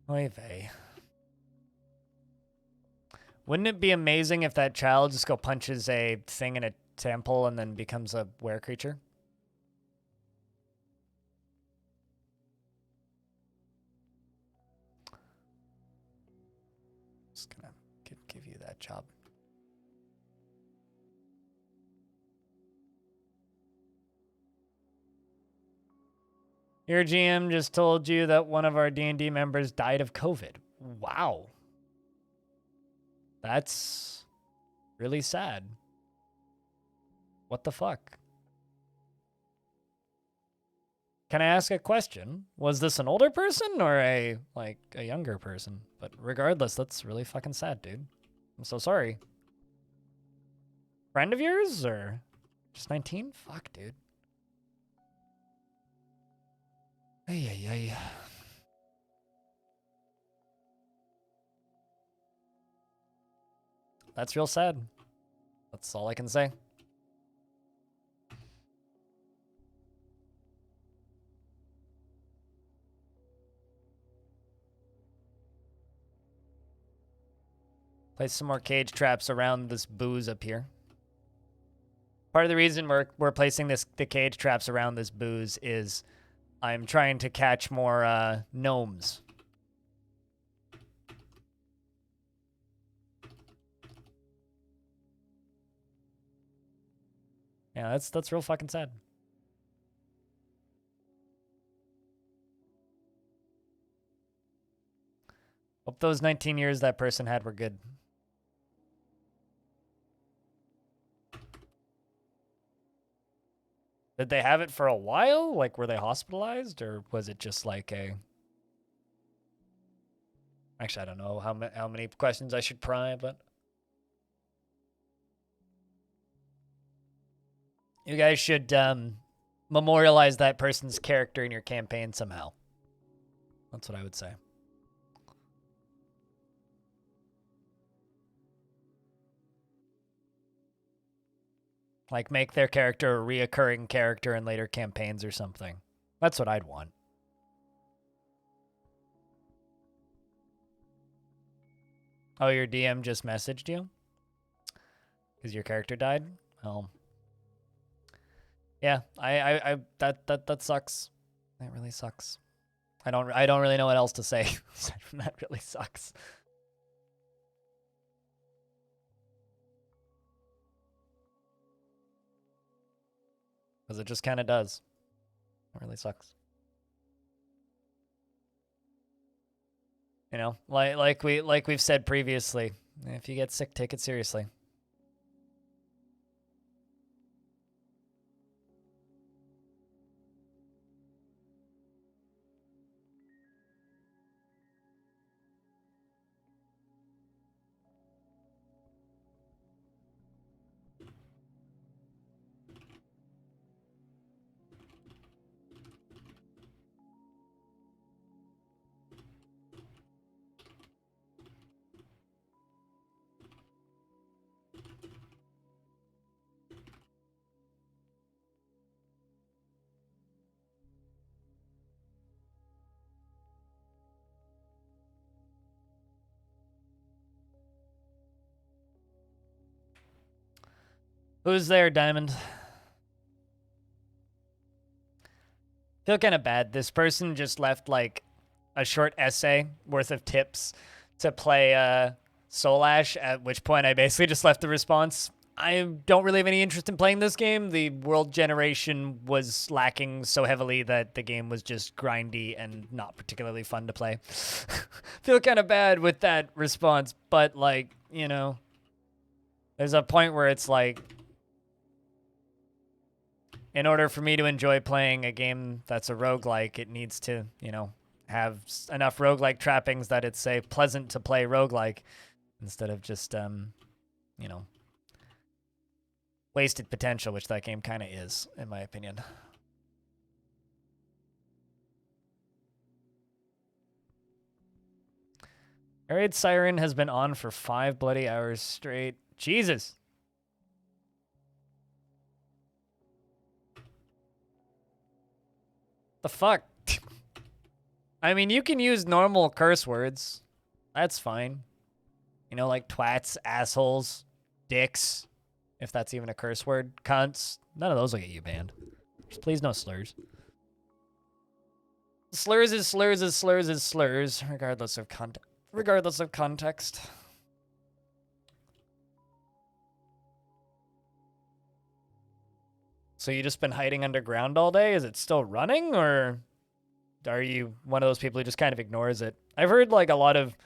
Oy vey. Wouldn't it be amazing if that child just go punches a thing in a temple and then becomes a were creature? Just gonna give you that job. Your GM just told you that one of our D&D members died of COVID. Wow. That's really sad. What the fuck? Can I ask a question? Was this an older person or a younger person? But regardless, that's really fucking sad, dude. I'm so sorry. Friend of yours or just 19? Fuck, dude. Ay, ay, ay. That's real sad. That's all I can say. Place some more cage traps around this booze up here. Part of the reason we're placing the cage traps around this booze is I'm trying to catch more gnomes. Yeah, that's real fucking sad. Hope those 19 years that person had were good. Did they have it for a while? Like, were they hospitalized? Or was it just like a... Actually, I don't know how many questions I should pry, but... You guys should memorialize that person's character in your campaign somehow. That's what I would say. Like, make their character a reoccurring character in later campaigns or something. That's what I'd want. Oh, your DM just messaged you? Because your character died? Oh. Yeah, that sucks. That really sucks. I don't really know what else to say. That really sucks. Because it just kind of does. It really sucks. You know, like we've said previously, if you get sick, take it seriously. Who's there, Diamond? Feel kind of bad. This person just left like a short essay worth of tips to play Soul Ash, at which point I basically just left the response. I don't really have any interest in playing this game. The world generation was lacking so heavily that the game was just grindy and not particularly fun to play. Feel kind of bad with that response, but like, you know, there's a point where it's like, in order for me to enjoy playing a game that's a roguelike, it needs to, you know, have enough roguelike trappings that it's, say, pleasant to play roguelike instead of just, you know, wasted potential, which that game kind of is, in my opinion. Arid Siren has been on for 5 bloody hours straight. Jesus. The fuck? I mean, you can use normal curse words. That's fine. You know, like twats, assholes, dicks, if that's even a curse word. Cunts. None of those will get you banned. Just please no slurs. Slurs is slurs is slurs is slurs, regardless of context. So you just been hiding underground all day? Is it still running, or are you one of those people who just kind of ignores it? I've heard like a lot of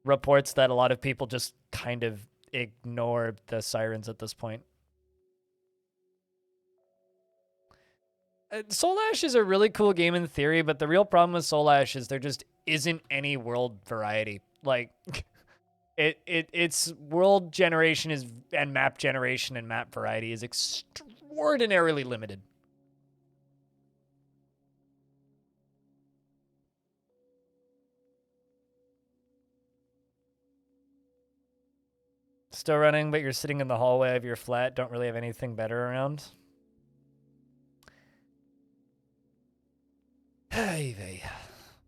reports that a lot of people just kind of ignore the sirens at this point. Soul Ash is a really cool game in theory, but the real problem with Soul Ash is there just isn't any world variety. Like, its world generation is and map generation and map variety is extraordinarily limited. Still running, but you're sitting in the hallway of your flat. Don't really have anything better around.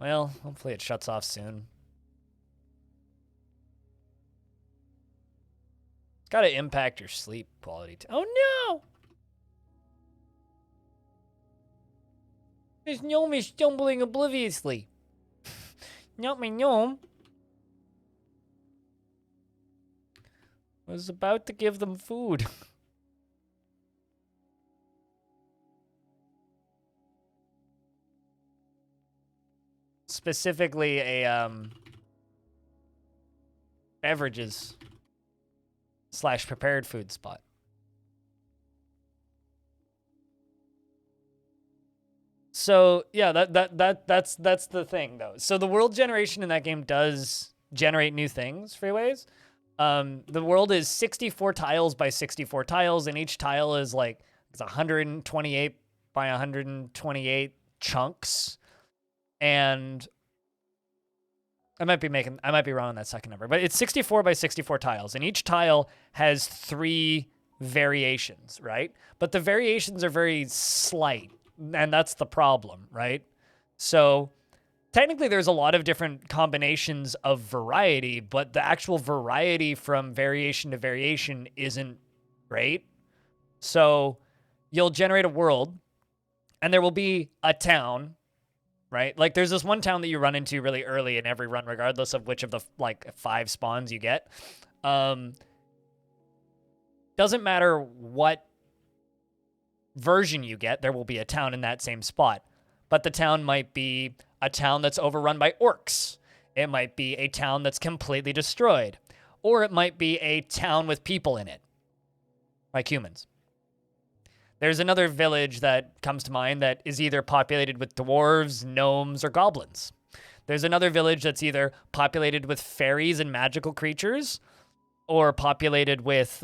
Well, hopefully it shuts off soon. It's got to impact your sleep quality. Oh no! This gnome is stumbling obliviously. Not my gnome. I was about to give them food. Specifically a beverages / prepared food spot. So yeah, that's the thing though. So the world generation in that game does generate new things, freeways. The world is 64 tiles by 64 tiles, and each tile is like it's 128 by 128 chunks. And I might be wrong on that second number, but it's 64 by 64 tiles, and each tile has 3 variations, right? But the variations are very slight, and that's the problem, right? So technically there's a lot of different combinations of variety, but the actual variety from variation to variation isn't great. So you'll generate a world, and there will be a town, right? Like there's this one town that you run into really early in every run, regardless of which of the like 5 spawns you get. Doesn't matter what version you get, there will be a town in that same spot. But the town might be a town that's overrun by orcs. It might be a town that's completely destroyed. Or it might be a town with people in it, like humans. There's another village that comes to mind that is either populated with dwarves, gnomes, or goblins. There's another village that's either populated with fairies and magical creatures, or populated with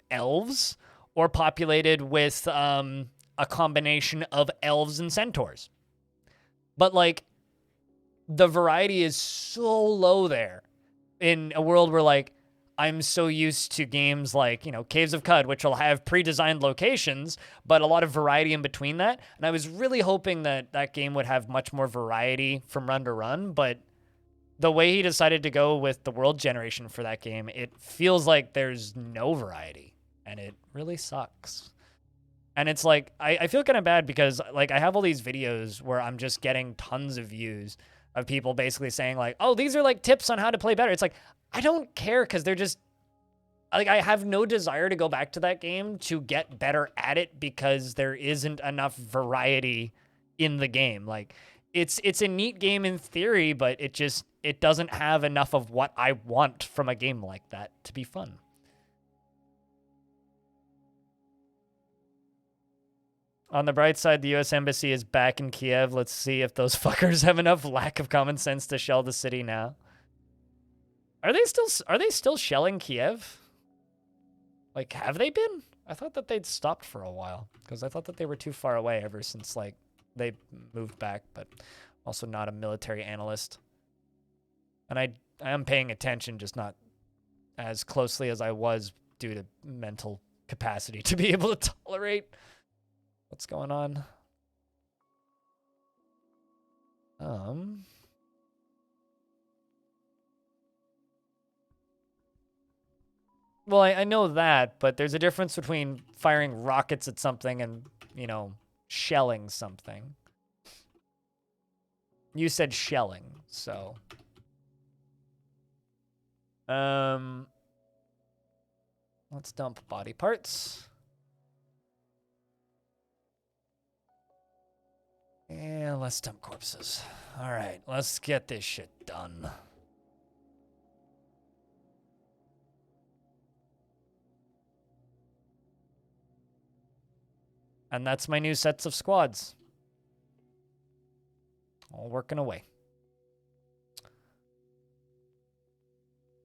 elves, or populated with a combination of elves and centaurs. But like, the variety is so low there in a world where like, I'm so used to games like, you know, Caves of Cud, which will have pre-designed locations, but a lot of variety in between that. And I was really hoping that that game would have much more variety from run to run, but the way he decided to go with the world generation for that game, it feels like there's no variety, and it really sucks. And it's like, I feel kind of bad because like I have all these videos where I'm just getting tons of views of people basically saying like, oh, these are like tips on how to play better. It's like, I don't care because they're just, like, I have no desire to go back to that game to get better at it because there isn't enough variety in the game. Like, it's a neat game in theory, but it doesn't have enough of what I want from a game like that to be fun. On the bright side, the U.S. Embassy is back in Kiev. Let's see if those fuckers have enough lack of common sense to shell the city now. Are they still shelling Kiev? Like, have they been? I thought that they'd stopped for a while because I thought that they were too far away ever since like they moved back, but also not a military analyst. And I am paying attention, just not as closely as I was due to mental capacity to be able to tolerate what's going on. Well, I know that, but there's a difference between firing rockets at something and, you know, shelling something. You said shelling, so. Let's dump body parts. And let's dump corpses. All right, let's get this shit done. And that's my new sets of squads. All working away.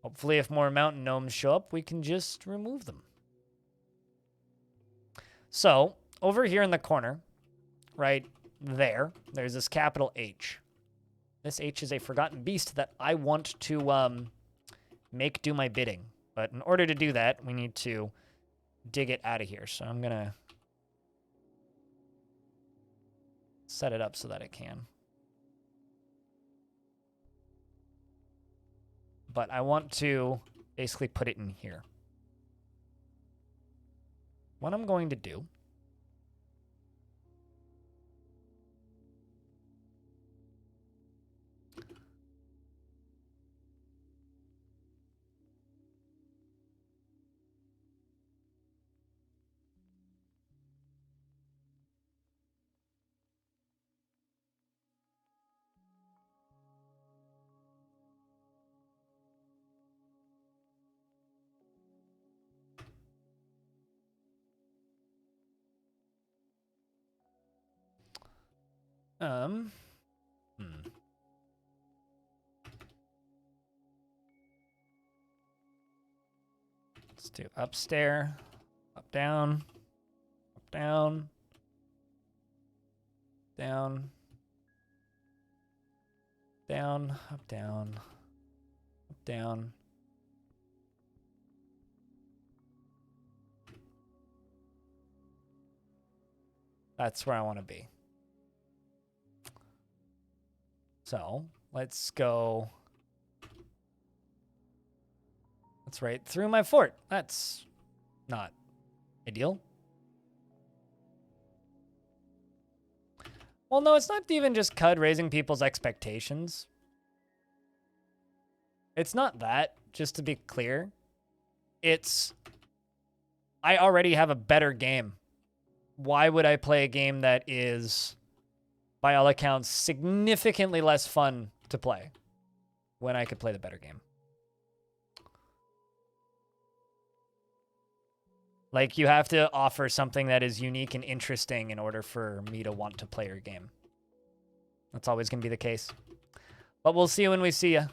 Hopefully if more mountain gnomes show up, we can just remove them. So, over here in the corner, right there's this capital H. This H is a forgotten beast that I want to make do my bidding. But in order to do that, we need to dig it out of here. So I'm going to set it up so that it can. But I want to basically put it in here. what I'm going to do hmm. Let's do upstairs, up, down, down, down, down, up, down, up, down. That's where I want to be. So let's go. That's right through my fort. That's not ideal. Well, no, it's not even just CUD raising people's expectations. It's not that, just to be clear. It's, I already have a better game. Why would I play a game that is, by all accounts, significantly less fun to play when I could play the better game? Like, you have to offer something that is unique and interesting in order for me to want to play your game. That's always going to be the case. But we'll see you when we see you.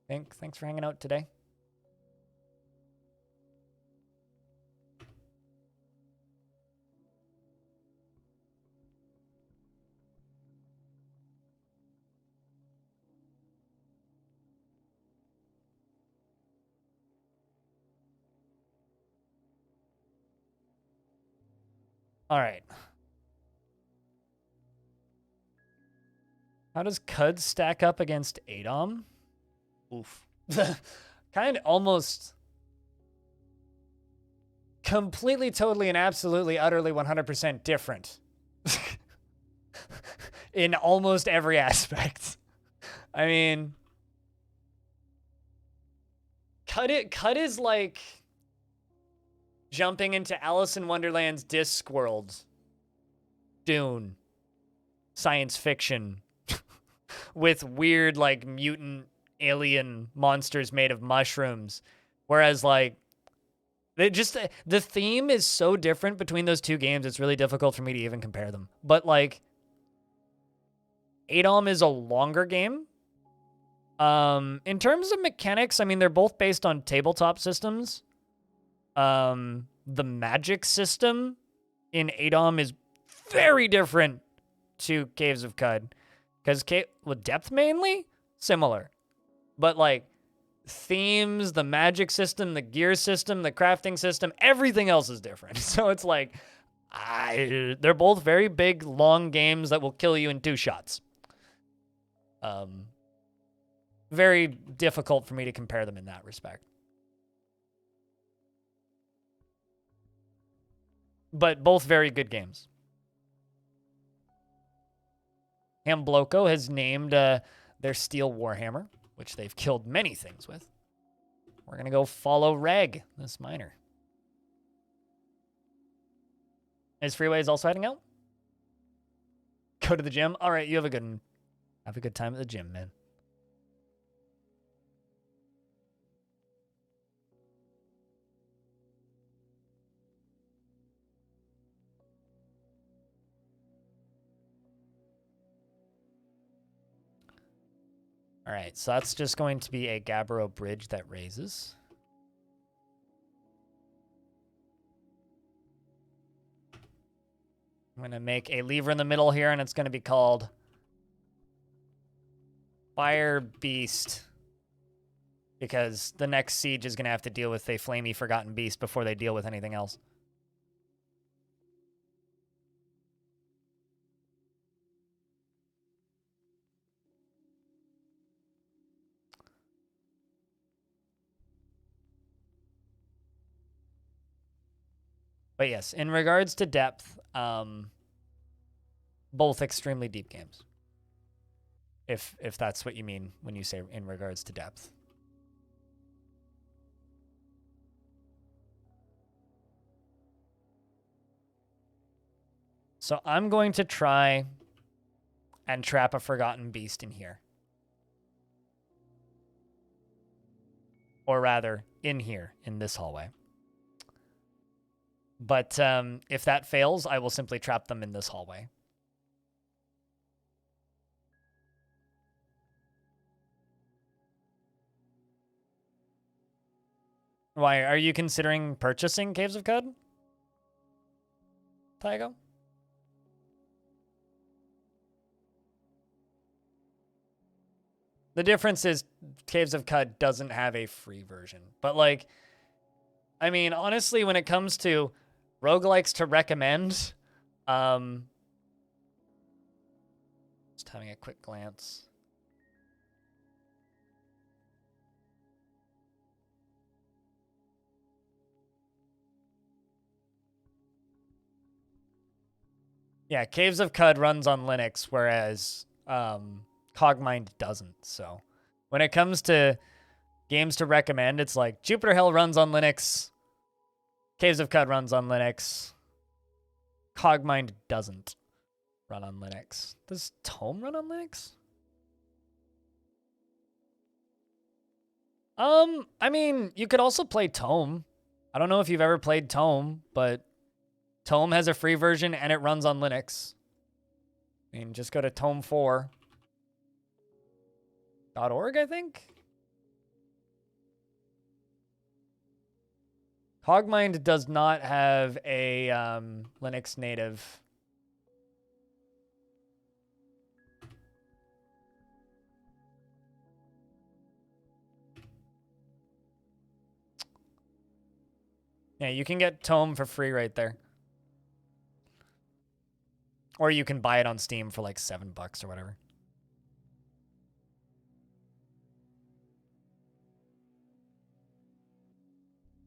Thanks for hanging out today. All right. How does CUD stack up against ADOM? Oof. Kind of almost completely, totally, and absolutely, utterly 100% different. In almost every aspect. I mean, CUD is like jumping into Alice in Wonderland's Discworld. Dune. Science fiction. With weird, like, mutant alien monsters made of mushrooms. Whereas, like, the theme is so different between those two games, it's really difficult for me to even compare them. But, like, ADOM is a longer game. In terms of mechanics, I mean, they're both based on tabletop systems. The magic system in ADOM is very different to Caves of CUD. Because with depth mainly, similar. But like themes, the magic system, the gear system, the crafting system, everything else is different. So it's like, they're both very big, long games that will kill you in 2 shots. Very difficult for me to compare them in that respect. But both very good games. Hambloko has named their Steel Warhammer, which they've killed many things with. We're going to go follow Reg, this miner. Is Freeways also heading out? Go to the gym? All right, you have a good time at the gym, man. All right, so that's just going to be a Gabbro bridge that raises. I'm going to make a lever in the middle here, and it's going to be called Fire Beast. Because the next siege is going to have to deal with a flamey forgotten beast before they deal with anything else. But yes, in regards to depth, both extremely deep games. If that's what you mean when you say in regards to depth. So I'm going to try and trap a Forgotten Beast in here. Or rather, in here, in this hallway. But if that fails, I will simply trap them in this hallway. Why, are you considering purchasing Caves of Cud, Tygo? The difference is Caves of Cud doesn't have a free version. But, like, I mean, honestly, when it comes to roguelikes to recommend, just having a quick glance. Yeah, Caves of Cud runs on Linux, whereas Cogmind doesn't. So when it comes to games to recommend, it's like Jupiter Hill runs on Linux, Caves of Cud runs on Linux, Cogmind doesn't run on Linux. Does Tome run on Linux? I mean, you could also play Tome. I don't know if you've ever played Tome, but Tome has a free version and it runs on Linux. I mean, just go to tome4.org, I think. Cogmind does not have a Linux native. Yeah, you can get Tome for free right there. Or you can buy it on Steam for like $7 or whatever.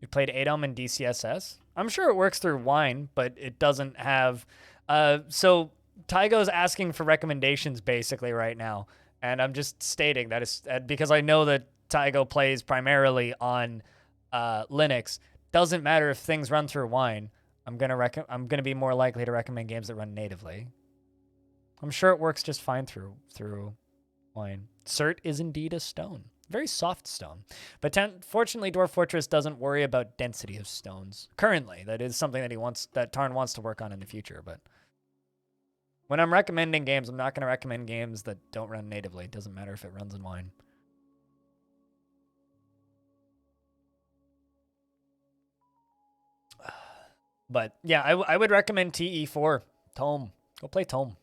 You played ADOM and DCSS? I'm sure it works through Wine, but it doesn't have... so Tygo's asking for recommendations basically right now. And I'm just stating that is because I know that Tygo plays primarily on Linux. Doesn't matter if things run through Wine. I'm gonna be more likely to recommend games that run natively. I'm sure it works just fine through Wine. Cert is indeed a stone. Very soft stone. But fortunately, Dwarf Fortress doesn't worry about density of stones. Currently, that is something that Tarn wants to work on in the future. But when I'm recommending games, I'm not going to recommend games that don't run natively. It doesn't matter if it runs in Wine. But yeah, I would recommend TE4. Tome. Go play Tome.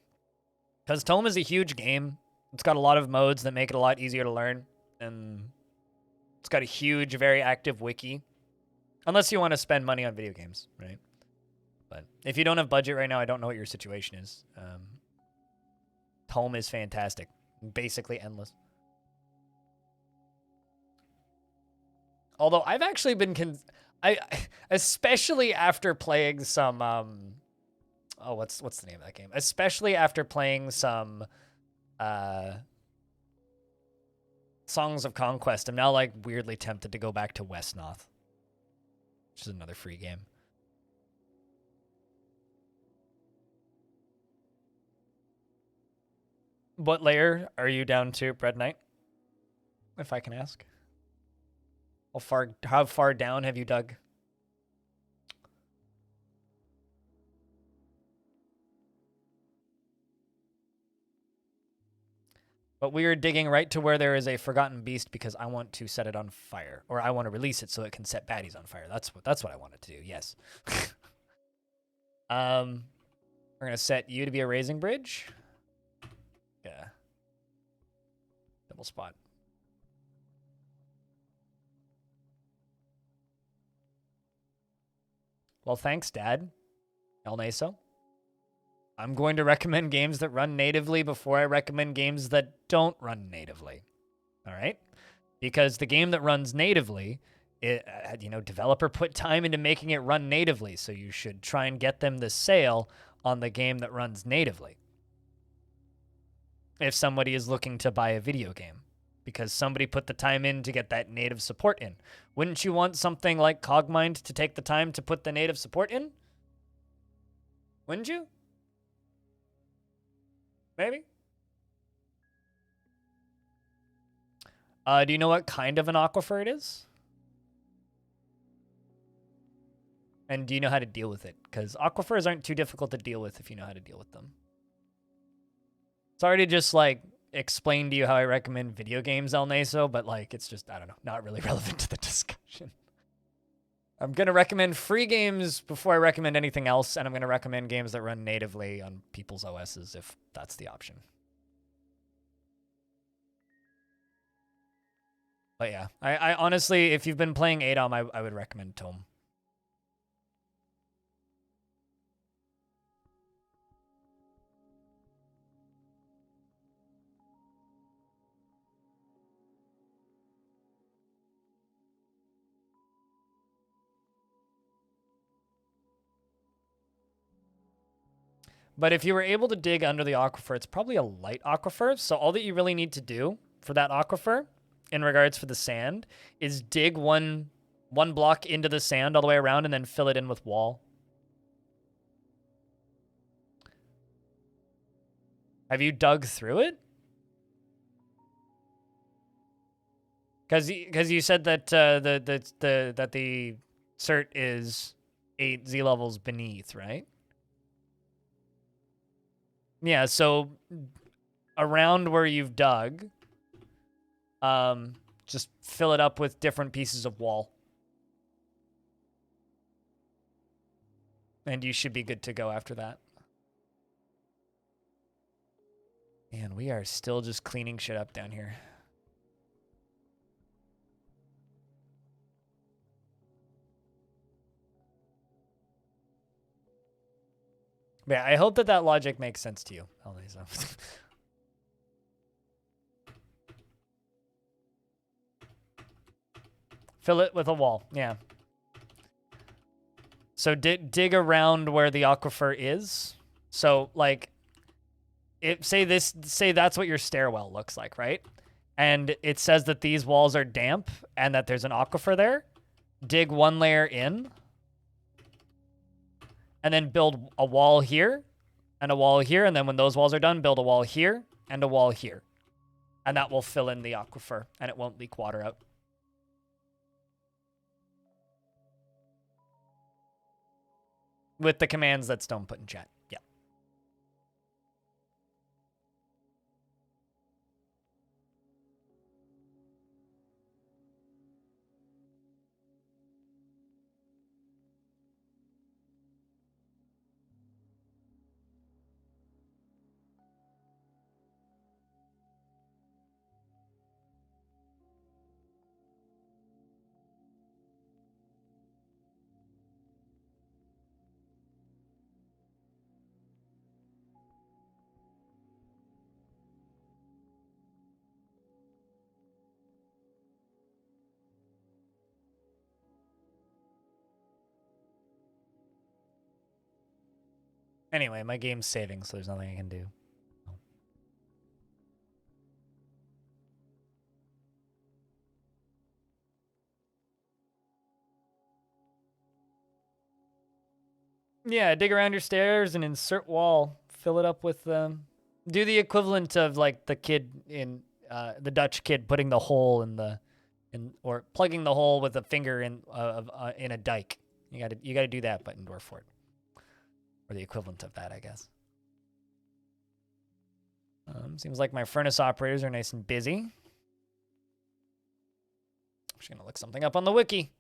Because Tome is a huge game. It's got a lot of modes that make it a lot easier to learn. And it's got a huge, very active wiki. Unless you want to spend money on video games, right? But if you don't have budget right now, I don't know what your situation is. Tome is fantastic. Basically endless. Although I've actually been... especially after playing some... what's the name of that game? Especially after playing some... Songs of Conquest, I'm now like weirdly tempted to go back to Westnoth, which is another free game. What layer are you down to, Bread Knight? If I can ask. How far down have you dug? But we are digging right to where there is a Forgotten Beast because I want to set it on fire. Or I want to release it so it can set baddies on fire. That's what I wanted to do, yes. We're going to set you to be a raising bridge. Yeah. Double spot. Well, thanks, Dad. El Naso. I'm going to recommend games that run natively before I recommend games that don't run natively. All right? Because the game that runs natively developer put time into making it run natively, so you should try and get them the sale on the game that runs natively. If somebody is looking to buy a video game, because somebody put the time in to get that native support in. Wouldn't you want something like Cogmind to take the time to put the native support in? Wouldn't you? Maybe. Do you know what kind of an aquifer it is? And do you know how to deal with it? Because aquifers aren't too difficult to deal with if you know how to deal with them. Sorry to just, like, explain to you how I recommend video games, El Neso, but, like, it's just, I don't know, not really relevant to the discussion. I'm going to recommend free games before I recommend anything else, and I'm going to recommend games that run natively on people's OSs if that's the option. But yeah, I honestly, if you've been playing ADOM, I would recommend Tome. But if you were able to dig under the aquifer, it's probably a light aquifer. So all that you really need to do for that aquifer, in regards for the sand, is dig one block into the sand all the way around and then fill it in with wall. Have you dug through it? Because you said that that the cert is 8 Z levels beneath, right? Yeah, so around where you've dug, just fill it up with different pieces of wall. And you should be good to go after that. Man, we are still just cleaning shit up down here. But yeah, I hope that logic makes sense to you. Fill it with a wall, yeah. So dig around where the aquifer is. So like, say that's what your stairwell looks like, right? And it says that these walls are damp and that there's an aquifer there. Dig one layer in, and then build a wall here and a wall here. And then when those walls are done, build a wall here and a wall here. And that will fill in the aquifer and it won't leak water out. With the commands that Stone put in chat. Yeah. Anyway, my game's saving, so there's nothing I can do. Yeah, dig around your stairs and insert wall. Fill it up with do the equivalent of like the kid in the Dutch kid putting the hole or plugging the hole with a finger in a dike. You gotta do that, but in Dwarf Fort, or the equivalent of that, I guess. Seems like my furnace operators are nice and busy. I'm just gonna look something up on the wiki.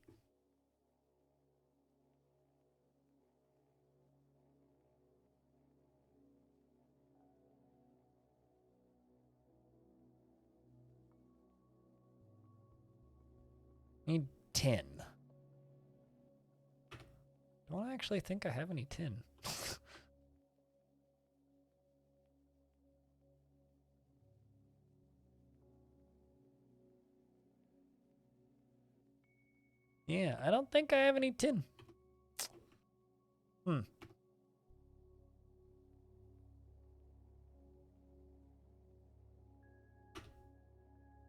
Need tin. Don't actually think I have any tin. Yeah, I don't think I have any tin.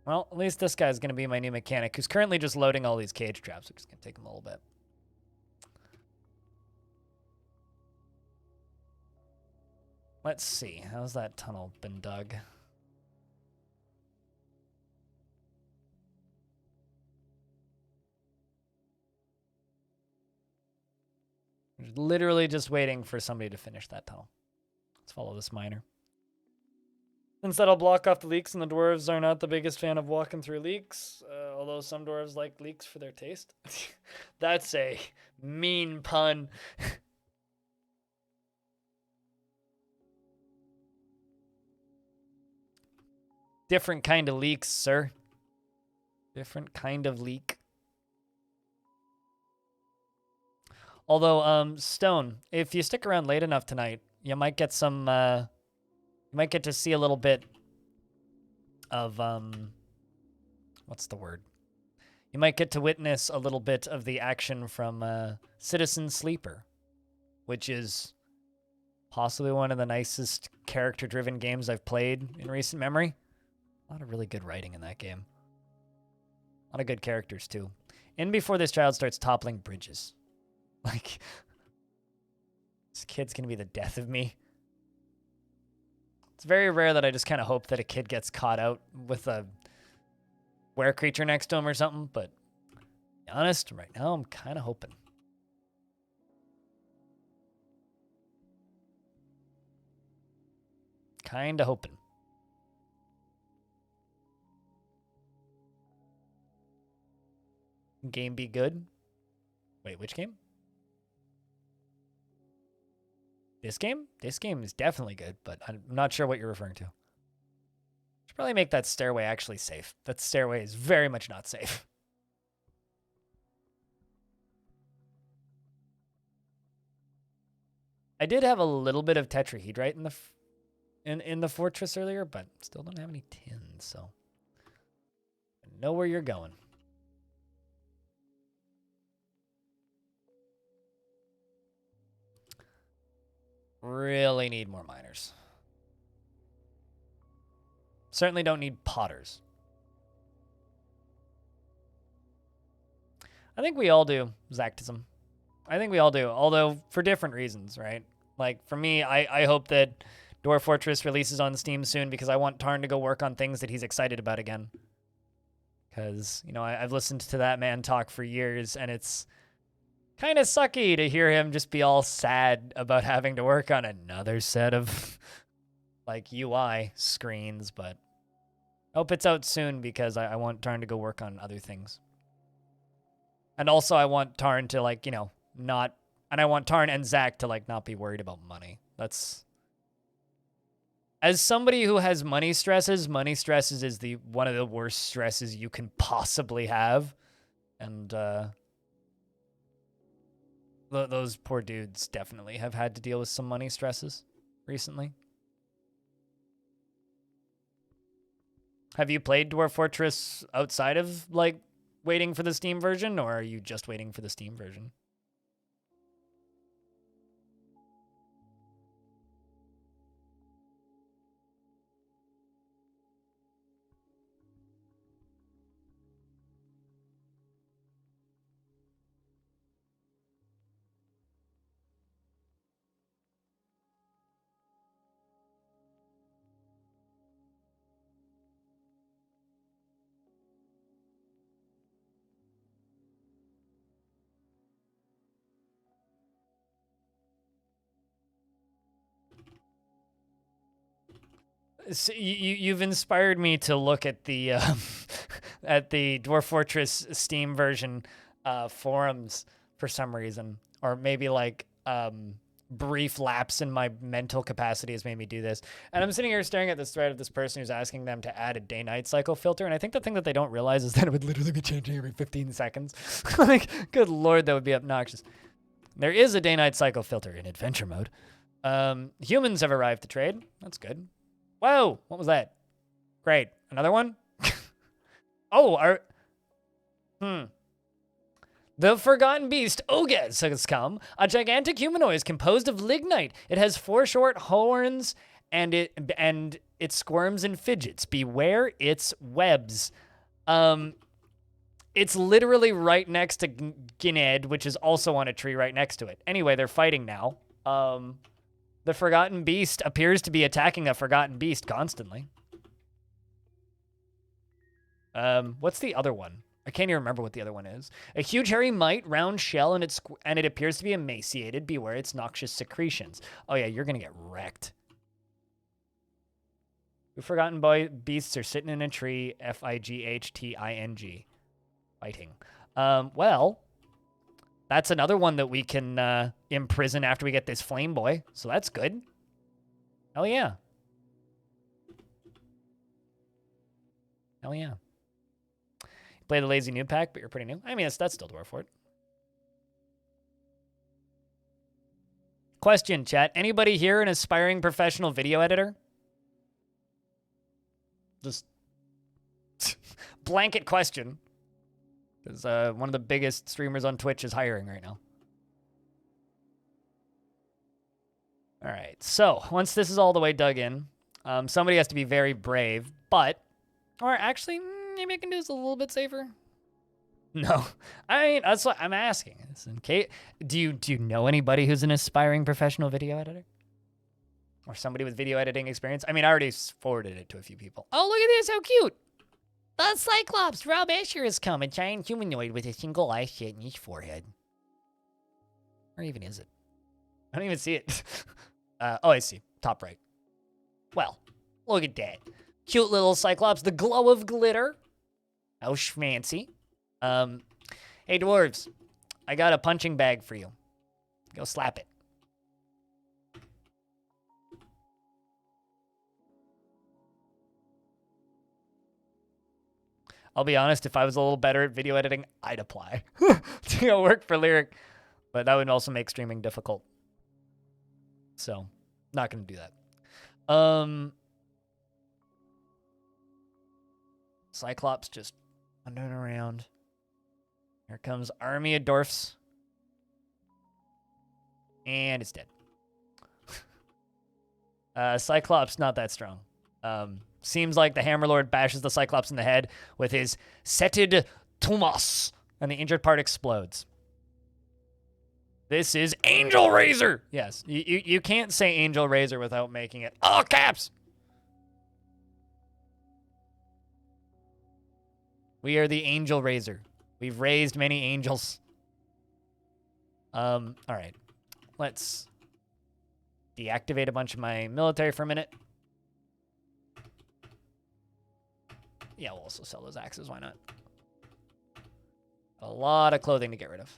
Well, at least this guy's going to be my new mechanic, who's currently just loading all these cage traps, which is going to take him a little bit. Let's see. How's that tunnel been dug? Literally just waiting for somebody to finish that tunnel. Let's follow this miner. Since that'll block off the leaks, and the dwarves are not the biggest fan of walking through leaks, although some dwarves like leaks for their taste. That's a mean pun. Different kind of leaks, sir. Different kind of leak. Although, Stone, if you stick around late enough tonight, you might get some, you might get to see a little bit of, what's the word? You might get to witness a little bit of the action from, Citizen Sleeper, which is possibly one of the nicest character-driven games I've played in recent memory. A lot of really good writing in that game. A lot of good characters, too. In before this child starts toppling bridges. Like, this kid's gonna be the death of me. It's very rare that I just kind of hope that a kid gets caught out with a were creature next to him or something, but to be honest, right now I'm kind of hoping. Kind of hoping. Game be good? Wait, which game? This game? This game is definitely good, but I'm not sure what you're referring to. Should probably make that stairway actually safe. That stairway is very much not safe. I did have a little bit of tetrahedrite in the fortress earlier, but still don't have any tins, so I know where you're going. Really need more miners. Certainly don't need potters. I think we all do, Zactism. I think we all do, although for different reasons, right? Like, for me, I hope that Dwarf Fortress releases on Steam soon because I want Tarn to go work on things that he's excited about again. Because, you know, I've listened to that man talk for years, and it's kind of sucky to hear him just be all sad about having to work on another set of, like, UI screens, but I hope it's out soon because I want Tarn to go work on other things. And also I want Tarn to, like, you know, not, and I want Tarn and Zach to, like, not be worried about money. That's, as somebody who has money stresses is one of the worst stresses you can possibly have. And, those poor dudes definitely have had to deal with some money stresses recently. Have you played Dwarf Fortress outside of, like, waiting for the Steam version, or are you just waiting for the Steam version? So you've inspired me to look at the at the Dwarf Fortress Steam version forums for some reason, or maybe like brief lapse in my mental capacity has made me do this. And I'm sitting here staring at this thread of this person who's asking them to add a day-night cycle filter, and I think the thing that they don't realize is that it would literally be changing every 15 seconds. Like, good lord, that would be obnoxious. There is a day-night cycle filter in adventure mode. Humans have arrived to trade. That's good. Whoa, what was that? Great. Another one? Oh, The Forgotten Beast, Oges, has come. A gigantic humanoid is composed of lignite. It has 4 short horns, and it squirms and fidgets. Beware its webs. It's literally right next to Gined, which is also on a tree right next to it. Anyway, they're fighting now. The Forgotten Beast appears to be attacking a Forgotten Beast constantly. What's the other one? I can't even remember what the other one is. A huge hairy mite, round shell, and it appears to be emaciated. Beware its noxious secretions. Oh yeah, you're gonna get wrecked. The Forgotten Beasts are sitting in a tree. Fighting. Fighting. Well, that's another one that we can imprison after we get this flame boy. So that's good. Hell yeah. Hell yeah. Play the lazy noob pack, but you're pretty new. I mean, that's still Dwarf Fort. Question, chat. Anybody here an aspiring professional video editor? Just blanket question. Because one of the biggest streamers on Twitch is hiring right now. All right. So once this is all the way dug in, somebody has to be very brave. But, or actually, maybe I can do this a little bit safer. No, I mean that's what I'm asking. In case, do you know anybody who's an aspiring professional video editor, or somebody with video editing experience? I mean, I already forwarded it to a few people. Oh, look at this! How cute! The Cyclops Rob Asher has come, a giant humanoid with a single eye shit in his forehead. Where even is it? I don't even see it. Oh, I see. Top right. Well, look at that. Cute little Cyclops, the glow of glitter. How schmancy. Hey, dwarves. I got a punching bag for you. Go slap it. I'll be honest, if I was a little better at video editing, I'd apply to go work for Lyric. But that would also make streaming difficult. So, not going to do that. Cyclops just wandering around. Here comes army of dwarfs. And it's dead. Cyclops, not that strong. Seems like the Hammerlord bashes the Cyclops in the head with his Setid Tumas, and the injured part explodes. This is Angelrazor! Yes, you can't say Angelrazor without making it all caps! We are the Angelrazor. We've raised many angels. All right. Let's deactivate a bunch of my military for a minute. Yeah, we'll also sell those axes. Why not? A lot of clothing to get rid of.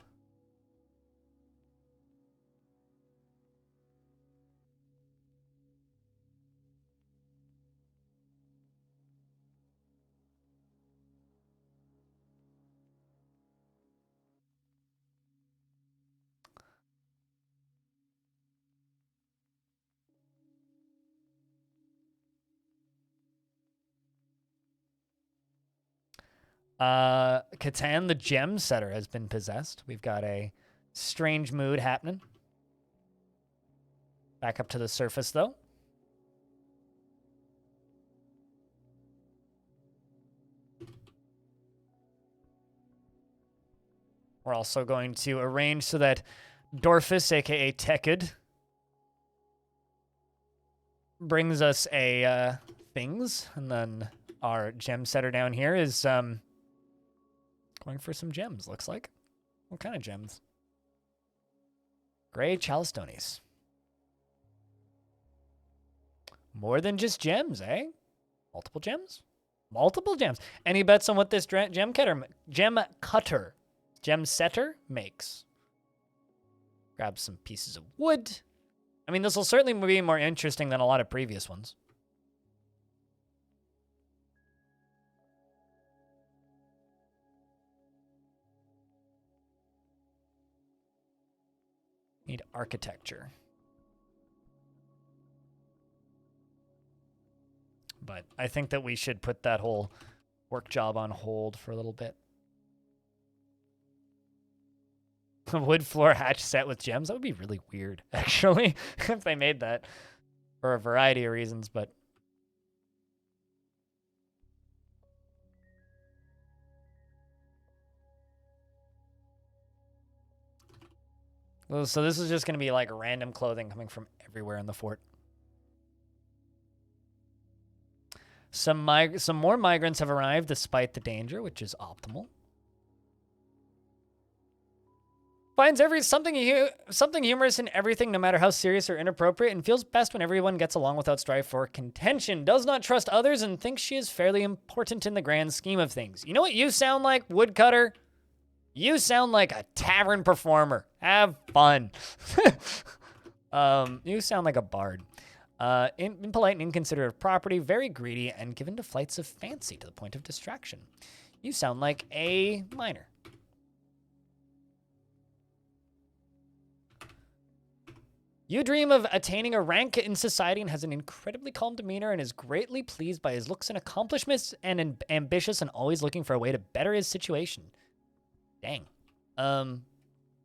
Catan, the gem setter, has been possessed. We've got a strange mood happening. Back up to the surface, though. We're also going to arrange so that Dorfus, aka Tekid, brings us a things, and then our gem setter down here is going for some gems, looks like. What kind of gems? Gray Chalistones. More than just gems, eh? Multiple gems? Multiple gems. Any bets on what this gem setter makes? Grab some pieces of wood. I mean, this will certainly be more interesting than a lot of previous ones. Need architecture. But I think that we should put that whole work job on hold for a little bit. A wood floor hatch set with gems. That would be really weird, actually, if they made that for a variety of reasons, but... Well, so this is just going to be like random clothing coming from everywhere in the fort. Some more migrants have arrived despite the danger, which is optimal. Finds something humorous in everything, no matter how serious or inappropriate, and feels best when everyone gets along without strife or contention. Does not trust others and thinks she is fairly important in the grand scheme of things. You know what you sound like, woodcutter? You sound like a tavern performer. Have fun. You sound like a bard. Impolite and inconsiderate of property, very greedy, and given to flights of fancy to the point of distraction. You sound like a miner. You dream of attaining a rank in society and has an incredibly calm demeanor and is greatly pleased by his looks and accomplishments and ambitious and always looking for a way to better his situation. Dang.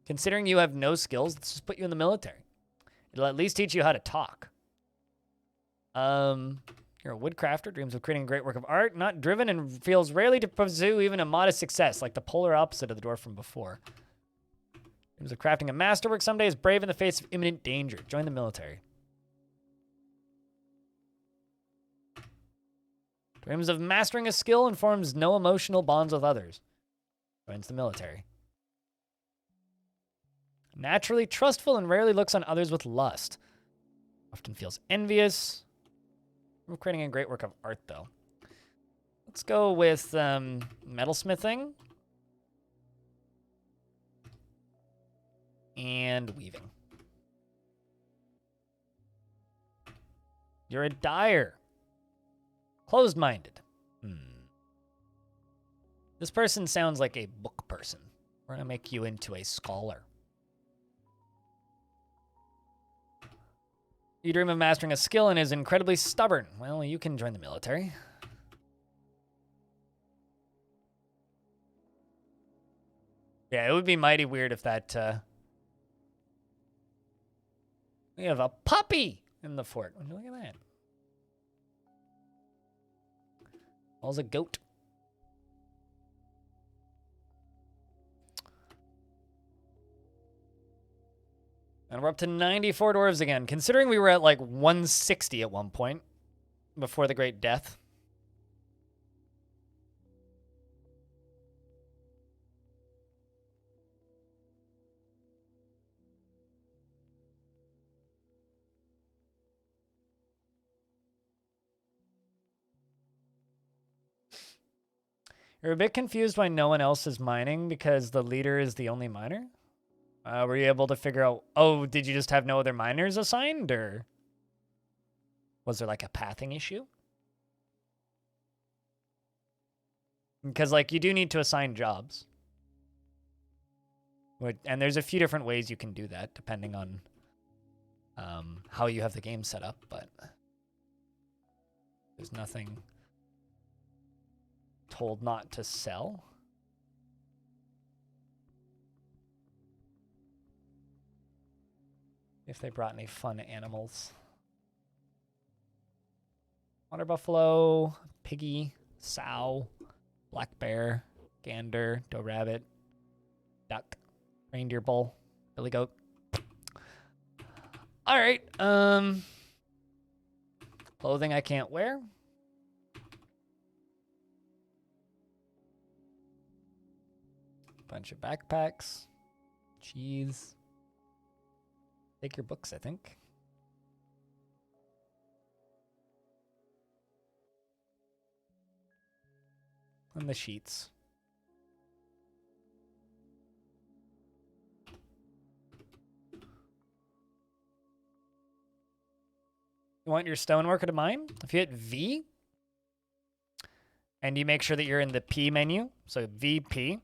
Considering you have no skills, let's just put you in the military. It'll at least teach you how to talk. You're a woodcrafter, dreams of creating a great work of art, not driven and feels rarely to pursue even a modest success, like the polar opposite of the dwarf from before. Dreams of crafting a masterwork someday, is brave in the face of imminent danger. Join the military. Dreams of mastering a skill and forms no emotional bonds with others. Joins the military. Naturally trustful and rarely looks on others with lust. Often feels envious. We're creating a great work of art, though. Let's go with metalsmithing. And weaving. You're a dyer. Closed-minded. This person sounds like a book person. We're going to make you into a scholar. You dream of mastering a skill and is incredibly stubborn. Well, you can join the military. Yeah, it would be mighty weird if that... We have a puppy in the fort. Look at that. All's a goat. And we're up to 94 dwarves again. Considering we were at like 160 at one point before the Great Death. You're a bit confused why no one else is mining because the leader is the only miner? Were you able to figure out... Oh, did you just have no other miners assigned, or... Was there, like, a pathing issue? Because, like, you do need to assign jobs. And there's a few different ways you can do that, depending on how you have the game set up, but... There's nothing... told not to sell. If they brought any fun animals. Water buffalo, piggy, sow, black bear, gander, doe rabbit, duck, reindeer bull, billy goat. All right. Clothing I can't wear. Bunch of backpacks, cheese. Take your books, I think. And the sheets. You want your stoneworker to mine? If you hit V, and you make sure that you're in the P menu, so VP,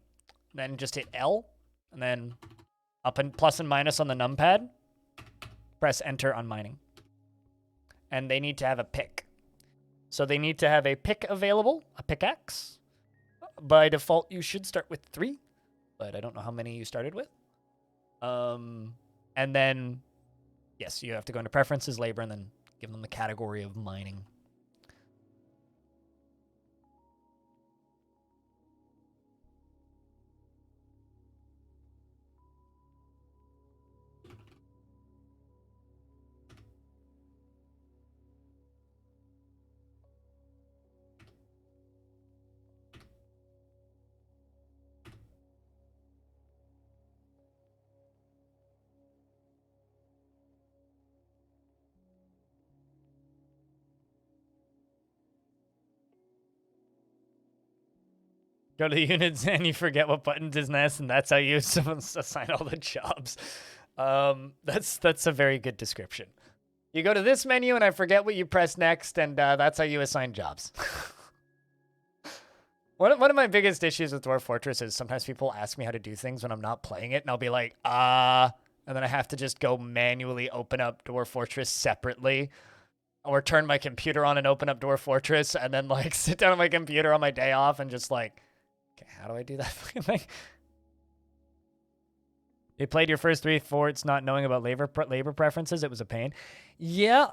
then just hit L, and then up and plus and minus on the numpad. Press enter on mining. And they need to have a pick. So they need to have a pick available, a pickaxe. By default, you should start with 3, but I don't know how many you started with. And then, yes, you have to go into preferences, labor, and then give them the category of mining. Go to the units and you forget what buttons is next, and that's how you assign all the jobs. That's a very good description. You go to this menu and I forget what you press next, and that's how you assign jobs. One of my biggest issues with Dwarf Fortress is sometimes people ask me how to do things when I'm not playing it, and I'll be like, and then I have to just go manually open up Dwarf Fortress separately, or turn my computer on and open up Dwarf Fortress, and then like sit down on my computer on my day off and just like, okay, how do I do that fucking thing? You played your first 3 forts not knowing about labor preferences. It was a pain. Yeah,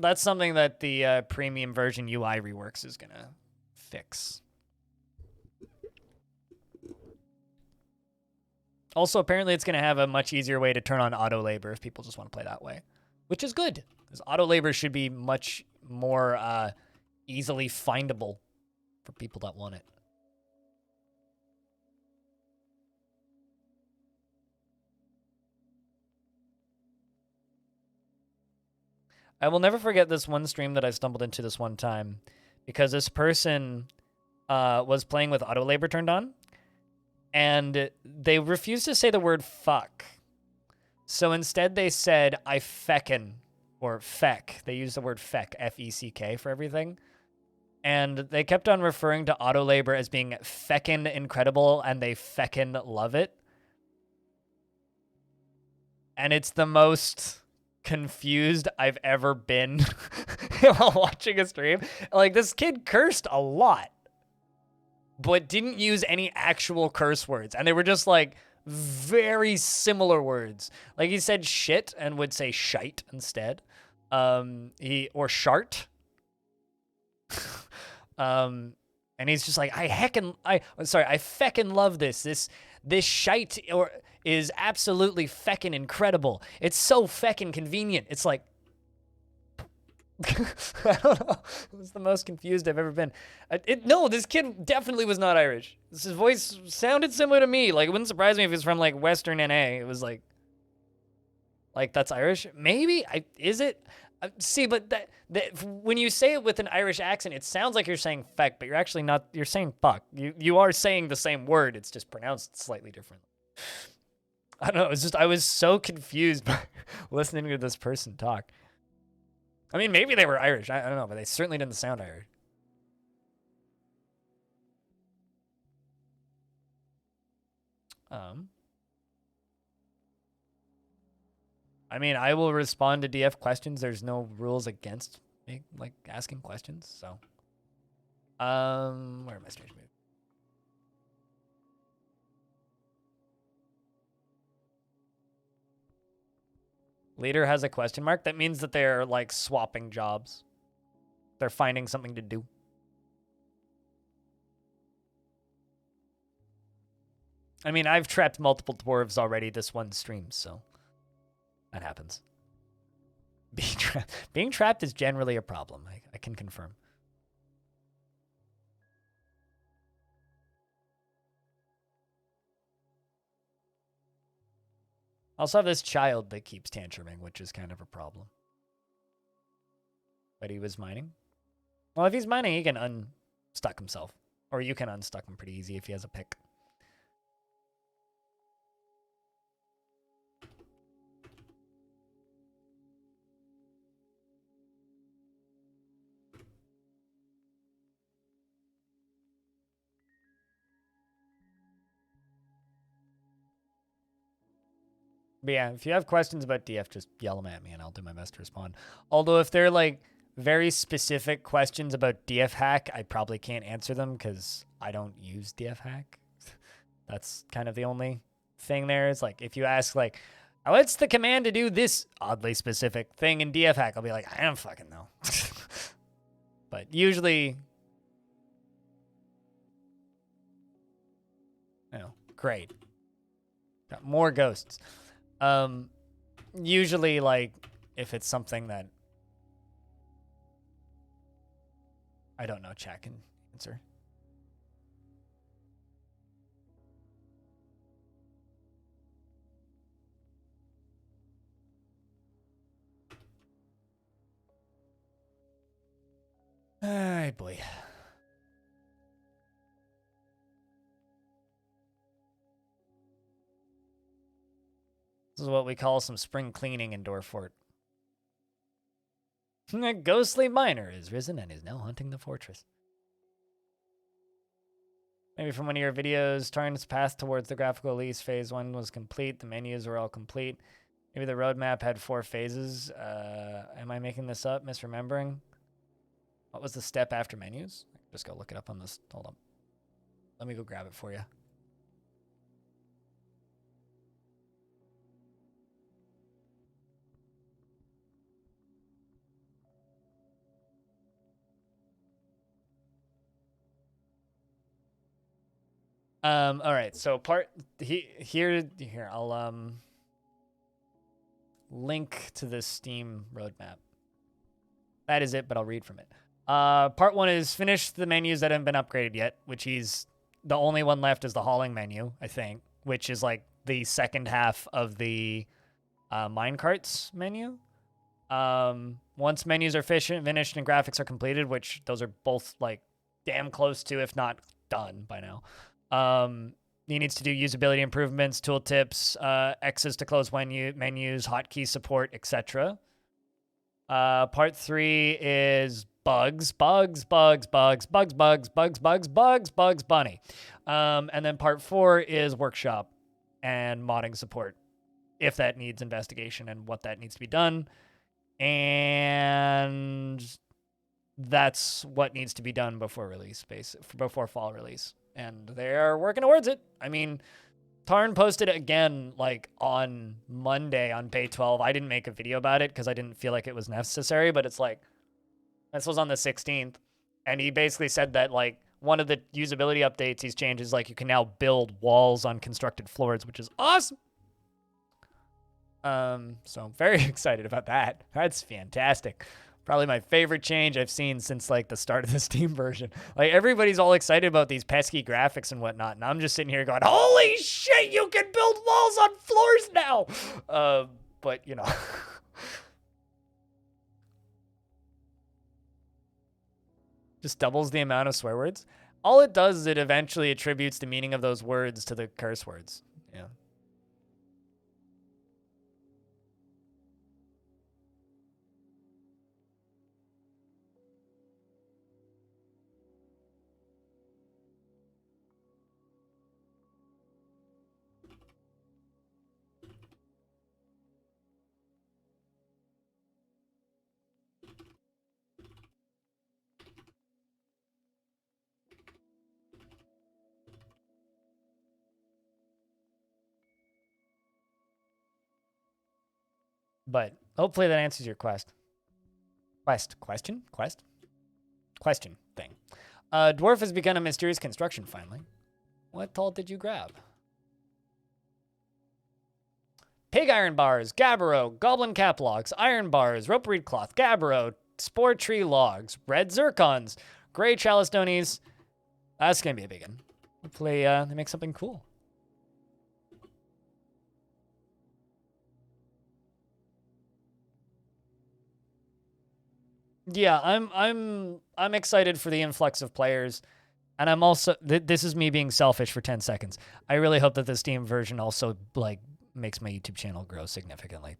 that's something that the premium version UI reworks is going to fix. Also, apparently it's going to have a much easier way to turn on auto labor if people just want to play that way, which is good, because auto labor should be much more easily findable for people that want it. I will never forget this one stream that I stumbled into this one time, because this person was playing with auto labor turned on, and they refused to say the word fuck. So instead they said, I feckin', or feck. They used the word feck, F-E-C-K, for everything. And they kept on referring to auto labor as being feckin' incredible, and they feckin' love it. And it's the most confused I've ever been while watching a stream. Like, this kid cursed a lot, but didn't use any actual curse words. And they were just like very similar words. Like, he said shit and would say shite instead. Or shart. And he's just like, I feckin' love this. This shite is absolutely feckin' incredible. It's so feckin' convenient. It's like, I don't know. It was the most confused I've ever been. No, this kid definitely was not Irish. His voice sounded similar to me. Like, it wouldn't surprise me if he's from like Western NA. It was like that's Irish. Maybe is it? See, but that when you say it with an Irish accent, it sounds like you're saying feck, but you're actually not. You're saying fuck. You are saying the same word. It's just pronounced slightly differently. I don't know. It's just I was so confused by listening to this person talk. I mean, maybe they were Irish. I don't know, but they certainly didn't sound Irish. I mean, I will respond to DF questions. There's no rules against me, like, asking questions, so. Where are my strange moves? Leader has a question mark. That means that they're, like, swapping jobs. They're finding something to do. I mean, I've trapped multiple dwarves already this one stream, so that happens. Being trapped is generally a problem. I can confirm. I also have this child that keeps tantruming, which is kind of a problem. But he was mining. Well, if he's mining, he can unstuck himself. Or you can unstuck him pretty easy if he has a pick. But yeah, if you have questions about DF, just yell them at me and I'll do my best to respond. Although if they're like very specific questions about DF hack, I probably can't answer them because I don't use DF hack. That's kind of the only thing there. It's like if you ask like, what's the command to do this oddly specific thing in DF hack? I'll be like, I don't fucking know. But usually, great. Got more ghosts. Usually, like, if it's something that I don't know, chat can answer. All right, boy. This is what we call some spring cleaning in Dwarf Fort. A ghostly miner is risen and is now hunting the fortress. Maybe from one of your videos, Tarn's path towards the graphical release phase 1 was complete. The menus were all complete. Maybe the roadmap had 4 phases. Am I making this up? Misremembering? What was the step after menus? Just go look it up on this. Hold on. Let me go grab it for you. All right, so here, I'll link to the Steam roadmap. That is it, but I'll read from it. Part 1 is finish the menus that haven't been upgraded yet, which is the only one left is the hauling menu, I think, which is like the second half of the minecarts menu. Once menus are finished and graphics are completed, which those are both like damn close to, if not done by now. He needs to do usability improvements, tooltips, X's to close menus, hotkey support, etc. Part 3 is bugs, bunny. And then part 4 is workshop and modding support, if that needs investigation and what that needs to be done. And that's what needs to be done before release, before fall release. And they're working towards it. I mean, Tarn posted it again, like, on Monday on Bay 12. I didn't make a video about it because I didn't feel like it was necessary, but it's like, this was on the 16th. And he basically said that, like, one of the usability updates he's changed is, like, you can now build walls on constructed floors, which is awesome. So I'm very excited about that. That's fantastic. Probably my favorite change I've seen since like the start of the Steam version. Like everybody's all excited about these pesky graphics and whatnot, and I'm just sitting here going, "Holy shit! You can build walls on floors now!" But you know, just doubles the amount of swear words. All it does is it eventually attributes the meaning of those words to the curse words. Yeah. But hopefully that answers your question thing. Dwarf has begun a mysterious construction finally. What all did you grab? Pig iron bars, gabbro, goblin cap logs, iron bars, rope reed cloth, gabbro, spore tree logs, red zircons, gray chalistonies. That's gonna be a big one. Hopefully they make something cool. Yeah, I'm excited for the influx of players, and I'm also this is me being selfish for 10 seconds. I really hope that the Steam version also like makes my YouTube channel grow significantly.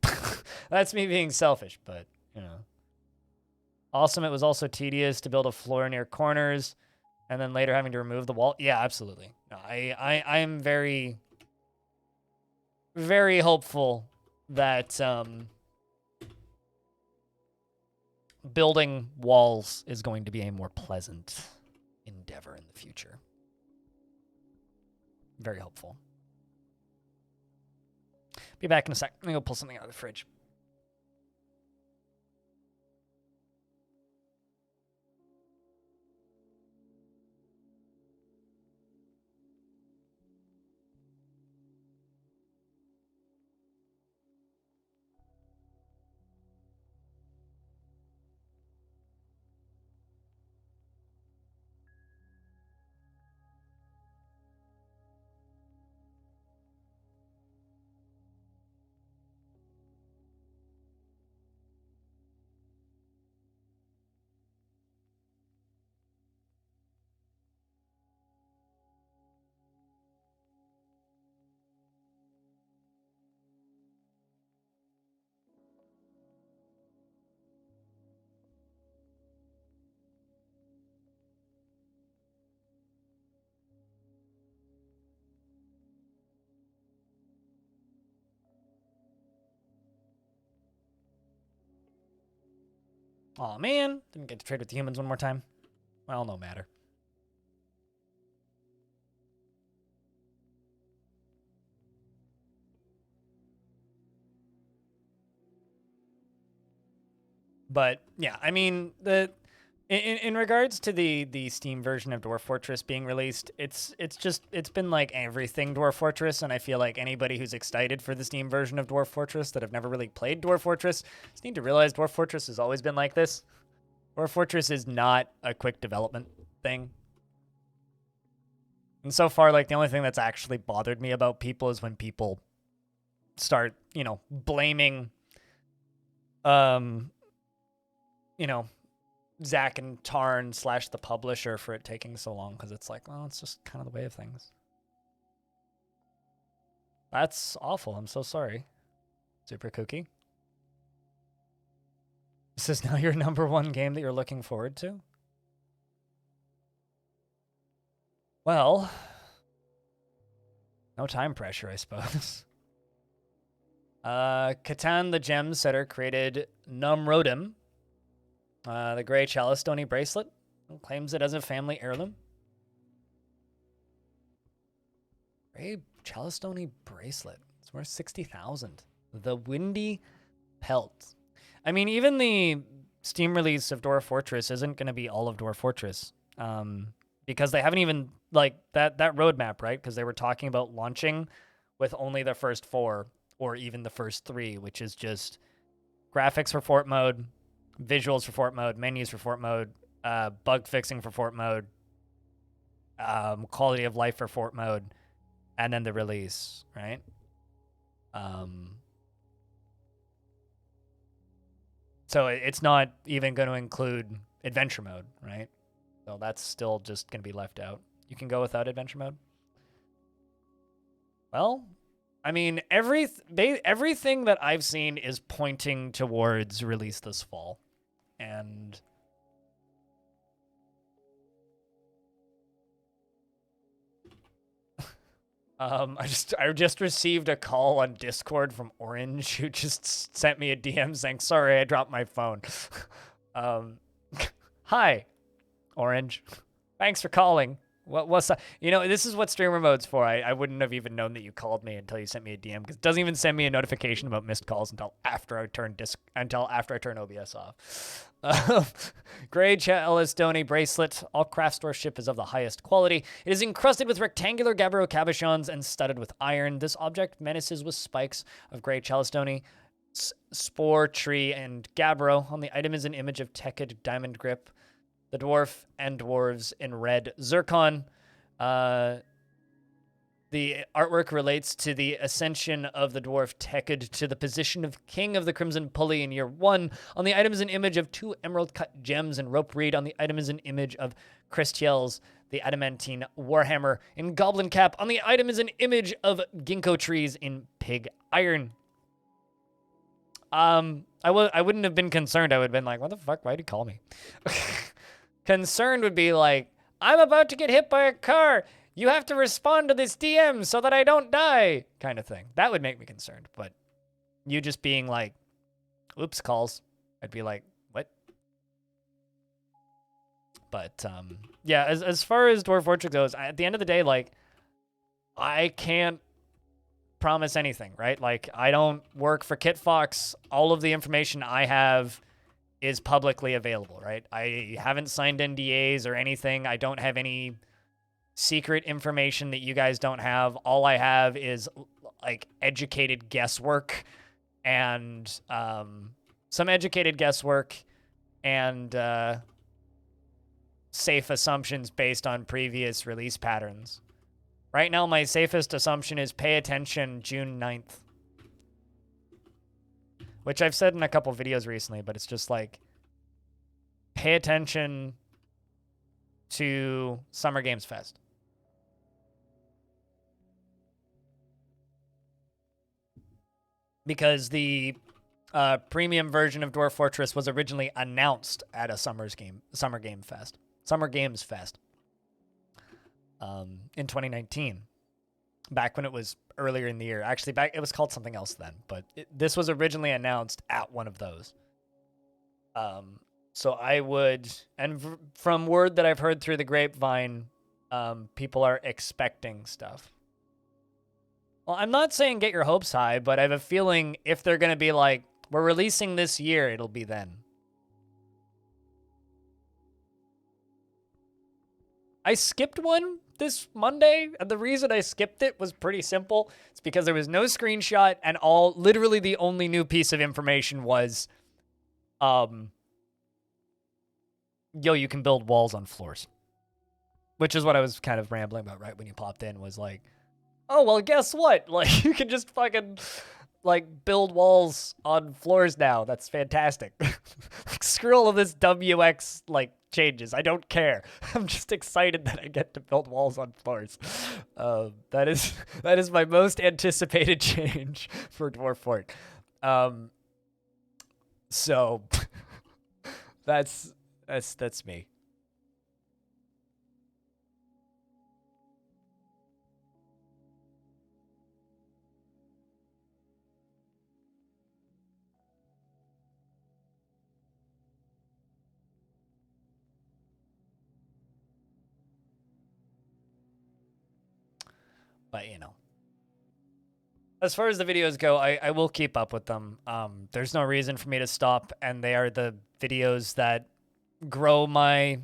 That's me being selfish, but you know. Awesome. It was also tedious to build a floor near corners, and then later having to remove the wall. Yeah, absolutely. No, I'm very, very hopeful that building walls is going to be a more pleasant endeavor in the future. Very hopeful. Be back in a sec. Let me go pull something out of the fridge. Aw, man. Didn't get to trade with the humans one more time. Well, no matter. But yeah, I mean, in regards to the Steam version of Dwarf Fortress being released, it's been like everything Dwarf Fortress, and I feel like anybody who's excited for the Steam version of Dwarf Fortress that have never really played Dwarf Fortress just need to realize Dwarf Fortress has always been like this. Dwarf Fortress is not a quick development thing. And so far, like, the only thing that's actually bothered me about people is when people start, you know, blaming, you know, Zach and Tarn / the publisher for it taking so long, because it's like, well, it's just kind of the way of things. That's awful. I'm so sorry. Super Cookie. This is now your #1 game that you're looking forward to? Well, no time pressure, I suppose. Catan the Gem Setter created Numrodum, the gray Chalistone bracelet, and claims it as a family heirloom. Gray Chalistone bracelet. It's worth 60,000. The Windy Pelt. I mean, even the Steam release of Dwarf Fortress isn't going to be all of Dwarf Fortress. Because they haven't even, like, that roadmap, right? Because they were talking about launching with only the first 4 or even the first 3, which is just graphics for Fort mode, visuals for Fort mode, menus for Fort mode, bug fixing for Fort mode, quality of life for Fort mode, and then the release, right? So it's not even going to include adventure mode, right? So that's still just going to be left out. You can go without adventure mode. Well, I mean, everything that I've seen is pointing towards release this fall. And I just received a call on Discord from Orange, who just sent me a DM saying, "Sorry, I dropped my phone." Hi, Orange. Thanks for calling. What's that? You know, this is what streamer mode's for. I wouldn't have even known that you called me until you sent me a DM, because it doesn't even send me a notification about missed calls until after I turn OBS off. Gray Chalistone bracelet. All craft store ship is of the highest quality. It is encrusted with rectangular gabbro cabochons and studded with iron. This object menaces with spikes of gray Chalistone, spore tree, and gabbro. On the item is an image of Tekid diamond grip, the dwarf and dwarves in red zircon. The artwork relates to the ascension of the dwarf Tekid to the position of King of the Crimson Pulley in year 1. On the item is an image of 2 emerald-cut gems and rope reed. On the item is an image of Christiel's, the adamantine warhammer in goblin cap. On the item is an image of ginkgo trees in pig iron. I wouldn't have been concerned. I would have been like, what the fuck? Why'd you call me? Concerned would be like, I'm about to get hit by a car. You have to respond to this DM so that I don't die, kind of thing. That would make me concerned. But you just being like, oops, calls, I'd be like, what? But yeah, as far as Dwarf Fortress goes, at the end of the day, like, I can't promise anything, right? Like, I don't work for KitFox. All of the information I have is publicly available, right? I haven't signed NDAs or anything. I don't have any secret information that you guys don't have. All I have is like educated guesswork and some educated guesswork and safe assumptions based on previous release patterns. Right now, my safest assumption is pay attention June 9th. Which I've said in a couple videos recently, but it's just like, pay attention to Summer Games Fest. Because the premium version of Dwarf Fortress was originally announced at a Summer Games Fest in 2019. Back when it was earlier in the year. Actually, it was called something else then, but this was originally announced at one of those. So I would, and from word that I've heard through the grapevine, people are expecting stuff. Well, I'm not saying get your hopes high, but I have a feeling if they're going to be like, we're releasing this year, it'll be then. I skipped one this Monday, and the reason I skipped it was pretty simple. It's because there was no screenshot, and literally the only new piece of information was, yo, you can build walls on floors. Which is what I was kind of rambling about right when you popped in, was like, oh, well, guess what? Like, you can just fucking, like, build walls on floors now. That's fantastic. Screw all of this WX, like, changes. I don't care. I'm just excited that I get to build walls on floors. That is my most anticipated change for Dwarf Fort. So that's me. But, you know, as far as the videos go, I will keep up with them. There's no reason for me to stop, and they are the videos that grow my...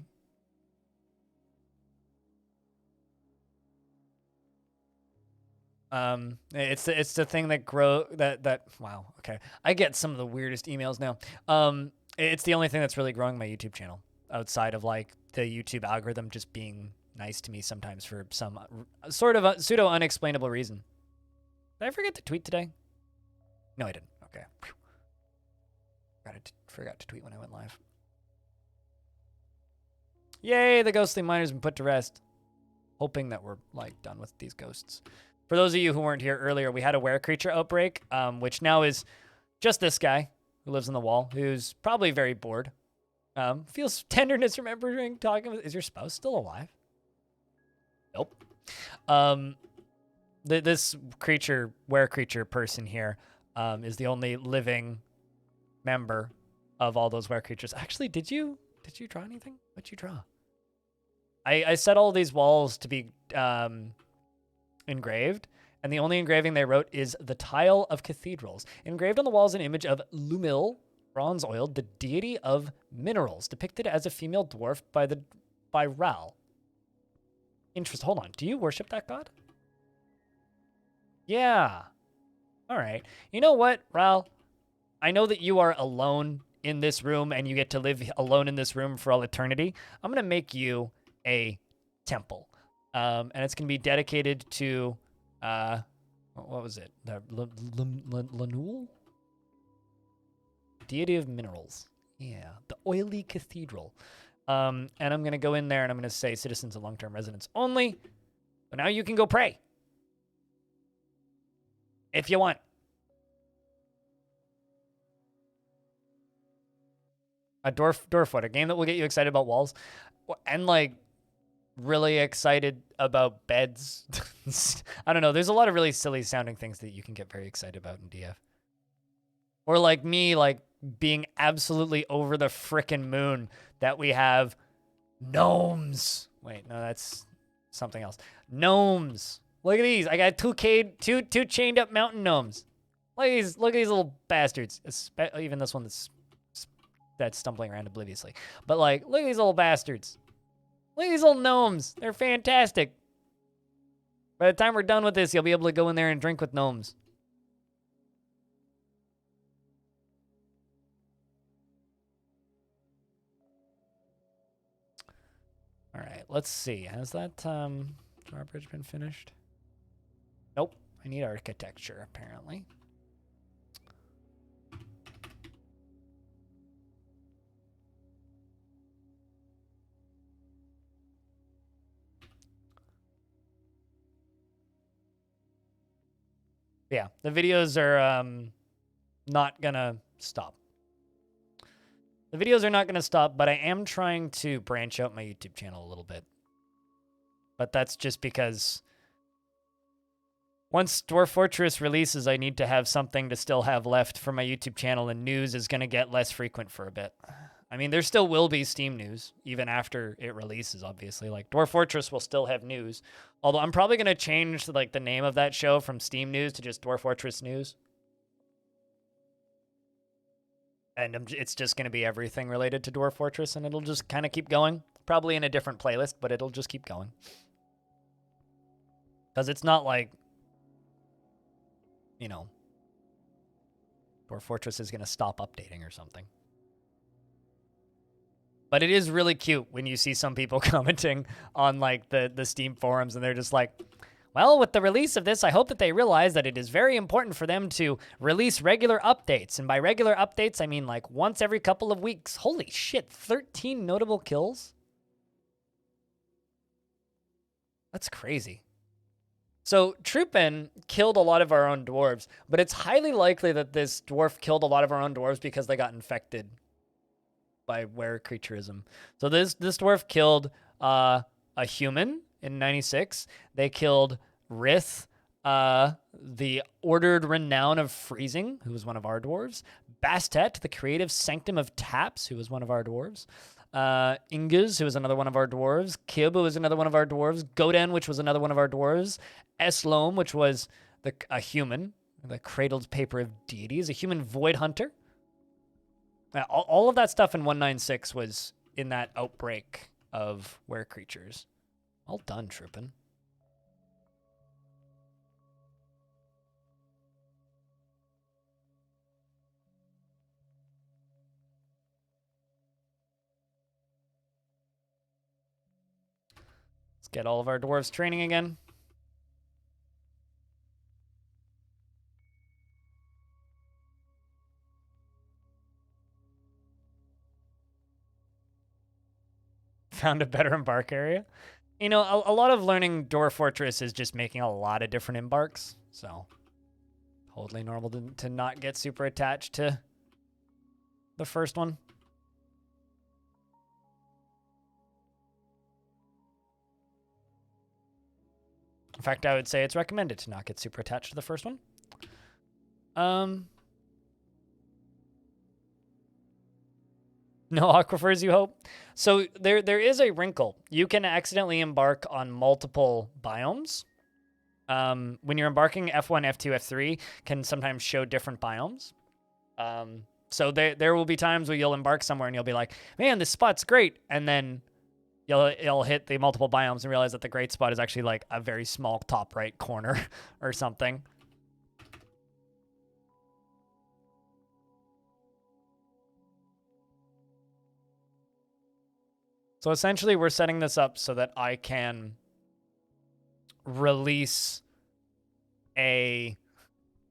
it's the thing that wow, okay. I get some of the weirdest emails now. It's the only thing that's really growing my YouTube channel, outside of, like, the YouTube algorithm just being nice to me sometimes for some sort of pseudo unexplainable reason. Did I forget to tweet today? No, I didn't. Okay. Forgot to tweet when I went live. Yay, the ghostly miner's been put to rest. Hoping that we're, like, done with these ghosts. For those of you who weren't here earlier, we had a were-creature outbreak, which now is just this guy who lives on the wall, who's probably very bored. Feels tenderness remembering talking with... Is your spouse still alive? Nope. This were-creature person here, is the only living member of all those were-creatures. Actually, did you draw anything? What'd you draw? I set all these walls to be engraved, and the only engraving they wrote is the Tile of Cathedrals. Engraved on the wall is an image of Lumil, bronze oiled, the deity of minerals, depicted as a female dwarf by Ral. Hold on. Do you worship that god? Yeah. All right. You know what, Ral? I know that you are alone in this room and you get to live alone in this room for all eternity. I'm going to make you a temple. And it's going to be dedicated to, what was it? The Lanul? Deity of minerals. Yeah. The oily cathedral. And I'm going to go in there and I'm going to say citizens and long-term residents only. But now you can go pray. If you want. A Dwarf, a game that will get you excited about walls. And, like, really excited about beds. I don't know. There's a lot of really silly sounding things that you can get very excited about in DF. Or like me, like, being absolutely over the frickin' moon that we have gnomes. Wait, no, that's something else. Gnomes Look at these. I got two chained up mountain gnomes. Look at these little bastards. Even this one that's stumbling around obliviously. But like, look at these little bastards. Look at these little gnomes. They're fantastic. By the time we're done with this, you'll be able to go in there and drink with gnomes. All right, let's see. Has that drawbridge been finished? Nope. I need architecture, apparently. Yeah, the videos are not gonna stop. The videos are not gonna stop, but I am trying to branch out my YouTube channel a little bit. But that's just because once Dwarf Fortress releases, I need to have something to still have left for my YouTube channel, and news is gonna get less frequent for a bit. I mean, there still will be Steam news, even after it releases, obviously. Like, Dwarf Fortress will still have news. Although I'm probably going to change, like, the name of that show from Steam News to just Dwarf Fortress News. And it's just going to be everything related to Dwarf Fortress, and it'll just kind of keep going. Probably in a different playlist, but it'll just keep going. Because it's not like, you know, Dwarf Fortress is going to stop updating or something. But it is really cute when you see some people commenting on, like, the Steam forums, and they're just like, well, with the release of this, I hope that they realize that it is very important for them to release regular updates. And by regular updates, I mean, like, once every couple of weeks. Holy shit, 13 notable kills? That's crazy. So, Troopin killed a lot of our own dwarves, but it's highly likely that this dwarf killed a lot of our own dwarves because they got infected by were-creaturism. So this dwarf killed a human in 96. They killed Rith, the Ordered Renown of Freezing, who was one of our dwarves. Bastet, the Creative Sanctum of Taps, who was one of our dwarves. Ingus, who was another one of our dwarves. Kib, who was another one of our dwarves. Goden, which was another one of our dwarves. Eslom, which was a human, the Cradled Paper of Deities, a human Void Hunter. All of that stuff in 196 was in that outbreak of were-creatures. Well done, Troopin. Let's get all of our dwarves training again. Found a better embark area. You know, a lot of learning Dwarf Fortress is just making a lot of different embarks. So, totally normal to not get super attached to the first one. In fact, I would say it's recommended to not get super attached to the first one. No aquifers, you hope? So there is a wrinkle. You can accidentally embark on multiple biomes. When you're embarking, F1, F2, F3 can sometimes show different biomes. So there will be times where you'll embark somewhere and you'll be like, man, this spot's great. And then you'll hit the multiple biomes and realize that the great spot is actually like a very small top right corner or something. So essentially, we're setting this up so that I can release a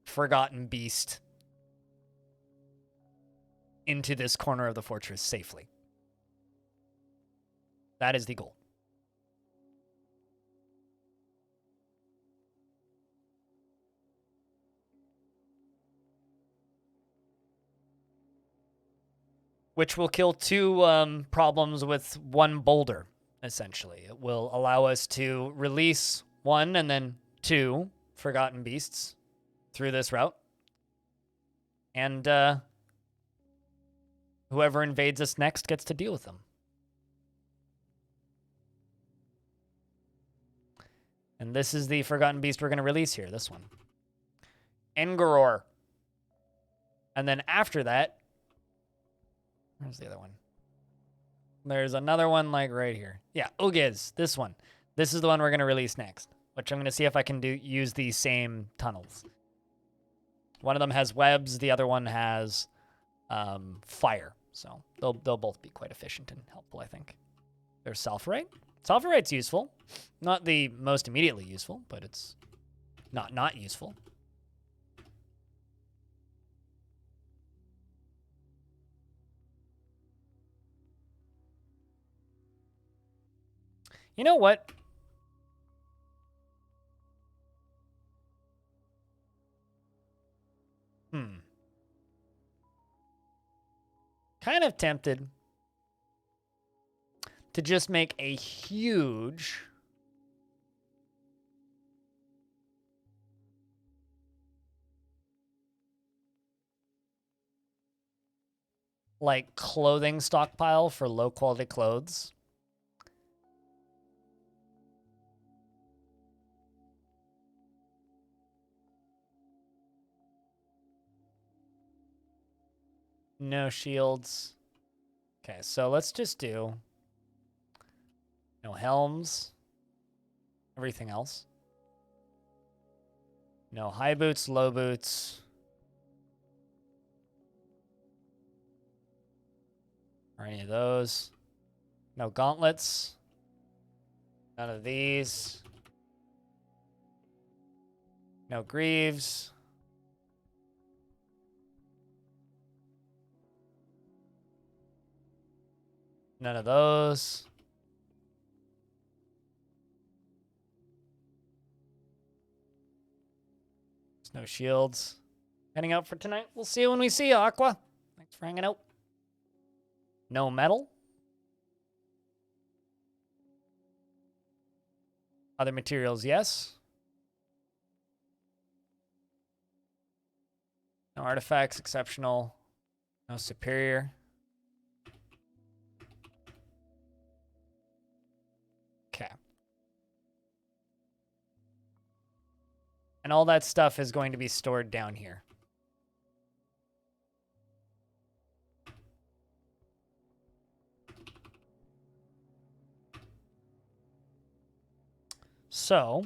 Forgotten Beast into this corner of the fortress safely. That is the goal. Which will kill two problems with one boulder, essentially. It will allow us to release one and then two Forgotten Beasts through this route. And whoever invades us next gets to deal with them. And this is the Forgotten Beast we're going to release here, this one. Angelrazor. And then after that, where's the other one? There's another one like right here. Yeah, Ugiz, this one. This is the one we're going to release next, which I'm going to see if I can use these same tunnels. One of them has webs, the other one has fire. So they'll both be quite efficient and helpful, I think. There's sulfurite. Sulfurite's useful. Not the most immediately useful, but it's not useful. You know what? Kind of tempted to just make a huge like clothing stockpile for low quality clothes. No shields. Okay, so let's just do no helms. Everything else. No high boots, low boots. Or any of those. No gauntlets. None of these. No greaves. None of those. There's no shields. Heading out for tonight. We'll see you when we see you, Aqua. Thanks for hanging out. No metal. Other materials, yes. No artifacts, exceptional. No superior. Okay. And all that stuff is going to be stored down here. So,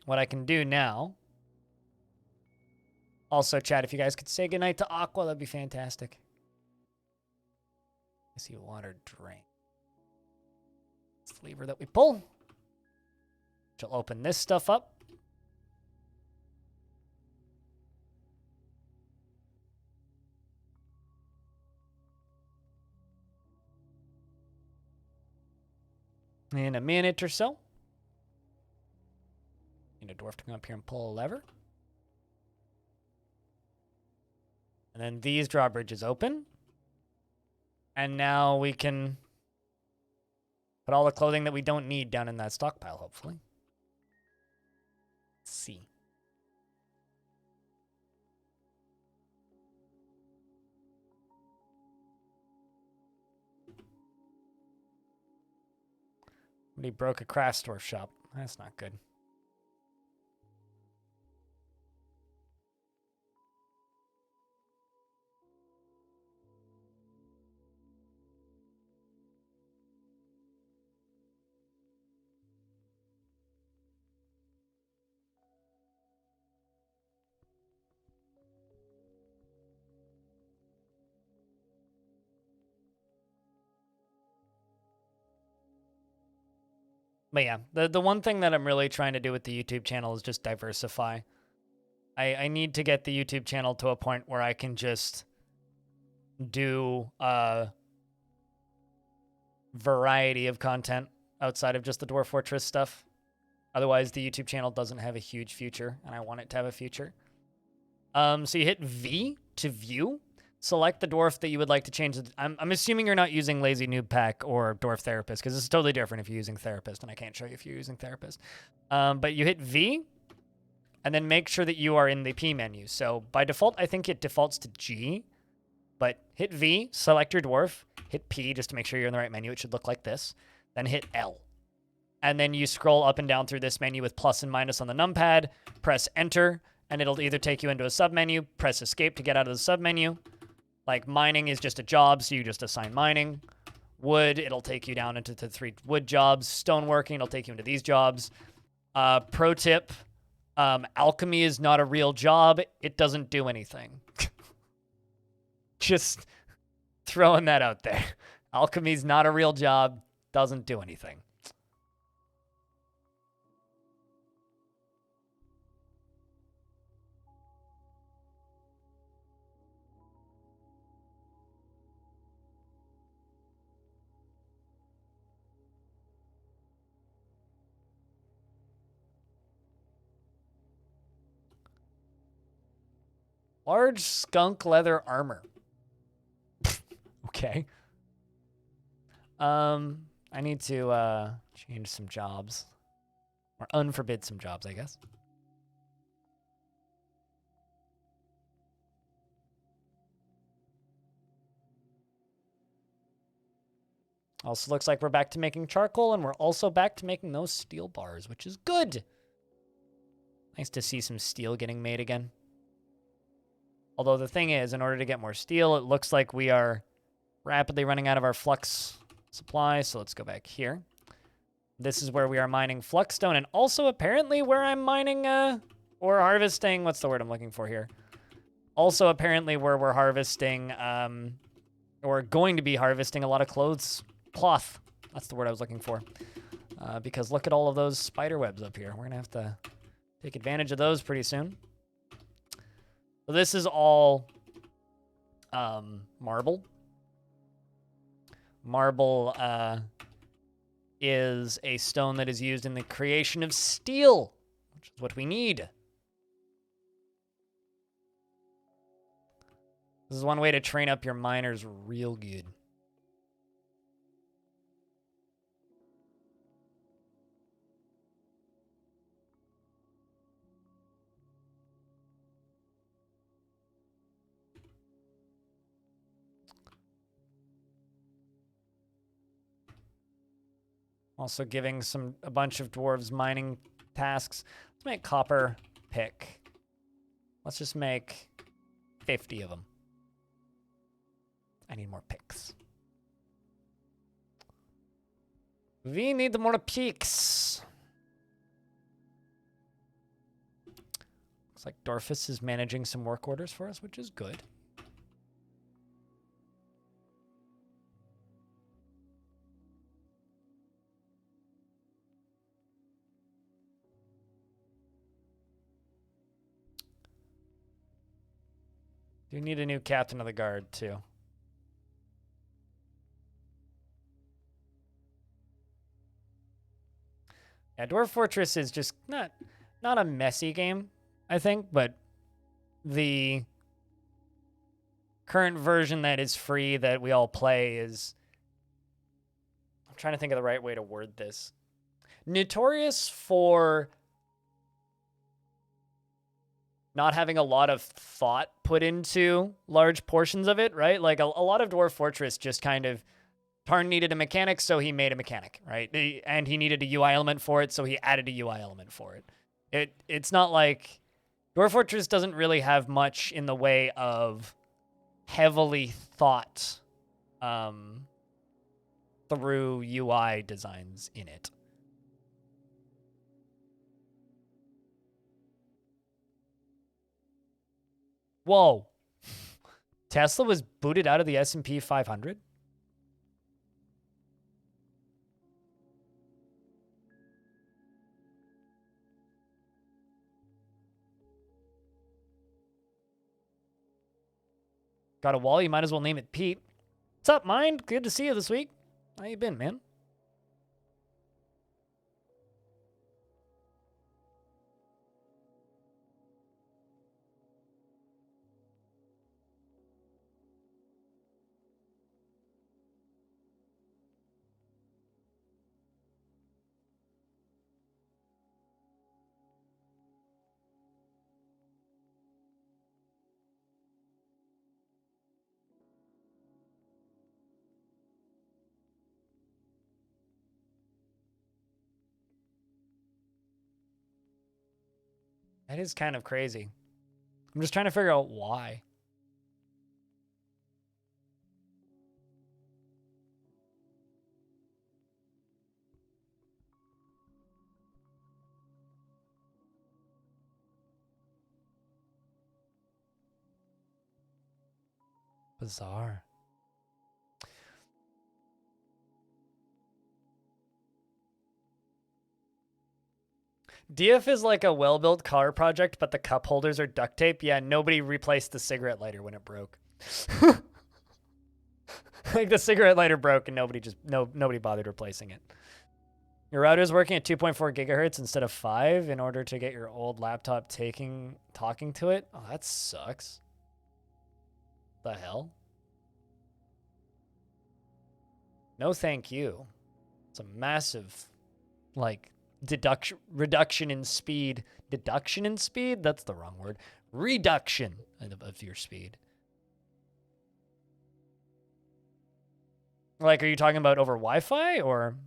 what I can do now... Also, chat, if you guys could say goodnight to Aqua, that'd be fantastic. I see water drain. It's the lever that we pull. Which will open this stuff up. In a minute or so. Need a dwarf to come up here and pull a lever. And then these drawbridges open. And now we can put all the clothing that we don't need down in that stockpile, hopefully. Let's see. Somebody broke a craft store shop. That's not good. But yeah, the one thing that I'm really trying to do with the YouTube channel is just diversify. I need to get the YouTube channel to a point where I can just do a variety of content outside of just the Dwarf Fortress stuff. Otherwise, the YouTube channel doesn't have a huge future, and I want it to have a future. So you hit V to view. Select the dwarf that you would like to change. I'm assuming you're not using Lazy Noob Pack or Dwarf Therapist, because it's totally different if you're using Therapist, and I can't show you if you're using Therapist. But you hit V, and then make sure that you are in the P menu. So by default, I think it defaults to G, but hit V, select your dwarf, hit P just to make sure you're in the right menu. It should look like this. Then hit L. and then you scroll up and down through this menu with plus and minus on the numpad, press enter, and it'll either take you into a submenu, press escape to get out of the submenu. Like mining is just a job, so you just assign mining. Wood, it'll take you down into the 3 wood jobs. Stoneworking, it'll take you into these jobs. Pro tip, alchemy is not a real job. It doesn't do anything. Just throwing that out there. Alchemy's not a real job, doesn't do anything. Large skunk leather armor. Okay. I need to change some jobs. Or unforbid some jobs, I guess. Also looks like we're back to making charcoal, and we're also back to making those steel bars, which is good. Nice to see some steel getting made again. Although the thing is, in order to get more steel, it looks like we are rapidly running out of our flux supply. So let's go back here. This is where we are mining fluxstone, and also apparently where I'm mining or harvesting. What's the word I'm looking for here? Also apparently where we're harvesting or going to be harvesting a lot of cloth. That's the word I was looking for. Because look at all of those spider webs up here. We're gonna have to take advantage of those pretty soon. So this is all marble. Marble is a stone that is used in the creation of steel, which is what we need. This is one way to train up your miners real good. Also giving a bunch of dwarves mining tasks. Let's make copper pick. Let's just make 50 of them. I need more picks. We need more picks. Looks like Dwarf is managing some work orders for us, which is good. Do need a new captain of the guard, too. Yeah, Dwarf Fortress is just not a messy game, I think, but the current version that is free that we all play is... I'm trying to think of the right way to word this. Notorious for not having a lot of thought put into large portions of it, right? Like a lot of Dwarf Fortress just kind of, Tarn needed a mechanic, so he made a mechanic, right? And he needed a UI element for it, so he added a UI element for it. It's not like, Dwarf Fortress doesn't really have much in the way of heavily thought through UI designs in it. Whoa. Tesla was booted out of the S&P 500? Got a wall, you might as well name it Pete. What's up, Mind? Good to see you this week. How you been, man? That is kind of crazy. I'm just trying to figure out why. Bizarre. DF is like a well-built car project, but the cup holders are duct tape. Yeah, nobody replaced the cigarette lighter when it broke. Like the cigarette lighter broke and nobody bothered replacing it. Your router is working at 2.4 gigahertz instead of 5 in order to get your old laptop talking to it. Oh, that sucks. The hell? No, thank you. It's a massive, like, reduction in speed. Deduction in speed? That's the wrong word. Reduction of your speed. Like, are you talking about over Wi-Fi or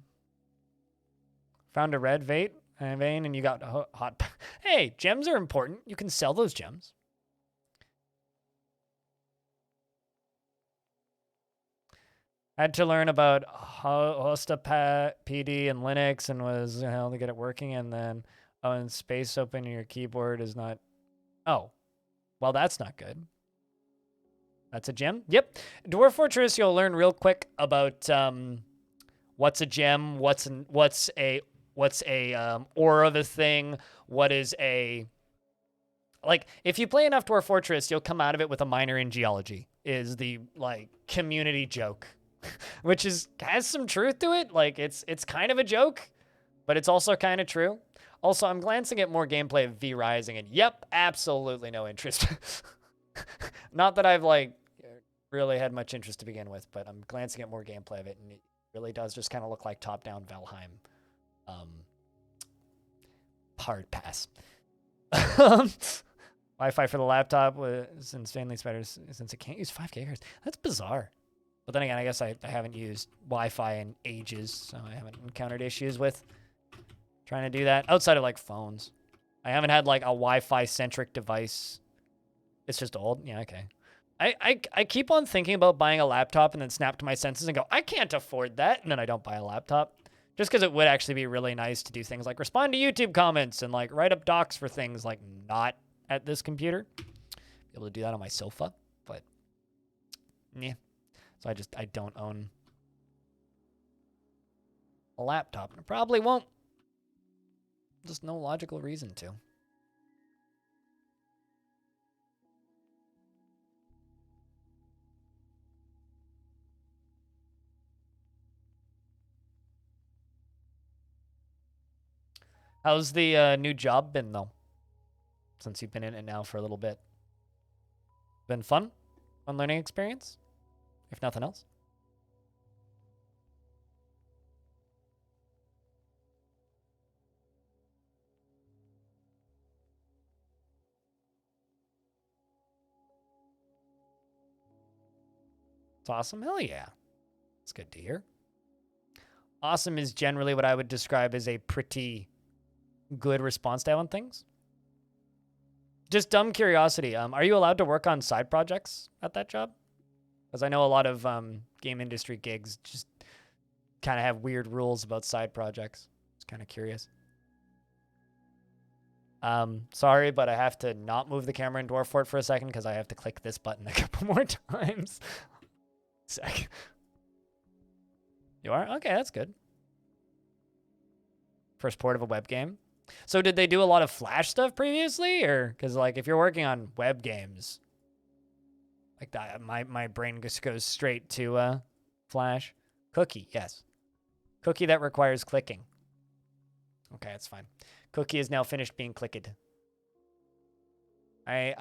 found a red vein and you got hot? Hey, gems are important. You can sell those gems. Had to learn about Hosta PD and Linux and was how to get it working. And then, oh, and space open your keyboard is not. Oh, well, that's not good. That's a gem. Yep. Dwarf Fortress, you'll learn real quick about what's a gem, what's a ore of a thing, what is a, like, if you play enough Dwarf Fortress, you'll come out of it with a minor in geology, is the, like, community joke, which has some truth to it. Like, it's kind of a joke, but it's also kind of true. Also, I'm glancing at more gameplay of V Rising, and yep, absolutely no interest. Not that I've, like, really had much interest to begin with, but I'm glancing at more gameplay of it, and it really does just kind of look like top-down Valheim. Hard pass. Wi-Fi for the laptop was insanely better since it can't use 5 gigahertz. That's bizarre. But then again, I guess I haven't used Wi-Fi in ages, so I haven't encountered issues with trying to do that. Outside of, like, phones. I haven't had, like, a Wi-Fi-centric device. It's just old? Yeah, okay. I keep on thinking about buying a laptop and then snap to my senses and go, I can't afford that. And then I don't buy a laptop. Just because it would actually be really nice to do things like respond to YouTube comments and, like, write up docs for things, like, not at this computer. Be able to do that on my sofa. But, yeah. So I don't own a laptop. And I probably won't. Just no logical reason to. How's the new job been, though? Since you've been in it now for a little bit. Been fun? Fun learning experience? If nothing else? It's awesome? Hell yeah. It's good to hear. Awesome is generally what I would describe as a pretty good response style on things. Just dumb curiosity. Are you allowed to work on side projects at that job? Because I know a lot of game industry gigs just kind of have weird rules about side projects. Just kind of curious. Sorry, but I have to not move the camera in Dwarf Fort for a second because I have to click this button a couple more times. Sec. You are? Okay, that's good. First port of a web game. So did they do a lot of Flash stuff previously? Or, because, like, if you're working on web games, like that, my brain just goes straight to Flash. Cookie, yes. Cookie that requires clicking. Okay, that's fine. Cookie is now finished being clicked. I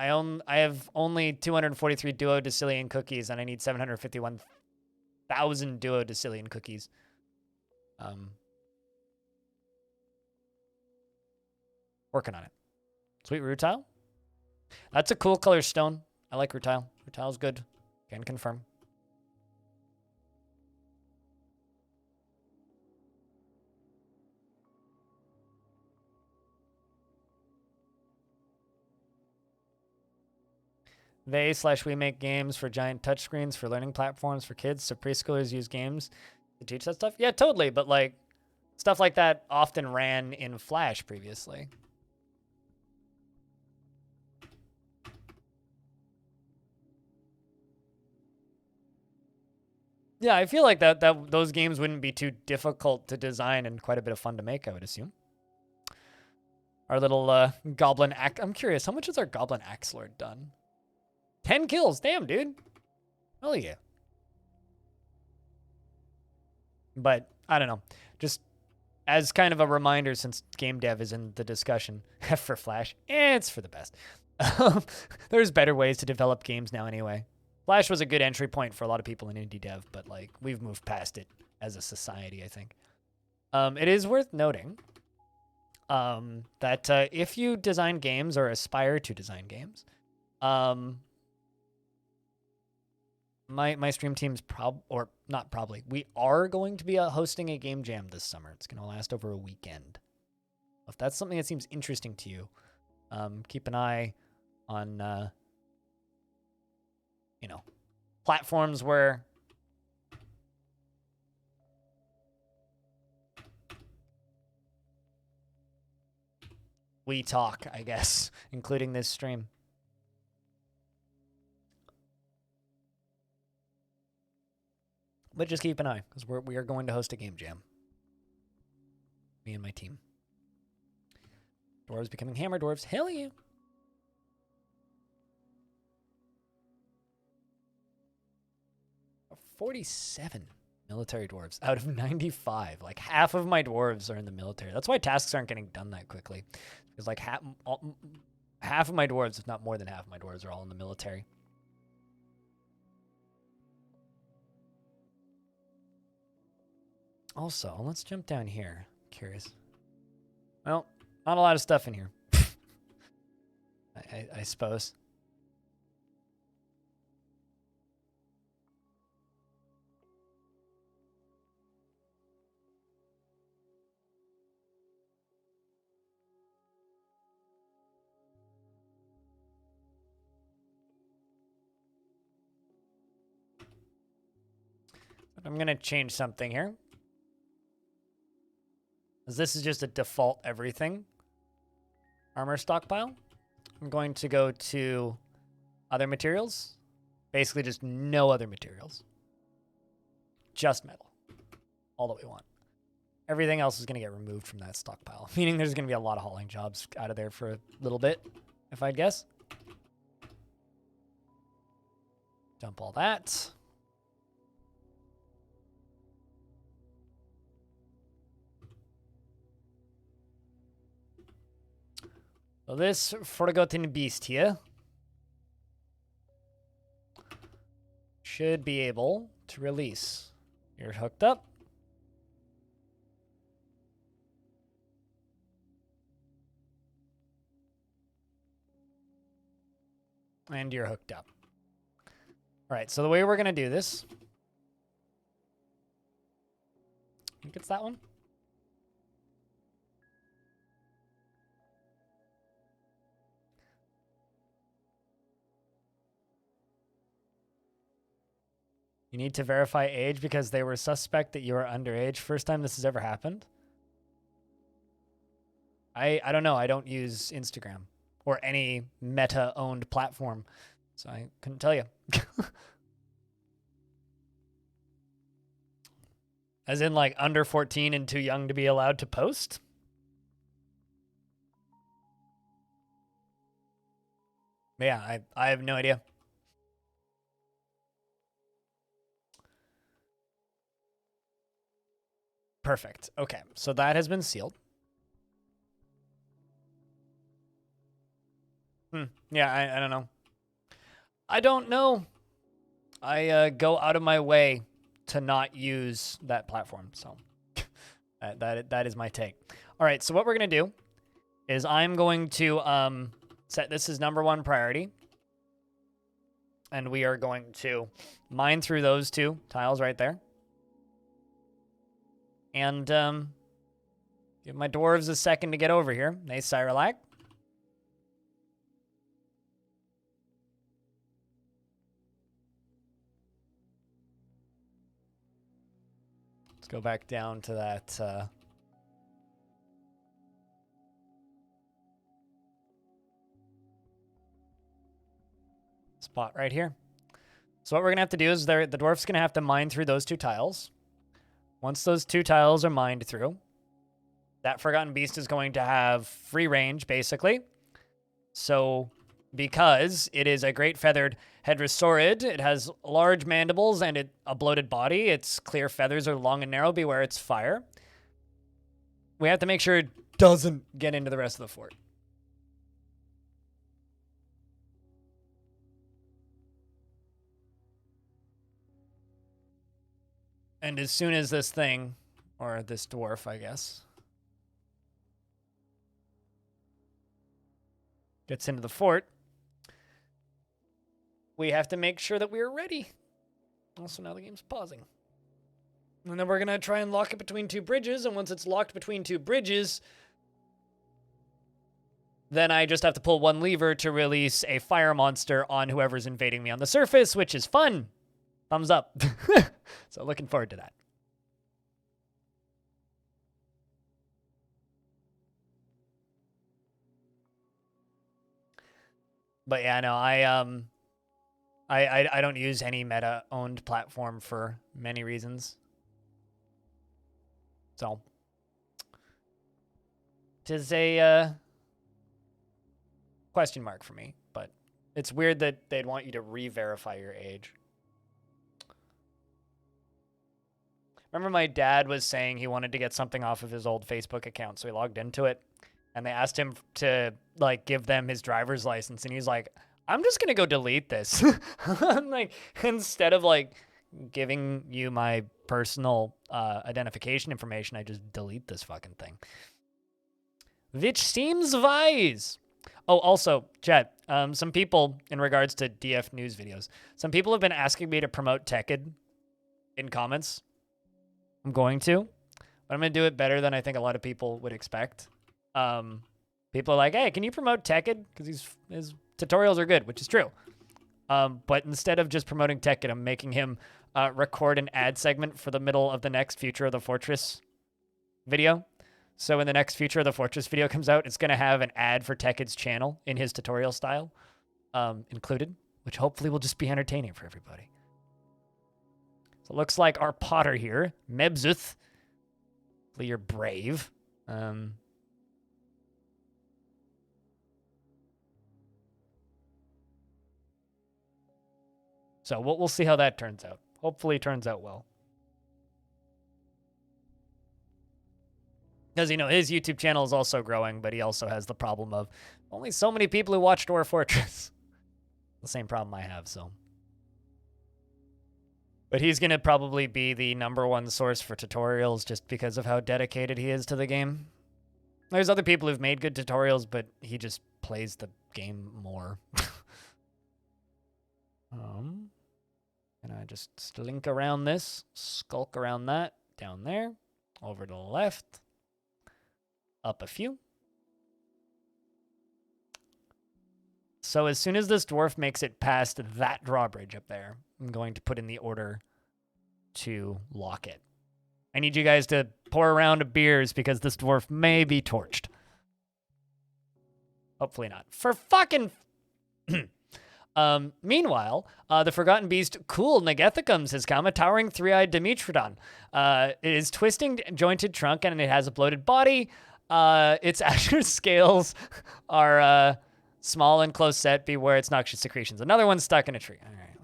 have only 243 duodecillion cookies, and I need 751,000 duodecillion cookies. Working on it. Sweet rutile. That's a cool color stone. I like rutile. Rutile's good. Can confirm. We make games for giant touchscreens for learning platforms for kids, so preschoolers use games to teach that stuff. Yeah, totally. But like stuff like that often ran in Flash previously. Yeah, I feel like that those games wouldn't be too difficult to design and quite a bit of fun to make, I would assume. Our little goblin axe. I'm curious, how much has our goblin axe lord done? 10 kills. Damn, dude. Hell yeah. But I don't know. Just as kind of a reminder, since game dev is in the discussion for Flash, it's for the best. There's better ways to develop games now anyway. Flash was a good entry point for a lot of people in indie dev, but like we've moved past it as a society, I think. It is worth noting that if you design games or aspire to design games, my stream team's we are going to be hosting a game jam this summer. It's going to last over a weekend. If that's something that seems interesting to you, keep an eye on, platforms where we talk, I guess, including this stream. But just keep an eye, because we are going to host a game jam. Me and my team. Dwarves becoming hammer dwarves. Hell yeah. 47 military dwarves out of 95. Like half of my dwarves are in the military. That's why tasks aren't getting done that quickly. Because like half of my dwarves, if not more than half of my dwarves, are all in the military. Also, let's jump down here. Curious. Well, not a lot of stuff in here. I suppose. I'm going to change something here. Because this is just a default everything. Armor stockpile. I'm going to go to other materials. Basically just no other materials. Just metal. All that we want. Everything else is going to get removed from that stockpile. Meaning there's going to be a lot of hauling jobs out of there for a little bit, if I'd guess. Dump all that. So this Forgotten Beast here should be able to release. You're hooked up. And you're hooked up. All right, so the way we're going to do this, I think it's that one. You need to verify age because they were suspect that you are underage. First time this has ever happened. I don't know. I don't use Instagram or any Meta-owned platform, so I couldn't tell you. As in, like, under 14 and too young to be allowed to post? Yeah, I have no idea. Perfect. Okay, so that has been sealed. Yeah, I don't know. I don't know. I go out of my way to not use that platform, so that is my take. All right, so what we're going to do is I'm going to set this as #1 priority. And we are going to mine through those 2 tiles right there. And give my dwarves a second to get over here. Nice Cyrilac. Let's go back down to that spot right here. So what we're going to have to do is the dwarf's going to have to mine through those 2 tiles. Once those 2 tiles are mined through, that Forgotten Beast is going to have free range, basically. So because it is a great feathered Hedrosaurid, it has large mandibles and a bloated body. Its clear feathers are long and narrow. Beware its fire. We have to make sure it doesn't get into the rest of the fort. And as soon as this thing, or this dwarf, I guess, gets into the fort, we have to make sure that we're ready. Also, now the game's pausing. And then we're going to try and lock it between 2 bridges, and once it's locked between 2 bridges, then I just have to pull 1 lever to release a fire monster on whoever's invading me on the surface, which is fun. Thumbs up. So looking forward to that. But yeah, no, I don't use any meta-owned platform for many reasons. So it is a question mark for me, but it's weird that they'd want you to re-verify your age. Remember my dad was saying he wanted to get something off of his old Facebook account, so he logged into it, and they asked him to, like, give them his driver's license, and he's like, I'm just going to go delete this. I'm like, instead of, like, giving you my personal identification information, I just delete this fucking thing. Which seems wise. Oh, also, chat, some people, in regards to DF news videos, some people have been asking me to promote Tekkid in comments. I'm going to, but I'm going to do it better than I think a lot of people would expect. People are like, hey, can you promote Tekkid? Because his tutorials are good, which is true. But instead of just promoting Tekkid, I'm making him record an ad segment for the middle of the next Future of the Fortress video. So when the next Future of the Fortress video comes out, it's going to have an ad for Tekkid's channel in his tutorial style included, which hopefully will just be entertaining for everybody. So it looks like our Potter here, Mebzuth. Hopefully you're brave. So we'll see how that turns out. Hopefully it turns out well. Because, you know, his YouTube channel is also growing, but he also has the problem of only so many people who watch Dwarf Fortress. The same problem I have, so. But he's going to probably be the #1 source for tutorials just because of how dedicated he is to the game. There's other people who've made good tutorials, but he just plays the game more. And I just slink around this, skulk around that, down there, over to the left, up a few. So as soon as this dwarf makes it past that drawbridge up there, I'm going to put in the order to lock it. I need you guys to pour a round of beers because this dwarf may be torched. Hopefully not. For fucking... Meanwhile, the Forgotten Beast, Cool Negethicums, has come, a towering 3-eyed Dimetrodon. It is twisting jointed trunk and it has a bloated body. Its azure scales are small and close set. Beware its noxious secretions. Another one's stuck in a tree. All right.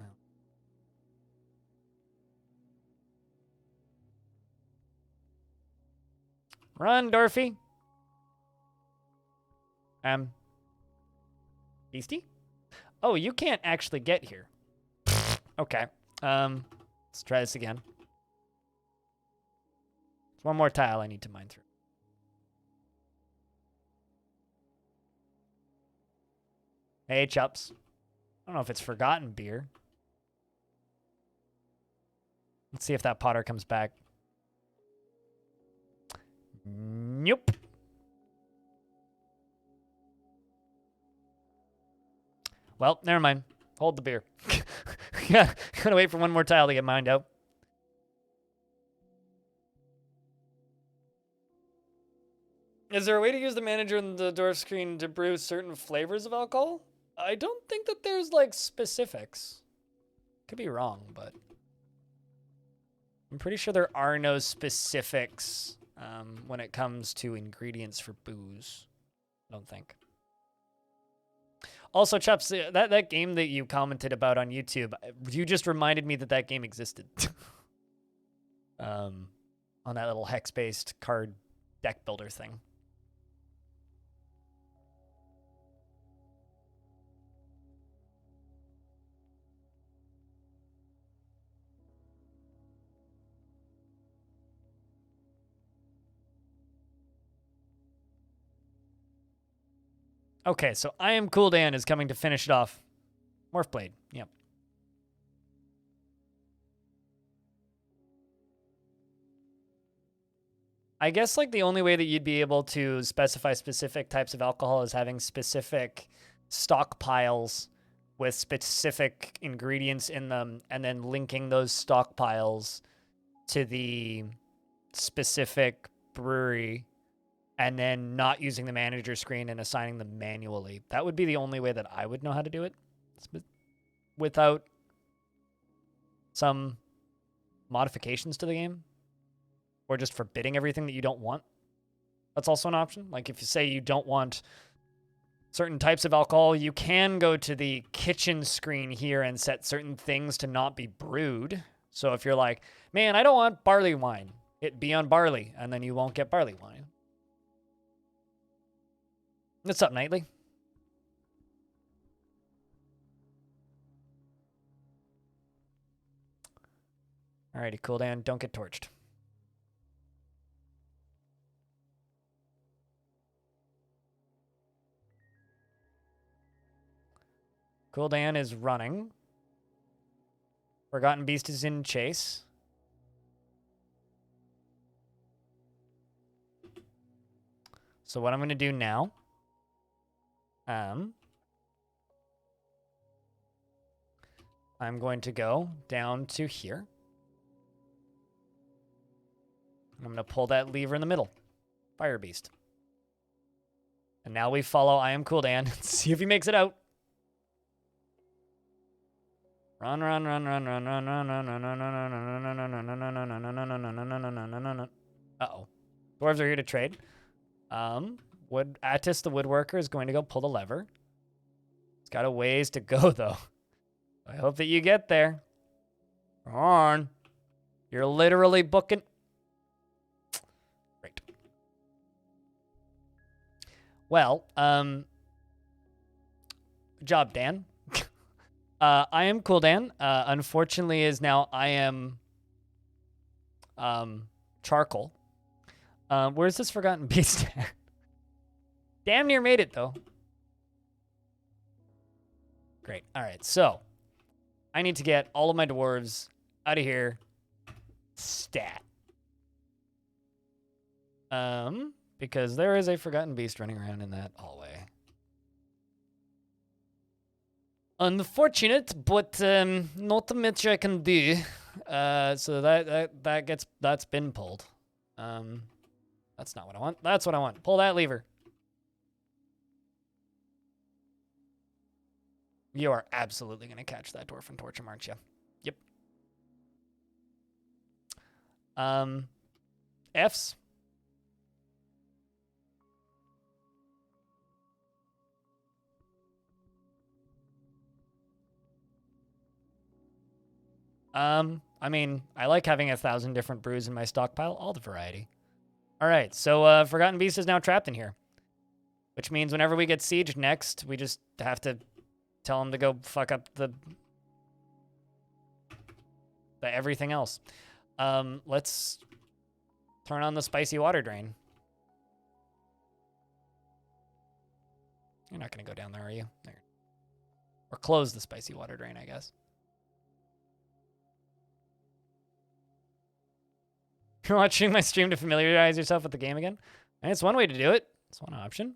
Well. Run, Dorothy. Beastie? Oh, you can't actually get here. Okay. Let's try this again. There's one more tile I need to mine through. Hey, Chups. I don't know if it's forgotten beer. Let's see if that Potter comes back. Nope. Well, never mind. Hold the beer. Yeah, gotta wait for one more tile to get mined out. Is there a way to use the manager in the Dwarf screen to brew certain flavors of alcohol? I don't think that there's like specifics. Could be wrong, but I'm pretty sure there are no specifics when it comes to ingredients for booze. I don't think. Also, Chups, that game that you commented about on YouTube, you just reminded me that that game existed. On that little hex-based card deck builder thing. Okay, so I Am Cool Dan is coming to finish it off. Morph Blade, yep. I guess like the only way that you'd be able to specify specific types of alcohol is having specific stockpiles with specific ingredients in them and then linking those stockpiles to the specific brewery and then not using the manager screen and assigning them manually. That would be the only way that I would know how to do it without some modifications to the game or just forbidding everything that you don't want. That's also an option. Like if you say you don't want certain types of alcohol, you can go to the kitchen screen here and set certain things to not be brewed. So if you're like, man, I don't want barley wine, hit B on barley, and then you won't get barley wine. What's up, Nightly? Alrighty, cool Dan, don't get torched. Cool Dan is running. Forgotten Beast is in chase. So what I'm going to do now, I'm going to go down to here. I'm going to pull that lever in the middle. Fire Beast. And now we follow I Am Cool Dan. See if he makes it out. Run, run, run, run, run, run, run, run, run, run, run. Uh-oh. Dwarves are here to trade. Attis, the woodworker, is going to go pull the lever. It's got a ways to go, though. I hope that you get there. Come on. You're literally booking. Great. Well, good job, Dan. I Am Cool Dan, unfortunately, is now I Am Charcoal. Where's this Forgotten Beast at? Damn near made it, though. Great. All right, so I need to get all of my dwarves out of here. Stat. Because there is a Forgotten Beast running around in that hallway. Unfortunate, but not much I can do. So that's been pulled. That's not what I want. That's what I want. Pull that lever. You are absolutely going to catch that dwarf and torch him, aren't you? Yep. Fs. I mean, I like having 1,000 different brews in my stockpile, all the variety. All right, so Forgotten Beast is now trapped in here, which means whenever we get sieged next, we just have to tell him to go fuck up the everything else. Let's turn on the spicy water drain. You're not going to go down there, are you? There. Or close the spicy water drain, I guess. You're watching my stream to familiarize yourself with the game again? And it's one way to do it. It's one option.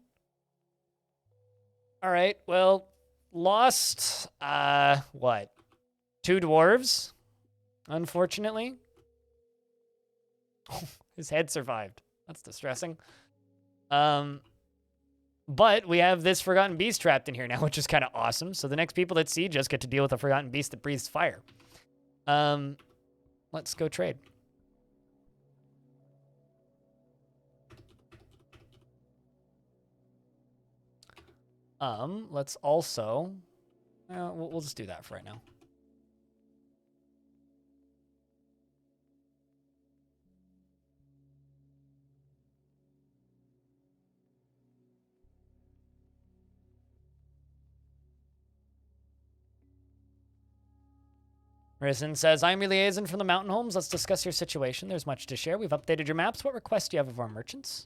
All right, well, lost, what? 2 dwarves, unfortunately. His head survived. That's distressing. But we have this Forgotten Beast trapped in here now, which is kind of awesome. So the next people that siege us get to deal with a Forgotten Beast that breathes fire. Let's go trade. Let's also... we'll just do that for right now. Risen says, I'm your liaison from the mountain homes. Let's discuss your situation. There's much to share. We've updated your maps. What requests do you have of our merchants?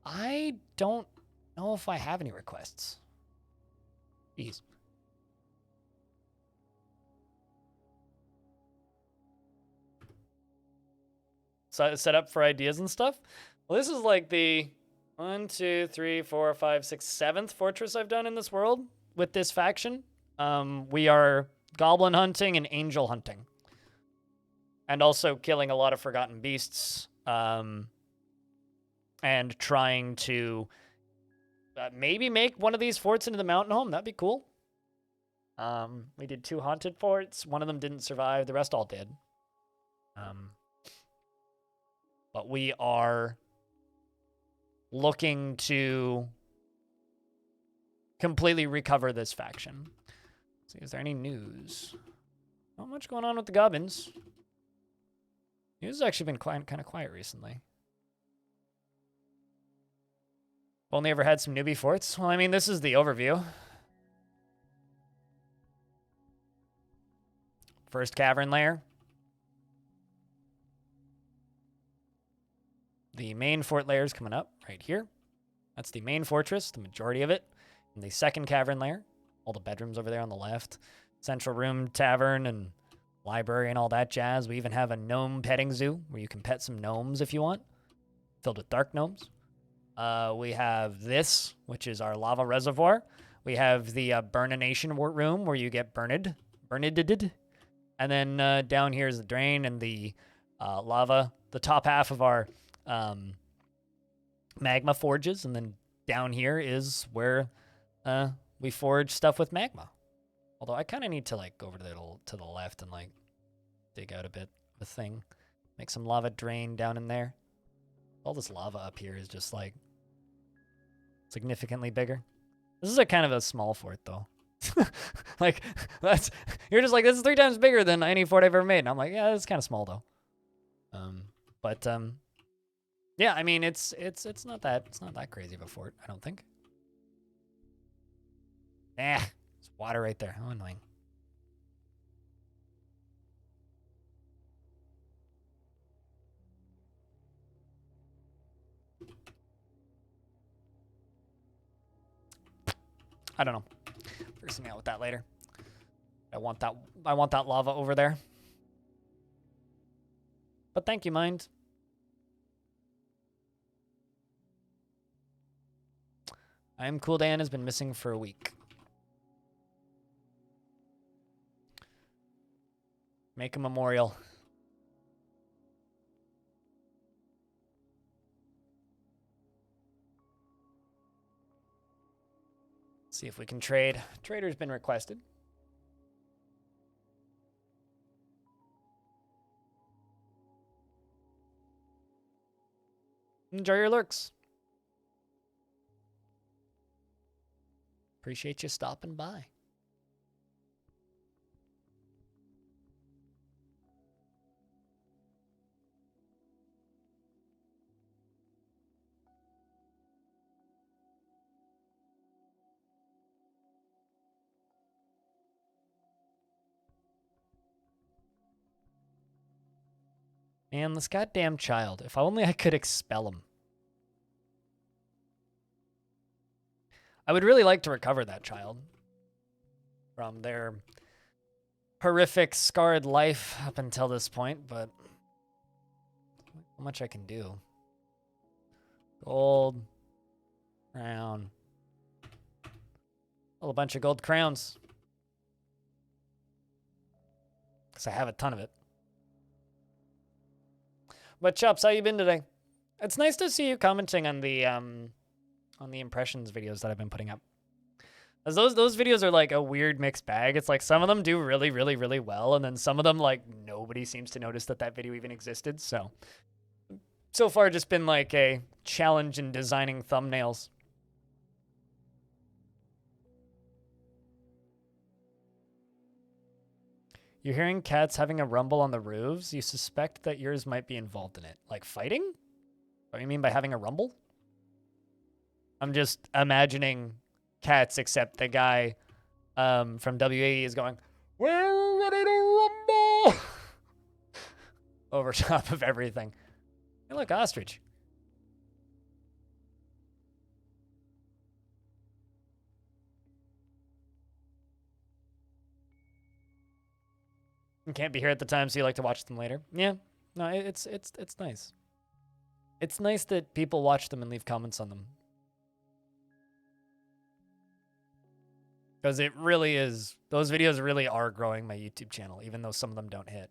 I don't know if I have any requests. Jeez. So set up for ideas and stuff. Well, this is like the 1, 2, 3, 4, 5, 6, 7th fortress I've done in this world with this faction. We are goblin hunting and angel hunting. And also killing a lot of forgotten beasts. And trying to maybe make one of these forts into the mountain home. That'd be cool. We did 2 haunted forts. One of them didn't survive. The rest all did. But we are looking to completely recover this faction. Let's see, is there any news? Not much going on with the goblins. News has actually been kind of quiet recently. Only ever had some newbie forts? Well, I mean, this is the overview. First cavern layer. The main fort layer is coming up right here. That's the main fortress, the majority of it. And the second cavern layer, all the bedrooms over there on the left. Central room, tavern, and library and all that jazz. We even have a gnome petting zoo where you can pet some gnomes if you want, filled with dark gnomes. We have this, which is our lava reservoir. We have the burnination room where you get burned. And then down here is the drain and the lava. The top half of our magma forges. And then down here is where we forge stuff with magma. Although I kind of need to like go over to the left and like dig out a bit of a thing. Make some lava drain down in there. All this lava up here is just like significantly bigger. This is a kind of a small fort though. Like you're just like, this is 3 times bigger than any fort I've ever made. And I'm like, yeah, it's kind of small though. Yeah, I mean it's not that crazy of a fort, I don't think. There's water right there. How annoying. I don't know. Figure something out with that later. I want that lava over there. But thank you, Mind. I am cool. Dan has been missing for a week. Make a memorial. See if we can trade. Trader's been requested. Enjoy your lurks. Appreciate you stopping by. Man, this goddamn child. If only I could expel him. I would really like to recover that child from their horrific, scarred life up until this point, but how much I can do. Gold, crown. Well, a bunch of gold crowns. Because I have a ton of it. But Chops, how you been today? It's nice to see you commenting on the impressions videos that I've been putting up. As those videos are like a weird mixed bag. It's like some of them do really, really, really well, and then some of them like nobody seems to notice that video even existed. So far just been like a challenge in designing thumbnails. You're hearing cats having a rumble on the roofs. You suspect that yours might be involved in it. Like fighting? What do you mean by having a rumble? I'm just imagining cats, except the guy from WAE is going, "We're ready to rumble!" over top of everything. Hey, look, ostrich. You can't be here at the time, so you like to watch them later. Yeah, no, it's nice. It's nice that people watch them and leave comments on them. Because it really is, those videos really are growing my YouTube channel, even though some of them don't hit.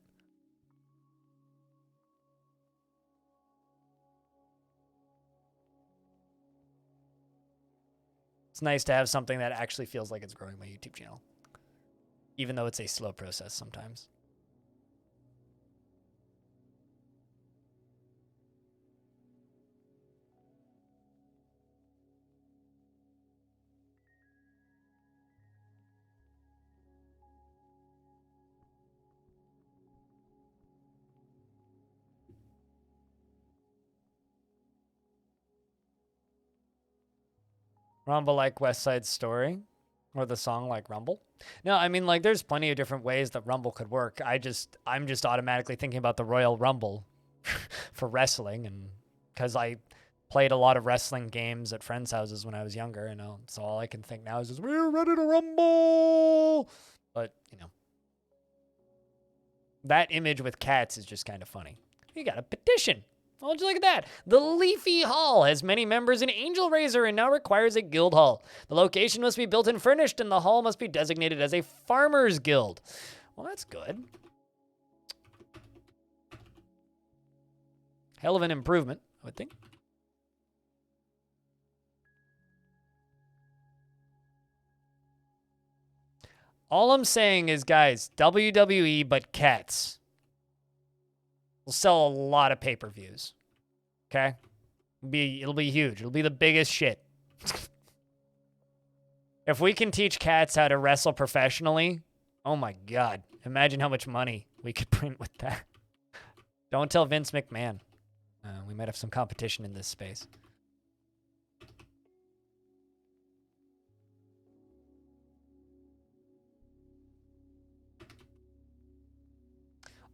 It's nice to have something that actually feels like it's growing my YouTube channel, even though it's a slow process sometimes. Rumble like West Side Story, or the song like Rumble. No, I mean, like, there's plenty of different ways that Rumble could work. I'm just automatically thinking about the Royal Rumble for wrestling, and because I played a lot of wrestling games at friends' houses when I was younger, so all I can think now is just, we're ready to rumble. But, that image with cats is just kind of funny. You got a petition. Oh, just look at that. The Leafy Hall has many members in Angelrazor and now requires a guild hall. The location must be built and furnished, and the hall must be designated as a farmer's guild. Well, that's good. Hell of an improvement, I would think. All I'm saying is, guys, WWE but cats will sell a lot of pay-per-views. Okay? It'll be huge. It'll be the biggest shit. If we can teach cats how to wrestle professionally, oh my god. Imagine how much money we could print with that. Don't tell Vince McMahon. We might have some competition in this space.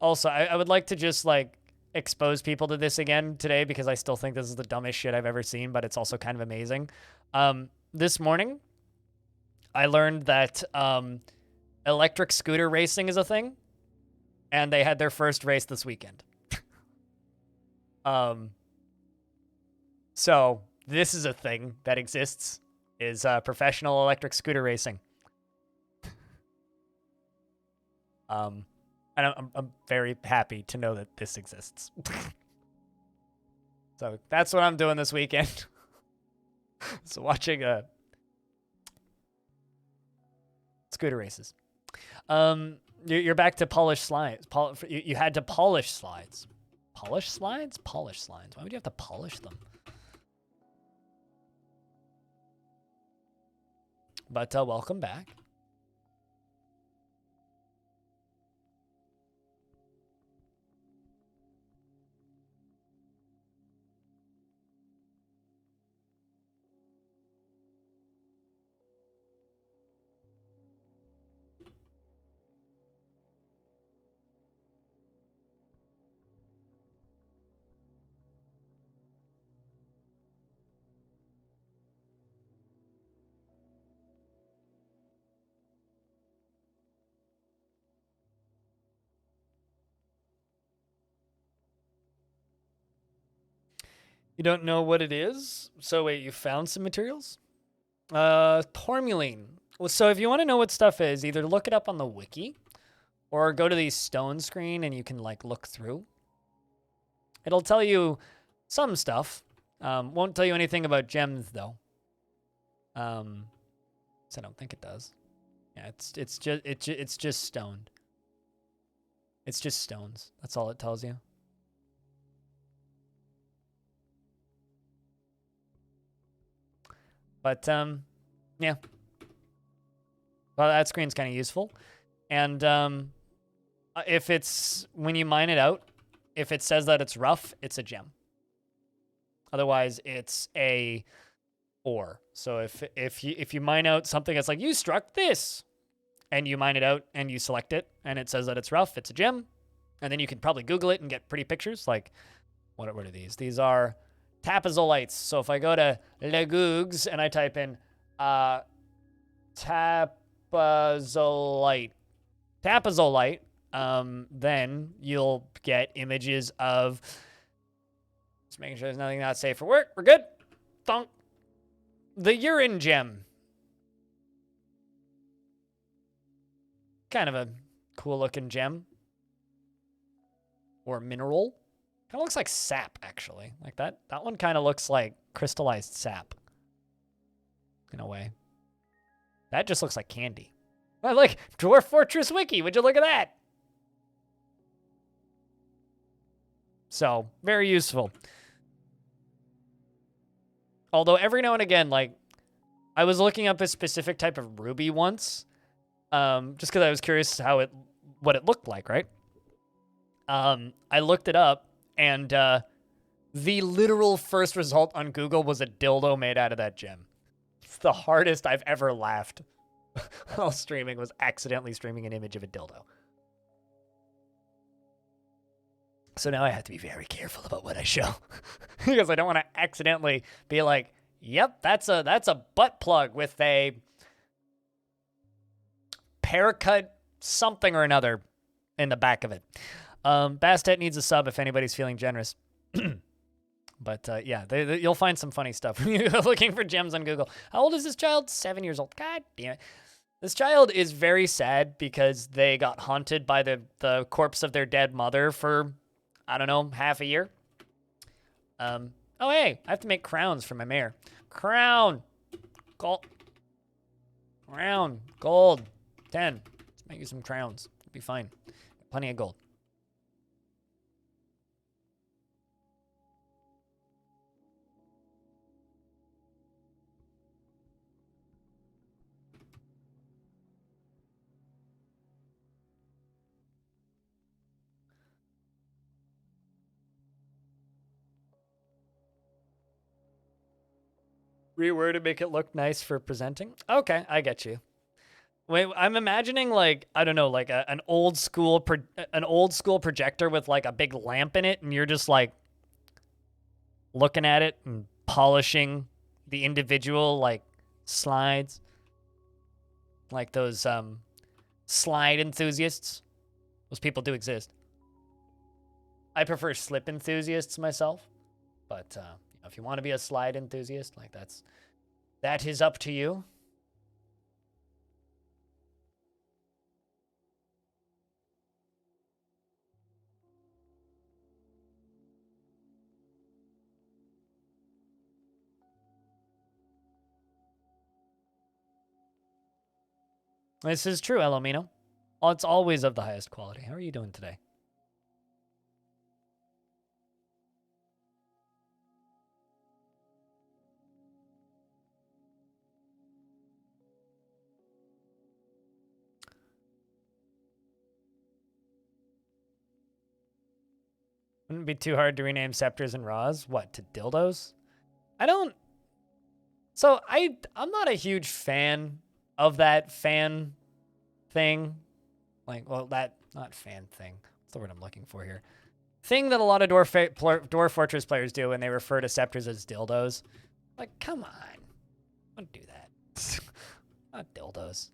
Also, I would like to just, like, expose people to this again today because I still think this is the dumbest shit I've ever seen, but it's also kind of amazing. This morning, I learned that electric scooter racing is a thing, and they had their first race this weekend. So this is a thing that exists, is professional electric scooter racing. And I'm very happy to know that this exists. So that's what I'm doing this weekend. So watching scooter races. You're back to polished slides. You had to polish slides. Polish slides? Polish slides. Why would you have to polish them? But welcome back. You don't know what it is? So wait, you found some materials? Tourmaline. Well, so if you want to know what stuff is, either look it up on the wiki or go to the stone screen and you can, like, look through. It'll tell you some stuff. Won't tell you anything about gems though. So I don't think it does. Yeah, it's just stoned. It's just stones. That's all it tells you. But yeah. Well, that screen's kind of useful. And if it's when you mine it out, if it says that it's rough, it's a gem. Otherwise, it's a ore. So if you mine out something that's like you struck this, and you mine it out and you select it, and it says that it's rough, it's a gem. And then you can probably Google it and get pretty pictures. Like, what are these? These are tapazolites. So if I go to Legoogs and I type in tapazolite, then you'll get images of, just making sure there's nothing not safe for work. We're good. Thunk. The urine gem. Kind of a cool looking gem. Or mineral. Kind of looks like sap, actually. Like that one kind of looks like crystallized sap. In a way. That just looks like candy. Well, look, Dwarf Fortress Wiki. Would you look at that? So, very useful. Although every now and again, like, I was looking up a specific type of ruby once. Just because I was curious what it looked like, right? I looked it up, and the literal first result on Google was a dildo made out of that gem. It's the hardest I've ever laughed while streaming, was accidentally streaming an image of a dildo. So now I have to be very careful about what I show. Because I don't want to accidentally be like, yep, that's a butt plug with a haircut something or another in the back of it. Bastet needs a sub if anybody's feeling generous. But yeah, you'll find some funny stuff when you're looking for gems on Google. How old is this child? 7 years old. God damn it. This child is very sad because they got haunted by the corpse of their dead mother for, I don't know, half a year. Oh, hey, I have to make crowns for my mare. Crown. Gold. Crown. Gold. 10. Let's make you some crowns. It'll be fine. Plenty of gold. Reword to make it look nice for presenting. Okay, I get you. Wait, I'm imagining like, I don't know, like an old school projector with like a big lamp in it, and you're just like looking at it and polishing the individual like slides, like those slide enthusiasts. Those people do exist. I prefer slip enthusiasts myself, but if you want to be a slide enthusiast, like that is up to you. This is true, Elomino. It's always of the highest quality. How are you doing today? Wouldn't be too hard to rename scepters and raws. What, to dildos? So I'm not a huge fan of that fan thing. Like, well, not fan thing. What's the word I'm looking for here? Thing that a lot of Dwarf Fortress players do when they refer to scepters as dildos. Like, come on. Don't do that. Not dildos.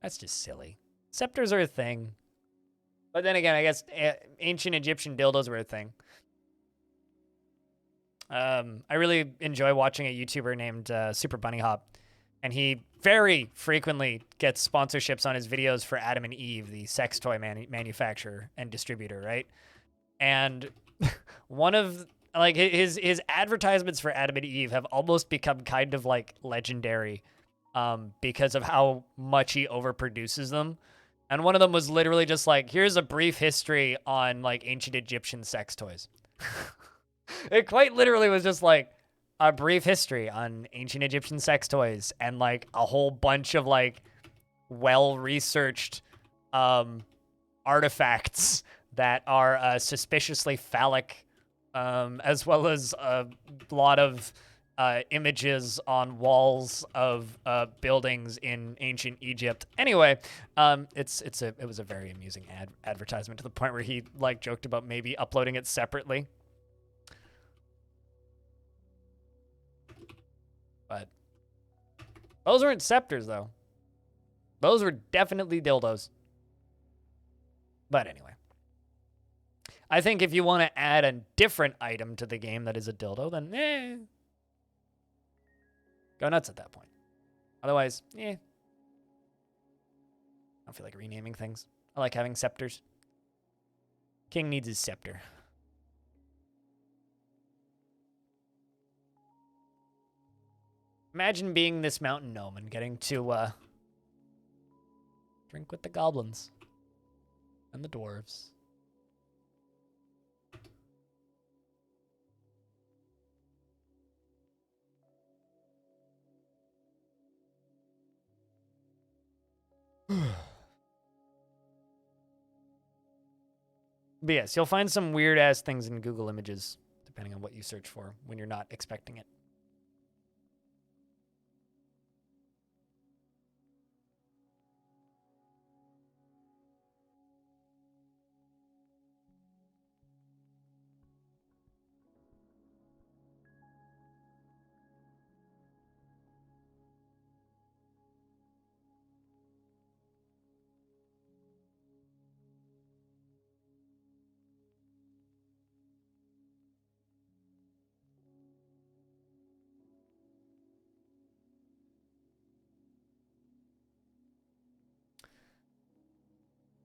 That's just silly. Scepters are a thing. But then again, I guess ancient Egyptian dildos were a thing. I really enjoy watching a YouTuber named Super Bunny Hop. And he very frequently gets sponsorships on his videos for Adam and Eve, the sex toy manufacturer and distributor, right? And one of like his advertisements for Adam and Eve have almost become kind of like legendary because of how much he overproduces them. And one of them was literally just like, here's a brief history on like ancient Egyptian sex toys. It quite literally was just like a brief history on ancient Egyptian sex toys and like a whole bunch of like well-researched artifacts that are suspiciously phallic, as well as a lot of images on walls of buildings in ancient Egypt. Anyway, it was a very amusing advertisement to the point where he like joked about maybe uploading it separately. But those weren't scepters though. Those were definitely dildos. But anyway, I think if you want to add a different item to the game that is a dildo, then go nuts at that point. Otherwise, I don't feel like renaming things. I like having scepters. King needs his scepter. Imagine being this mountain gnome and getting to drink with the goblins and the dwarves. But yes, you'll find some weird-ass things in Google Images, depending on what you search for when you're not expecting it.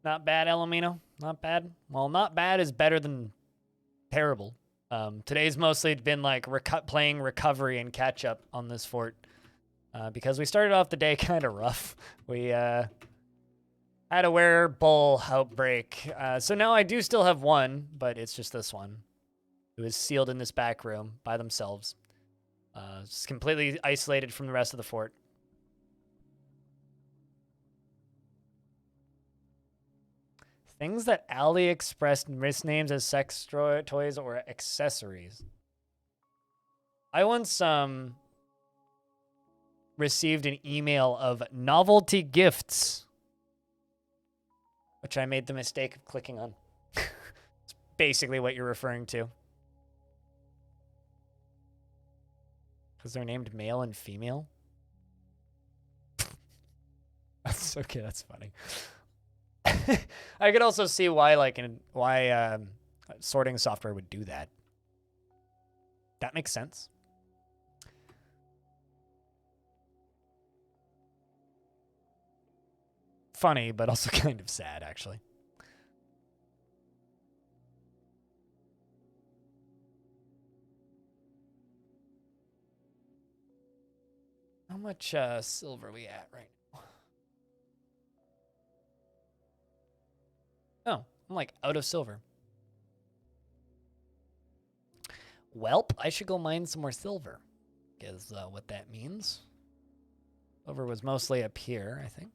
Not bad, Elamino. Not bad. Well, not bad is better than terrible. Today's mostly been like playing recovery and catch up on this fort because we started off the day kind of rough. We had a werewolf outbreak. So now I do still have one, but it's just this one who is sealed in this back room by themselves. Just completely isolated from the rest of the fort. Things that AliExpress misnames as sex toys or accessories. I once received an email of novelty gifts, which I made the mistake of clicking on. It's basically what you're referring to. Because they're named male and female. That's okay, that's funny. I could also see why sorting software would do that. That makes sense. Funny, but also kind of sad, actually. How much silver are we at right now? Oh, I'm like out of silver. Welp, I should go mine some more silver. Is what that means. Silver was mostly up here, I think.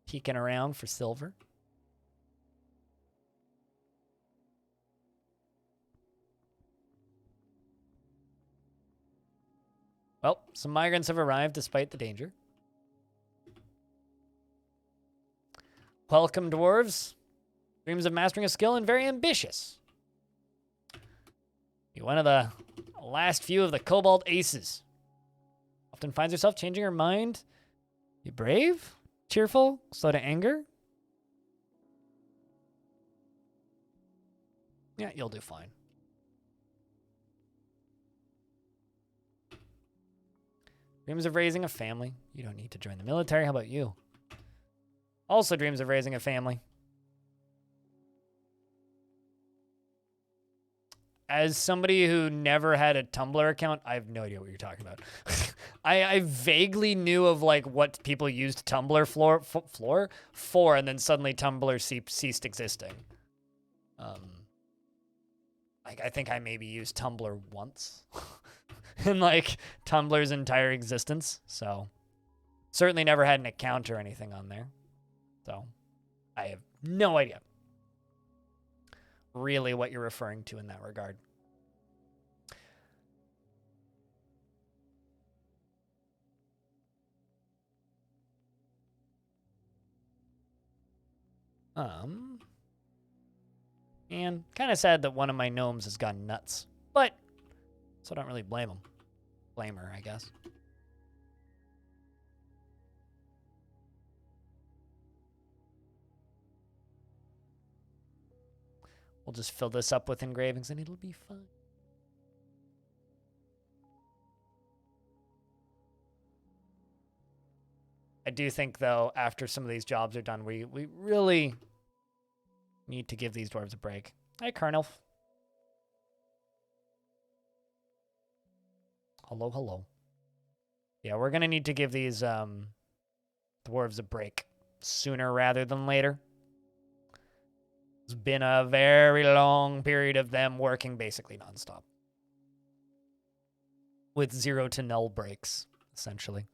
Peeking around for silver. Well, some migrants have arrived despite the danger. Welcome, dwarves. Dreams of mastering a skill and very ambitious. You're one of the last few of the Cobalt Aces. Often finds yourself changing her mind. You brave? Cheerful? Slow to anger? Yeah, you'll do fine. Dreams of raising a family. You don't need to join the military. How about you? Also dreams of raising a family. as somebody who never had a Tumblr account, I have no idea what you're talking about. I vaguely knew of like what people used Tumblr for, and then suddenly Tumblr ceased existing. Like I think I maybe used Tumblr once in like Tumblr's entire existence. So certainly never had an account or anything on there. So I have no idea really what you're referring to in that regard. And kind of sad that one of my gnomes has gone nuts, but so I don't really blame him. Blame her, I guess. We'll just fill this up with engravings and it'll be fun. I do think, though, after some of these jobs are done, we really need to give these dwarves a break. Hi, Carnelf. Hello, hello. Yeah, we're going to need to give these dwarves a break sooner rather than later. It's been a very long period of them working basically nonstop. With 0 to null breaks, essentially.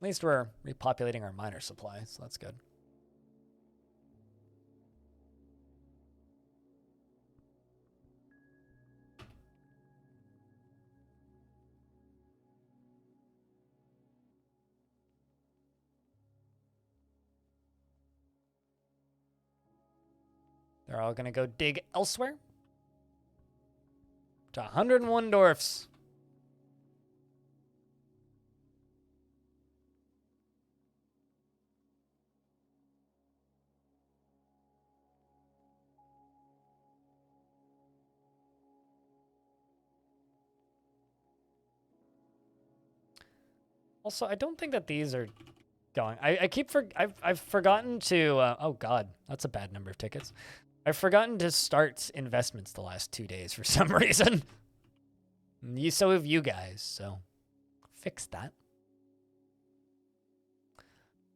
At least we're repopulating our miner supply, so that's good. They're all going to go dig elsewhere. To 101 dwarfs. Also, I don't think that these are going. I've forgotten to. Oh God, that's a bad number of tickets. I've forgotten to start investments the last 2 days for some reason. So have you guys. So fix that.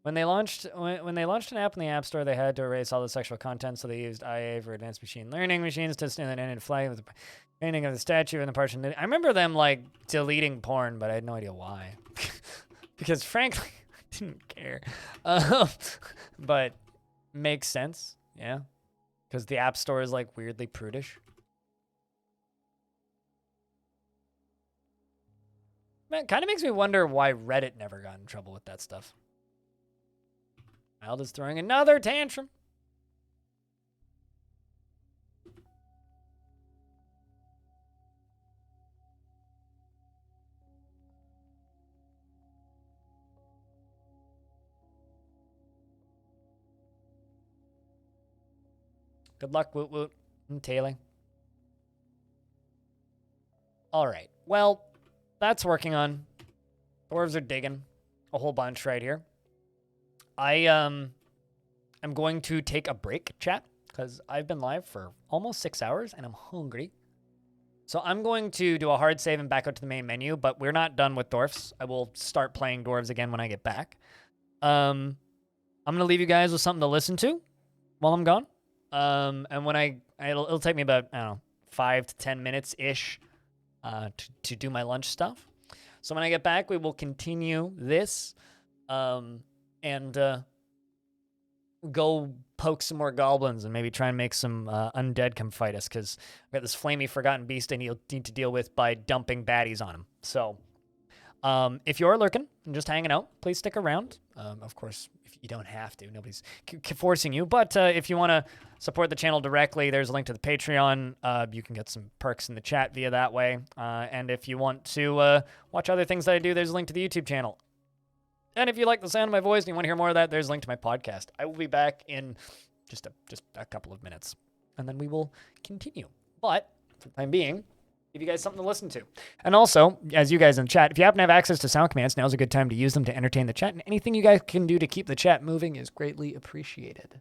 When they launched an app in the App Store, they had to erase all the sexual content, so they used IA for advanced machine learning machines to stand and flag with the painting of the statue and the parchment. I remember them like deleting porn, but I had no idea why. Because frankly, I didn't care. But makes sense, yeah. Because the App Store is like weirdly prudish. Man, it kind of makes me wonder why Reddit never got in trouble with that stuff. Mild is throwing another tantrum. Good luck, Woot Woot and tailing. All right. Well, that's working on. Dwarves are digging a whole bunch right here. I'm going to take a break, chat, because I've been live for almost 6 hours and I'm hungry. So I'm going to do a hard save and back out to the main menu, but we're not done with dwarfs. I will start playing dwarves again when I get back. I'm going to leave you guys with something to listen to while I'm gone. And when it'll take me about, I don't know, 5 to 10 minutes-ish to do my lunch stuff. So when I get back, we will continue this and go poke some more goblins and maybe try and make some undead come fight us, because I've got this flamey forgotten beast I need to deal with by dumping baddies on him. So if you're lurking and just hanging out, please stick around. Of course, if you don't have to, nobody's forcing you. But if you want to support the channel directly, there's a link to the Patreon. You can get some perks in the chat via that way. And if you want to watch other things that I do, there's a link to the YouTube channel. And if you like the sound of my voice and you want to hear more of that, there's a link to my podcast. I will be back in just a couple of minutes, and then we will continue. But for the time being, give you guys something to listen to. And also, as you guys in the chat, if you happen to have access to sound commands, now's a good time to use them to entertain the chat. And anything you guys can do to keep the chat moving is greatly appreciated.